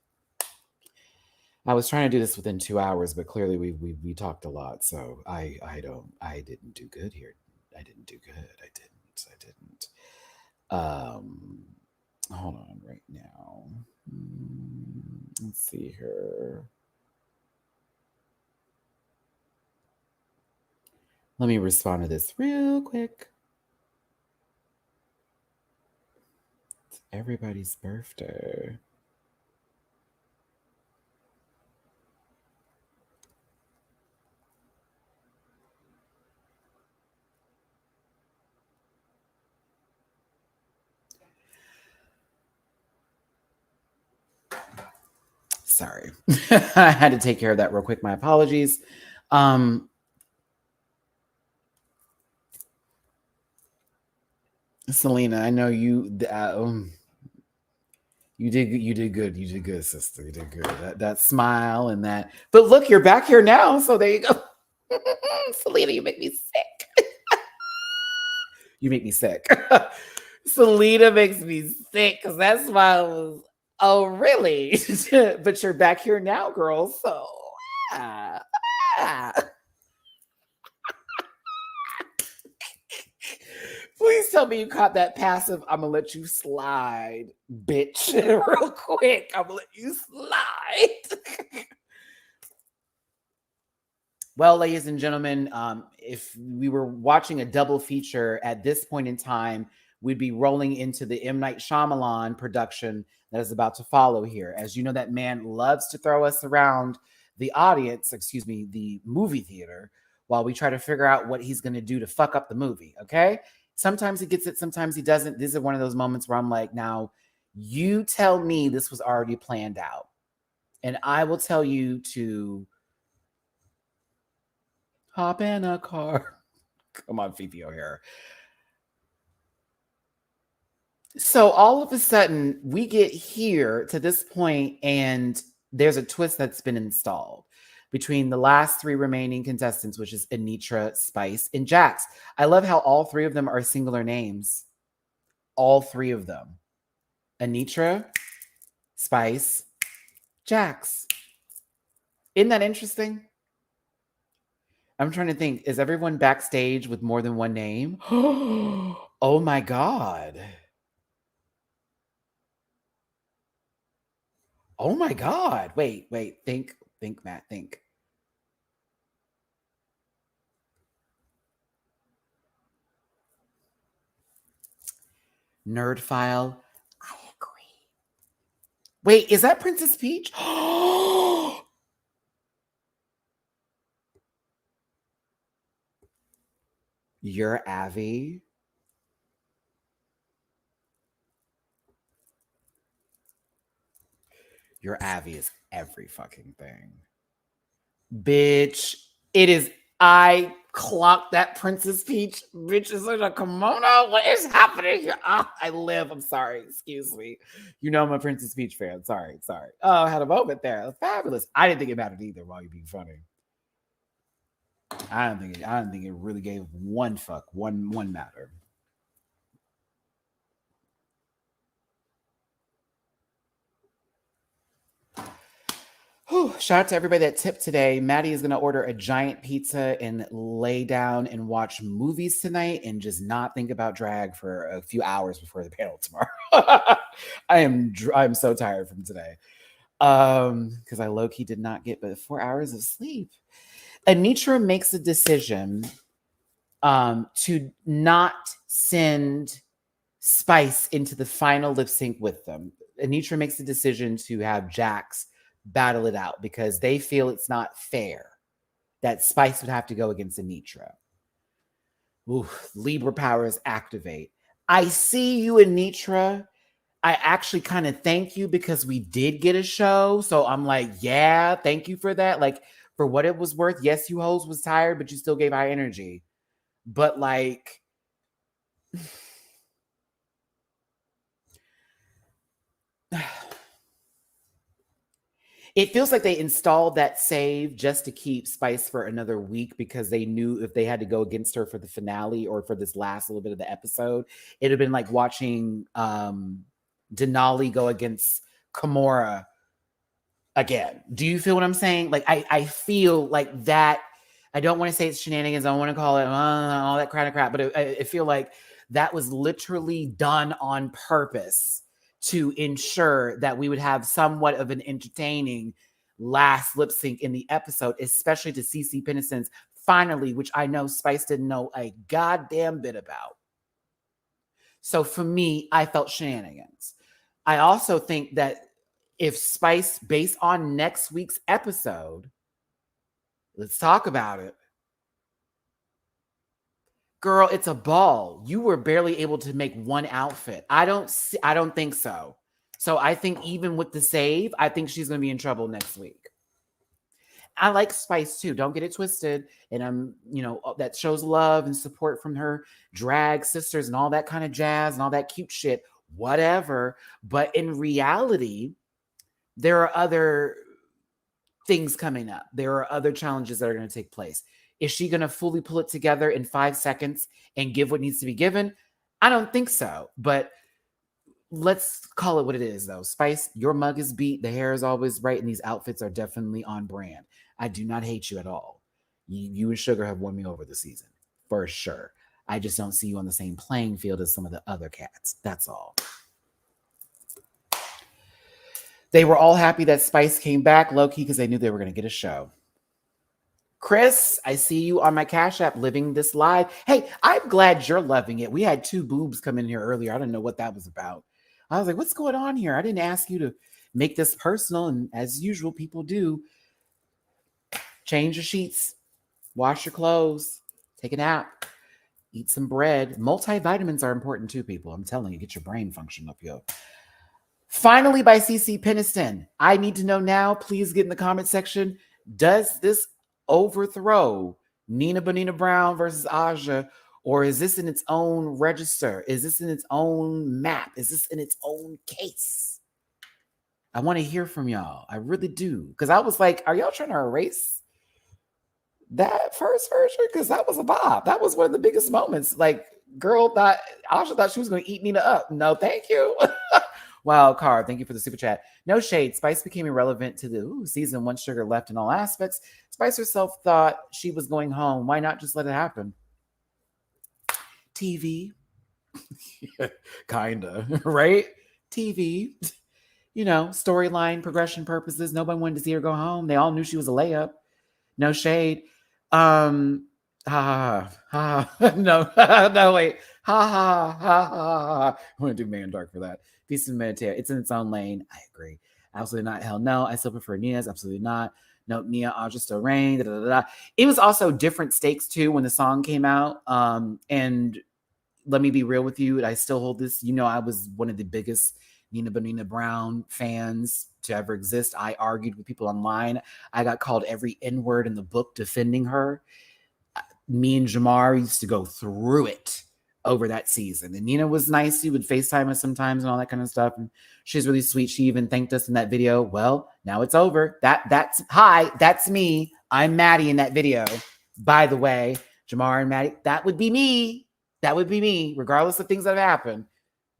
A: I was trying to do this within 2 hours, but clearly we talked a lot, so I didn't do good here. I didn't. Hold on right now. Let's see here. Let me respond to this real quick. It's everybody's birthday. Sorry. I had to take care of that real quick. My apologies. Selena, I know you you did good. You did good, sister. You did good. That smile and that. But look, you're back here now, so there you go. Selena, you make me sick. You make me sick. Selena makes me sick because that smile was, oh, really? But you're back here now, girl. So, please tell me you caught that passive. I'm going to let you slide, bitch. Real quick. I'm going to let you slide. Well, ladies and gentlemen, if we were watching a double feature at this point in time, we'd be rolling into the M. Night Shyamalan production that is about to follow here. As you know, that man loves to throw us around the movie theater, while we try to figure out what he's going to do to fuck up the movie, okay? Sometimes he gets it, sometimes he doesn't. This is one of those moments where I'm like, now, you tell me this was already planned out, and I will tell you to hop in a car. Come on, Fifi O'Hara. So all of a sudden, we get here to this point, and there's a twist that's been installed between the last three remaining contestants, which is Anitra, Spice, and Jax. I love how all three of them are singular names. All three of them. Anitra, Spice, Jax. Isn't that interesting? I'm trying to think. Is everyone backstage with more than one name? Oh my God. Oh my God. Wait. Think, Matt, think. Nerd file. I agree. Wait, is that Princess Peach? You're Avi. Your Avi is every fucking thing. Bitch, it is. I clocked that Princess Peach. Bitch is in a kimono. What is happening here? Oh, I live. I'm sorry. Excuse me. You know I'm a Princess Peach fan. Sorry. Oh, I had a moment there. Fabulous. I didn't think about it either while you being funny. I don't think it really gave one fuck, one matter. Whew, shout out to everybody that tipped today. Matty is going to order a giant pizza and lay down and watch movies tonight and just not think about drag for a few hours before the panel tomorrow. I'm so tired from today because I low-key did not get but 4 hours of sleep. Anitra makes a decision to not send Spice into the final lip sync with them. Anitra makes the decision to have Jax battle it out because they feel it's not fair that Spice would have to go against Anitra. Ooh, Libra powers activate. I see you, Anitra. I actually kind of thank you because we did get a show. So I'm like, yeah, thank you for that. Like, for what it was worth, yes, you hoes was tired, but you still gave high energy. But like, it feels like they installed that save just to keep Spice for another week because they knew if they had to go against her for the finale or for this last little bit of the episode, it'd have been like watching Denali go against Kimura again. Do you feel what I'm saying? Like I feel like that. I don't want to say it's shenanigans. I don't want to call it all that kind of crap, but I feel like that was literally done on purpose to ensure that we would have somewhat of an entertaining last lip sync in the episode, especially to CC Peniston's finally, which I know Spice didn't know a goddamn bit about. So for me, I felt shenanigans. I also think that if Spice, based on next week's episode, let's talk about it. Girl, it's a ball. You were barely able to make one outfit. I don't think so. So I think even with the save, I think she's going to be in trouble next week. I like Spice too. Don't get it twisted. And I'm, that shows love and support from her drag sisters and all that kind of jazz and all that cute shit, whatever. But in reality, there are other things coming up. There are other challenges that are going to take place. Is she going to fully pull it together in 5 seconds and give what needs to be given? I don't think so. But let's call it what it is, though. Spice, your mug is beat. The hair is always right. And these outfits are definitely on brand. I do not hate you at all. You and Sugar have won me over this season, for sure. I just don't see you on the same playing field as some of the other cats. That's all. They were all happy that Spice came back low-key because they knew they were going to get a show. Chris, I see you on my Cash App living this live. Hey, I'm glad you're loving it. We had 2 boobs come in here earlier. I didn't know what that was about. I was like, what's going on here? I didn't ask you to make this personal. And as usual, people do. Change your sheets, wash your clothes, take a nap, eat some bread. Multivitamins are important too, people. I'm telling you, get your brain function up, yo. Finally, by CC Peniston. I need to know now. Please get in the comment section. Does this overthrow Nina Bonina Brown versus Aja, or is this in its own register? Is this in its own map? Is this in its own case? I want to hear from y'all. I really do. Because I was like, are y'all trying to erase that first version? Because that was a bop. That was one of the biggest moments. Like, Asha thought she was going to eat Nina up. No, thank you. Wild card. Thank you for the super chat. No shade. Spice became irrelevant to the season. One sugar left in all aspects. Spice herself thought she was going home. Why not just let it happen? TV. Kinda, right? TV. Storyline, progression purposes. Nobody wanted to see her go home. They all knew she was a layup. No shade. No, no, wait. I want to do Man Dark for that. Peace and meditate. It's in its own lane. I agree. Absolutely not. Hell no. I still prefer Nia's. Absolutely not. No, Nia, Aja still reign. It was also different stakes too when the song came out. And let me be real with you. I still hold this. I was one of the biggest Nina Bonina Brown fans to ever exist. I argued with people online. I got called every N-word in the book defending her. Me and Jamar used to go through it over that season. And Nina was nice. She would FaceTime us sometimes and all that kind of stuff. And she's really sweet. She even thanked us in that video. Well, now it's over. That's me. I'm Matty in that video. By the way, Jamar and Matty, that would be me. That would be me, regardless of things that have happened.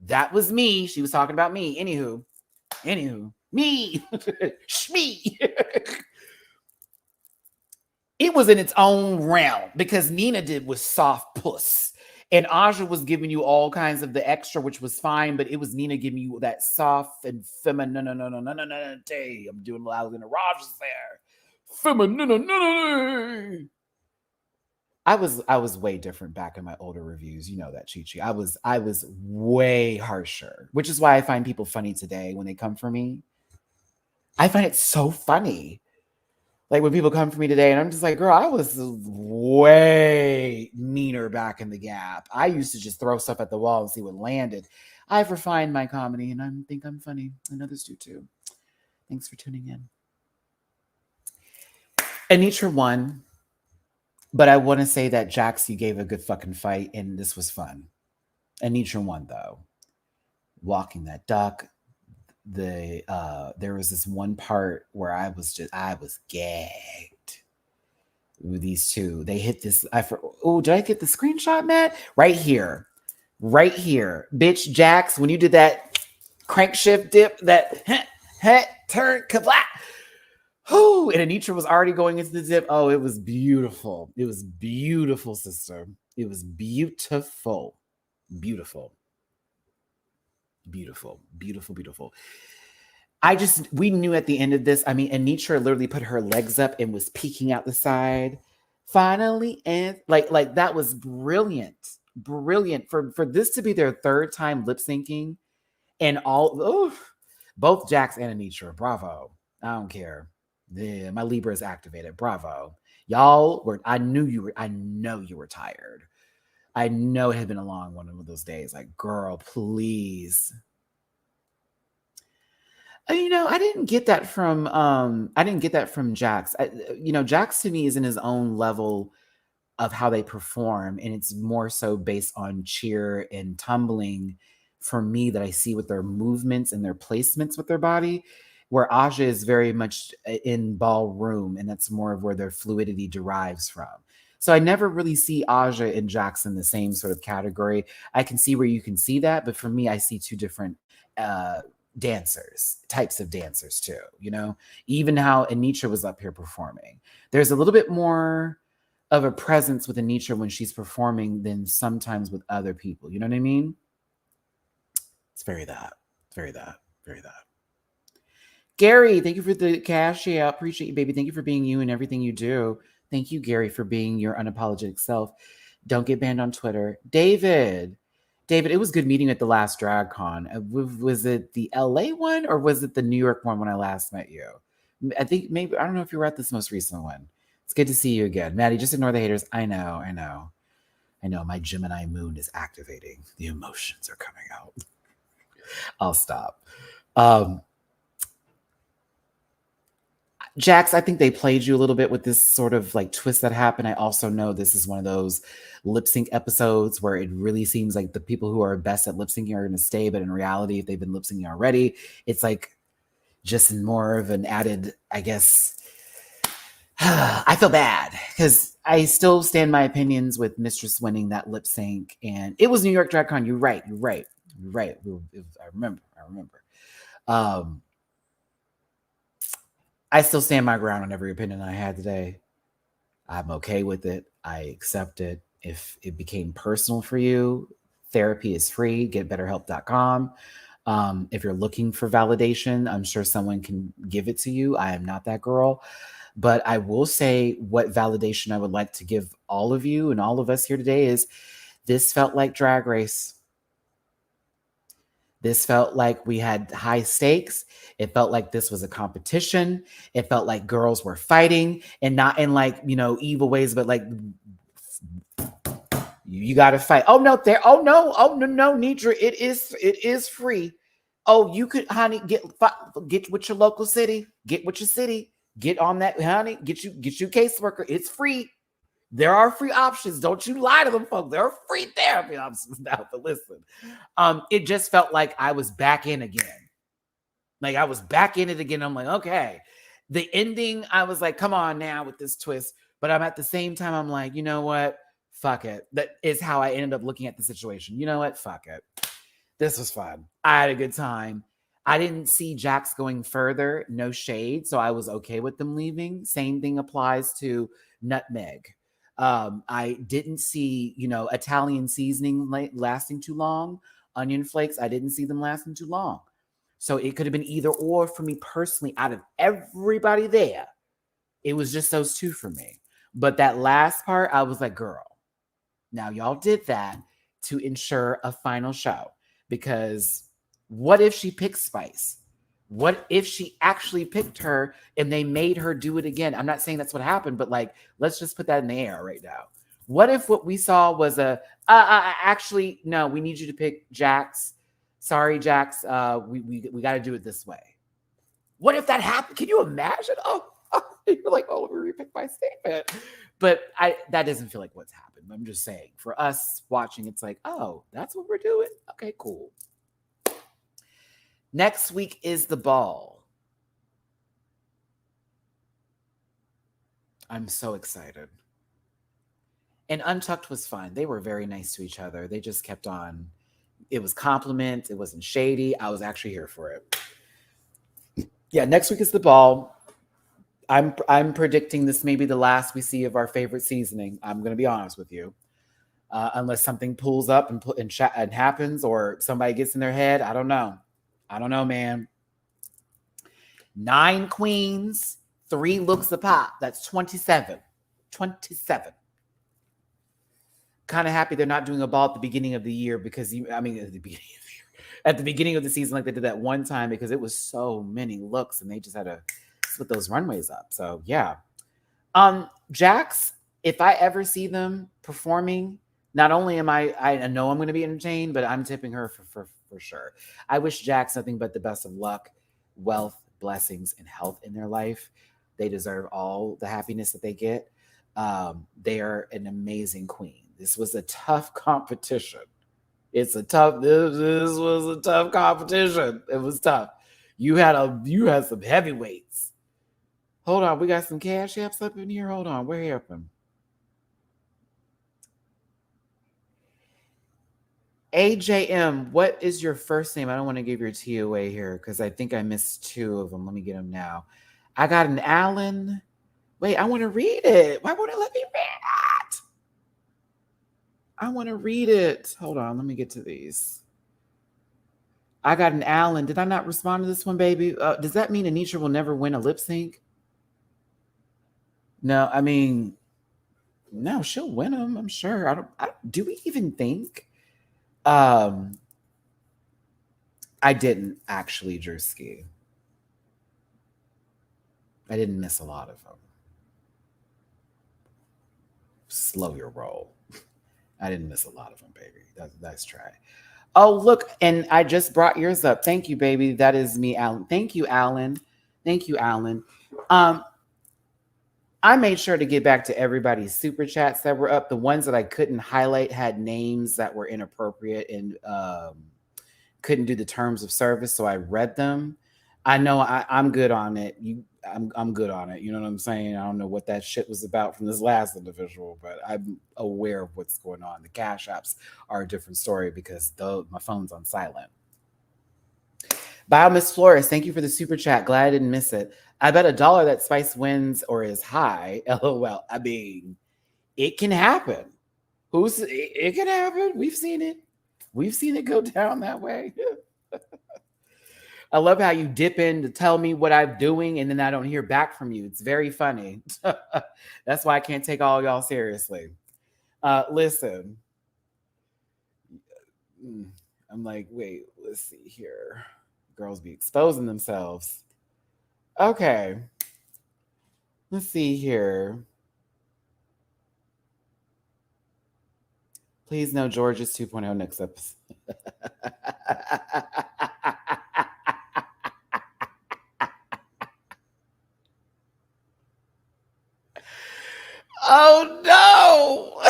A: That was me. She was talking about me. Anywho, me. Shmee. It was in its own realm because Nina was soft puss. And Aja was giving you all kinds of the extra, which was fine, but it was Nina giving you that soft and feminine. No. I'm doing loud in the Rajas there. Feminine. I was way different back in my older reviews. You know that, Chi-Chi. I was way harsher, which is why I find people funny today when they come for me. I find it so funny. Like when people come for me today and I'm just like, girl, I was way meaner back in the gap. I used to just throw stuff at the wall and see what landed. I've refined my comedy and I think I'm funny. And others do too. Thanks for tuning in. Anitra won. But I want to say that Jax, you gave a good fucking fight and this was fun. Anitra won though. Walking that duck. There was this one part where I was gagged with these two. They hit this. Did I get the screenshot, Matt? Right here. Bitch, Jax, when you did that crank shift dip, that turn, kabla. Oh, and Anitra was already going into the dip. Oh, it was beautiful. It was beautiful, sister. It was beautiful. We knew at the end of this, Anitra literally put her legs up and was peeking out the side. Finally, and like that was brilliant for this to be their third time lip syncing, and both Jax and Anitra. Bravo! I don't care. Yeah, my Libra is activated. Bravo, y'all were. I know you were tired. I know it had been a long one of those days. Like, girl, please. I didn't get that from Jax. Jax to me is in his own level of how they perform, and it's more so based on cheer and tumbling for me that I see with their movements and their placements with their body, where Aja is very much in ballroom, and that's more of where their fluidity derives from. So I never really see Aja and Jax in the same sort of category. I can see where you can see that, but for me, I see two different types of dancers too. Even how Anitra was up here performing. There's a little bit more of a presence with Anitra when she's performing than sometimes with other people. You know what I mean? It's very that. Gary, thank you for the cash. Yeah, appreciate you, baby. Thank you for being you and everything you do. Thank you, Gary, for being your unapologetic self. Don't get banned on Twitter. David, it was good meeting at the last Drag Con. Was it the LA one or was it the New York one when I last met you? I think maybe, I don't know if you were at this most recent one. It's good to see you again. Matty, just ignore the haters. I know. My Gemini moon is activating. The emotions are coming out. I'll stop. Jax, I think they played you a little bit with this sort of like twist that happened. I also know this is one of those lip sync episodes where it really seems like the people who are best at lip syncing are going to stay. But in reality, if they've been lip syncing already, it's like just in more of an added, I guess. I feel bad because I still stand my opinions with Mistress winning that lip sync, and it was New York Drag Con. You're right. I remember. Um, I still stand my ground on every opinion I had today. I'm okay with it. I accept it. If it became personal for you, therapy is free. GetBetterHelp.com. If you're looking for validation, I'm sure someone can give it to you. I am not that girl. But I will say what validation I would like to give all of you and all of us here today is this felt like Drag Race. This felt like we had high stakes. It felt like this was a competition. It felt like girls were fighting, and not in like, evil ways, but like you got to fight. Oh no, Nidra, it is free. Oh, you could, honey, get with your local city, get with your city, get on that, honey, get you caseworker. It's free. There are free options. Don't you lie to them, folks. There are free therapy options now. But listen, it just felt like I was back in again. Like I was back in it again. I'm like, okay. The ending, I was like, come on now with this twist. But I'm at the same time, I'm like, you know what? Fuck it. That is how I ended up looking at the situation. You know what? Fuck it. This was fun. I had a good time. I didn't see Jax going further. No shade. So I was okay with them leaving. Same thing applies to Nutmeg. I didn't see, Italian seasoning lasting too long. Onion flakes, I didn't see them lasting too long. So it could have been either or for me personally. Out of everybody there, it was just those two for me. But that last part, I was like, girl, now y'all did that to ensure a final show. Because what if she picked Spice? What if she actually picked her and they made her do it again? I'm not saying that's what happened, but like, let's just put that in the air right now. What if what we saw was actually, no, we need you to pick Jax. Sorry, Jax. We got to do it this way. What if that happened? Can you imagine? Oh, you're like, oh, we repicked my statement. But that doesn't feel like what's happened. I'm just saying, for us watching, it's like, oh, that's what we're doing. Okay, cool. Next week is the ball. I'm so excited. And Untucked was fun. They were very nice to each other. They just kept on. It was compliment. It wasn't shady. I was actually here for it. Yeah, next week is the ball. I'm predicting this may be the last we see of our favorite seasoning. I'm going to be honest with you. Unless something pulls up and happens, or somebody gets in their head. I don't know. Man. 9 queens, 3 looks a pop. That's 27. 27. Kind of happy they're not doing a ball at the beginning of the year because, at the beginning of the season, like they did that one time, because it was so many looks and they just had to split those runways up. So yeah. Jax, if I ever see them performing, not only am I know I'm going to be entertained, but I'm tipping her for sure. I wish Jax nothing but the best of luck, wealth, blessings, and health in their life. They deserve all the happiness that they get. They are an amazing queen. This was a tough competition. This was a tough competition. It was tough. You had some heavyweights. Hold on, we got some cash apps up in here. Hold on, where happened? AJM, what is your first name? I don't want to give your TOA here because I think I missed 2 of them. Let me get them now. I got an Allen. Wait, I want to read it. Why won't it let me read it? I want to read it. Hold on, let me get to these. I got an Allen. Did I not respond to this one, baby? Does that mean Anisha will never win a lip sync? No, I mean, no, she'll win them. I'm sure. Do we even think? I didn't actually, Drewski. I didn't miss a lot of them. Slow your roll. I didn't miss a lot of them, baby. That's try. Oh, look, and I just brought yours up. Thank you, baby. That is me, Alan. Thank you, Alan. I made sure to get back to everybody's super chats that were up. The ones that I couldn't highlight had names that were inappropriate and couldn't do the terms of service, so I read them. I know I'm good on it. I'm good on it. You know what I'm saying? I don't know what that shit was about from this last individual, but I'm aware of what's going on. The cash apps are a different story because my phone's on silent. Bio Miss Flores, thank you for the super chat. Glad I didn't miss it. I bet $1 that Spice wins or is high. LOL. I mean, it can happen. It can happen. We've seen it. We've seen it go down that way. I love how you dip in to tell me what I'm doing and then I don't hear back from you. It's very funny. That's why I can't take all y'all seriously. Listen. I'm like, wait, let's see here. Girls be exposing themselves. Okay. Let's see here. Please no George's 2.0 next episode. Oh no!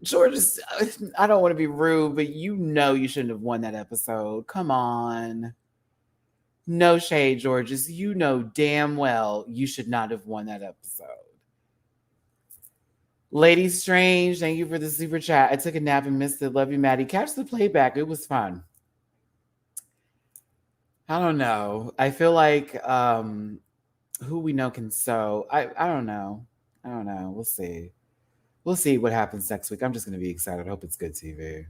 A: George's, I don't want to be rude, but you know you shouldn't have won that episode. Come on. No shade, Georges. You know damn well you should not have won that episode. Lady Strange, thank you for the super chat. I took a nap and missed it. Love you, Maddie. Catch the playback. It was fun. I don't know. I feel like who we know can sew. I don't know. I don't know. We'll see. We'll see what happens next week. I'm just going to be excited. I hope it's good TV.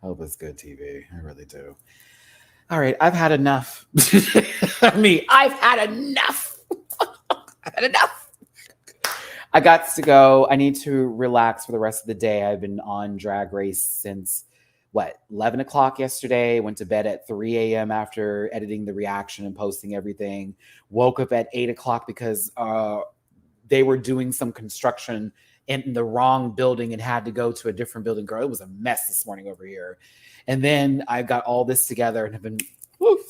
A: I hope it's good TV. I really do. All right. I've had enough. I've had enough. I've had enough. I got to go. I need to relax for the rest of the day. I've been on Drag Race since 11 o'clock yesterday. Went to bed at 3 a.m. after editing the reaction and posting everything. Woke up at 8 o'clock because they were doing some construction in the wrong building and had to go to a different building. Girl, it was a mess this morning over here. And then I got all this together and have been,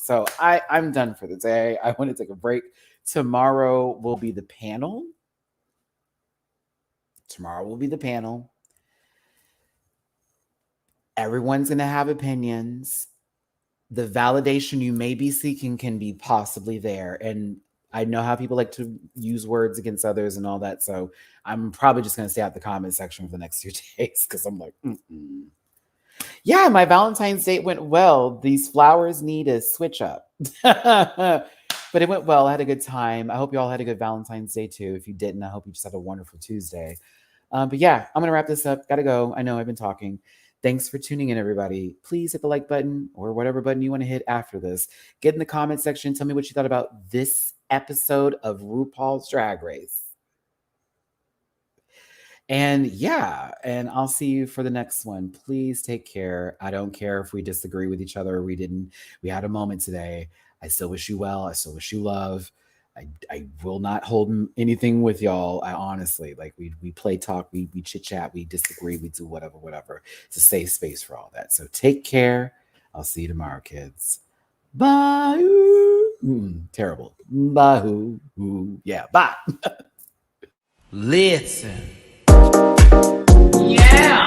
A: so I'm done for the day. I want to take a break. Tomorrow will be the panel. Everyone's going to have opinions. The validation you may be seeking can be possibly there. And I know how people like to use words against others and all that. So I'm probably just going to stay out the comment section for the next few days because I'm like, yeah, my Valentine's date went well. These flowers need a switch up. But it went well. I had a good time. I hope you all had a good Valentine's Day too. If you didn't, I hope you just had a wonderful Tuesday. But yeah, I'm going to wrap this up. Got to go. I know I've been talking. Thanks for tuning in, everybody. Please hit the like button or whatever button you want to hit after this. Get in the comment section. Tell me what you thought about this episode of RuPaul's Drag Race. And yeah, and I'll see you for the next one. Please take care. I don't care if we disagree with each other or we didn't. We had a moment today. I still wish you well. I still wish you love. I will not hold anything with y'all. I honestly, like we play talk, we chit chat, we disagree, we do whatever. It's a safe space for all that. So take care. I'll see you tomorrow, kids. Bye. Terrible. Bye. Yeah. Bye. Listen. Yeah.